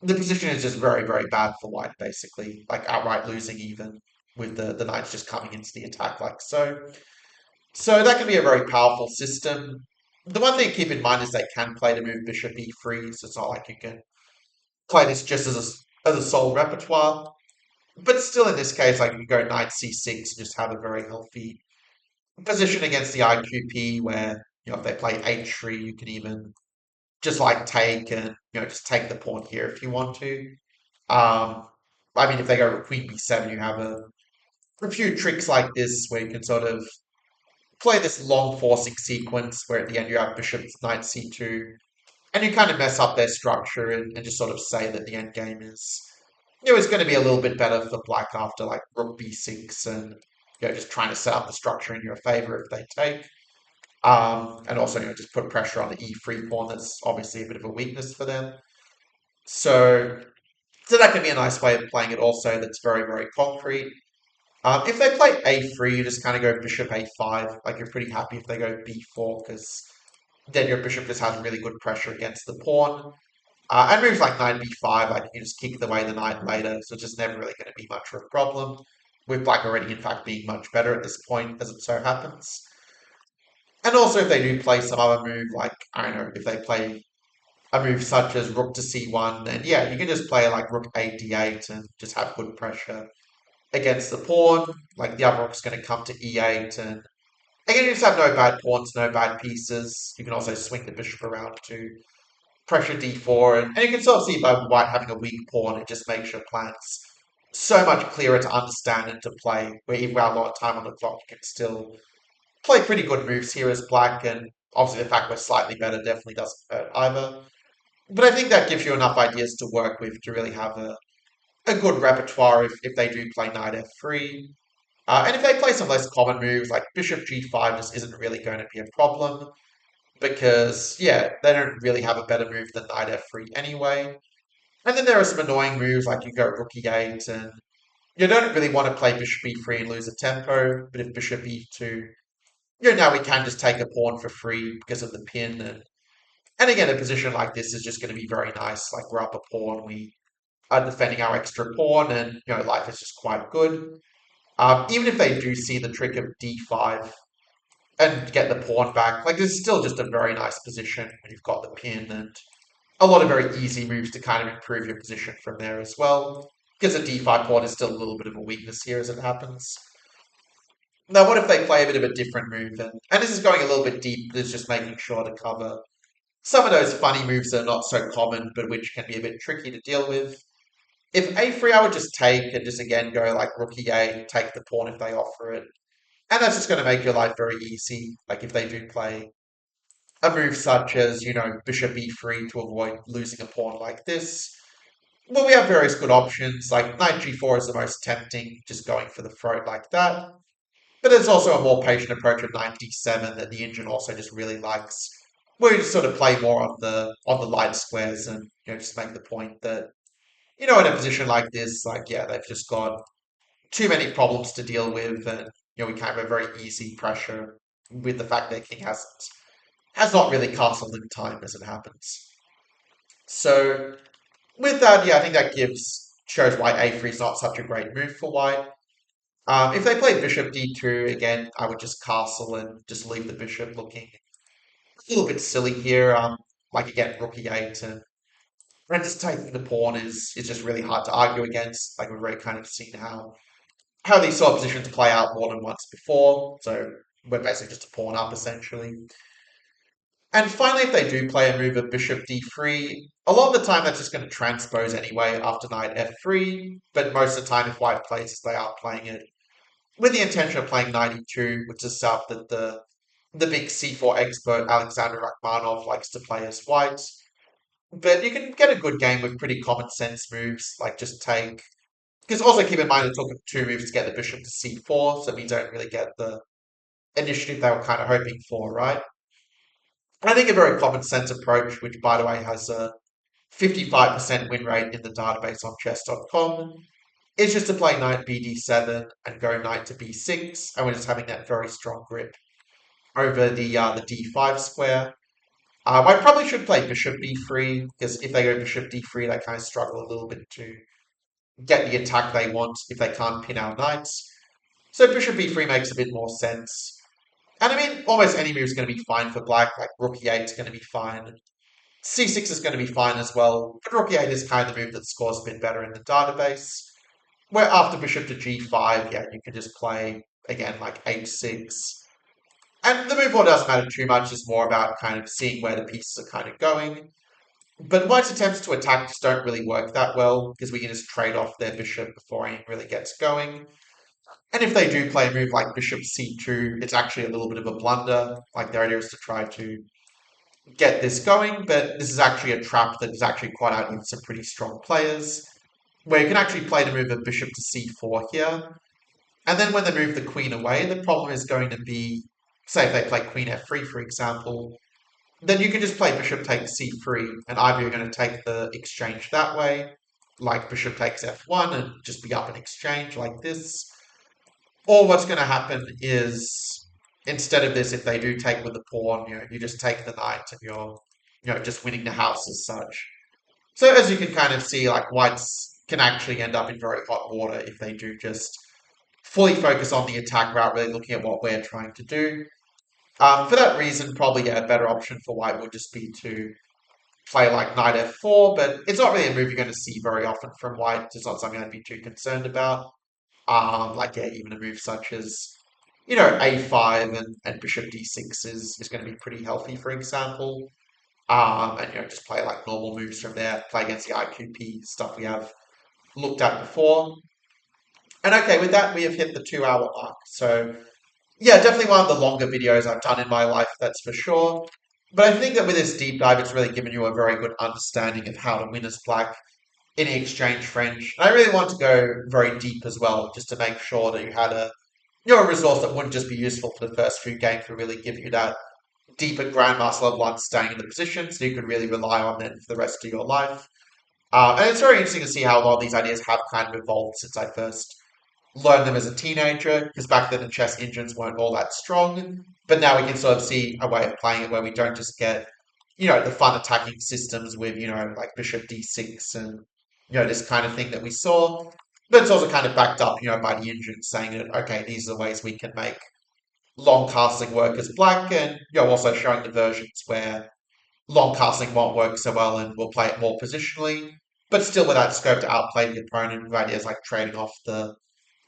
the position is just very, very bad for white, basically. Like outright losing even, with the knights just coming into the attack like so. So that can be a very powerful system. The one thing to keep in mind is they can play the move bishop e3, so it's not like you can play this just as a sole repertoire. But still, in this case, like you go knight c6 and just have a very healthy position against the IQP, where if they play h3, you can even just like take and just take the pawn here if you want to. Um, I mean, if they go queen b7, you have a few tricks like this where you can sort of play this long forcing sequence where at the end you have bishop knight c2, and you kind of mess up their structure and just sort of say that the end game is is going to be a little bit better for black after like rook b6 and just trying to set up the structure in your favor if they take. And also just put pressure on the e3 pawn. That's obviously a bit of a weakness for them. So that can be a nice way of playing it also that's very, very concrete. If they play a3, you just kind of go bishop a5. Like you're pretty happy if they go b4 because then your bishop just has really good pressure against the pawn. And moves like knight b5, like you just kick away the knight later, so it's just never really going to be much of a problem. With black already, in fact, being much better at this point, as it so happens. And also, if they do play some other move, like, I don't know, if they play a move such as rook to c1, then yeah, you can just play like rook a d8 and just have good pressure against the pawn. Like the other rook's going to come to e8, and again, you just have no bad pawns, no bad pieces. You can also swing the bishop around to pressure d4, and you can sort of see by white having a weak pawn, it just makes your plans so much clearer to understand and to play, where even without a lot of time on the clock, you can still play pretty good moves here as black, and obviously the fact we're slightly better definitely doesn't hurt either. But I think that gives you enough ideas to work with to really have a good repertoire if they do play knight f3. And if they play some less common moves, like bishop g5 just isn't really going to be a problem, because, yeah, they don't really have a better move than knight f3 anyway. And then there are some annoying moves, like you go rook e8, and you don't really want to play bishop e3 and lose a tempo, but if bishop e2, now we can just take a pawn for free because of the pin, and again, a position like this is just going to be very nice. Like we're up a pawn, we are defending our extra pawn, and life is just quite good. Even if they do see the trick of d5 and get the pawn back, like this is still just a very nice position when you've got the pin, and a lot of very easy moves to kind of improve your position from there as well. Because a d5 pawn is still a little bit of a weakness here as it happens. Now, what if they play a bit of a different move? And this is going a little bit deep, it's just making sure to cover some of those funny moves that are not so common, but which can be a bit tricky to deal with. If a3, I would just take and just again go like rook e8, take the pawn if they offer it. And that's just going to make your life very easy. Like if they do play a move such as, bishop e3 to avoid losing a pawn like this. Well, we have various good options. Like knight g4 is the most tempting, just going for the throat like that. But there's also a more patient approach of knight d7 that the engine also just really likes, where you just sort of play more on the light squares and just make the point that in a position like this, like yeah, they've just got too many problems to deal with, and we can't have a very easy pressure with the fact that king has not really castled in time as it happens. So with that, yeah, I think that shows why a3 is not such a great move for white. If they play bishop d2, again, I would just castle and just leave the bishop looking a little bit silly here. Like again, rook e8 and just taking the pawn is just really hard to argue against. Like we've already kind of seen how these sort of positions play out more than once before. So we're basically just a pawn up essentially. And finally, if they do play a move of bishop d3, a lot of the time that's just going to transpose anyway after knight f3, but most of the time if white plays, they are playing it with the intention of playing knight e2, which is stuff that the big c4 expert Alexander Rachmanov likes to play as white. But you can get a good game with pretty common sense moves, like just take. Because also keep in mind it took two moves to get the bishop to c4, so it means they don't really get the initiative they were kind of hoping for, right? And I think a very common sense approach, which by the way has a 55% win rate in the database on chess.com, is just to play knight bd7 and go knight to b6, and we're just having that very strong grip over the d5 square. I probably should play bishop b3, because if they go bishop d3, they kind of struggle a little bit to get the attack they want if they can't pin our knights. So bishop b3 makes a bit more sense. And I mean, almost any move is going to be fine for black, like rook e8 is going to be fine. c6 is going to be fine as well, but rook e8 is kind of the move that scores a bit better in the database. Where after bishop to g5, yeah, you can just play, again, like h6. And the move order doesn't matter too much, it's more about kind of seeing where the pieces are kind of going. But White's attempts to attack just don't really work that well, because we can just trade off their bishop before anything really gets going. And if they do play a move like bishop c2, it's actually a little bit of a blunder. Like their idea is to try to get this going, but this is actually a trap that is actually quite out with some pretty strong players, where you can actually play the move of bishop to c4 here. And then when they move the queen away, the problem is going to be, say if they play queen f3, for example, then you can just play bishop takes c3, and either you're going to take the exchange that way, like bishop takes f1, and just be up in exchange like this, or what's going to happen is instead of this, if they do take with the pawn, you just take the knight, and you're just winning the house as such. So as you can kind of see, like whites can actually end up in very hot water if they do just fully focus on the attack route, really looking at what we're trying to do. For that reason, probably a better option for white would just be to play like knight f4, but it's not really a move you're going to see very often from white. It's not something I'd be too concerned about. Like, yeah, even a move such as, a5 and bishop d6 is going to be pretty healthy, for example. And, just play like normal moves from there, play against the IQP stuff we have looked at before. And okay, with that, we have hit the 2 hour mark. So, yeah, definitely one of the longer videos I've done in my life, that's for sure. But I think that with this deep dive, it's really given you a very good understanding of how to win as black in the exchange French. And I really want to go very deep as well, just to make sure that you had a resource that wouldn't just be useful for the first few games, but really give you that deeper grandmaster level understanding of the position, so you could really rely on them for the rest of your life. And it's very interesting to see how a lot of these ideas have kind of evolved since I first learned them as a teenager, because back then the chess engines weren't all that strong. But now we can sort of see a way of playing it where we don't just get, the fun attacking systems with, like bishop d6 and, this kind of thing that we saw. But it's also kind of backed up, by the engine saying that, okay, these are the ways we can make long castling work as black, and, also showing the versions where long castling won't work so well and we'll play it more positionally, but still with that scope to outplay the opponent with ideas like trading off the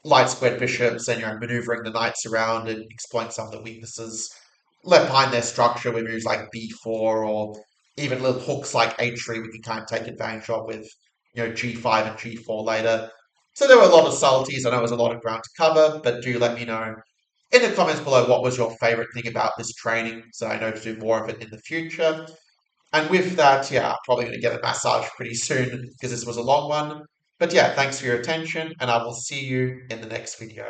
light squared bishops and maneuvering the knights around and exploiting some of the weaknesses left behind their structure with moves like b4 or even little hooks like h3 we can kind of take advantage of with g5 and g4 later. So there were a lot of subtleties. I know it was a lot of ground to cover, but do let me know in the comments below what was your favorite thing about this training, so I know to do more of it in the future. And with that, yeah, I'm probably going to get a massage pretty soon because this was a long one. But yeah, thanks for your attention, and I will see you in the next video.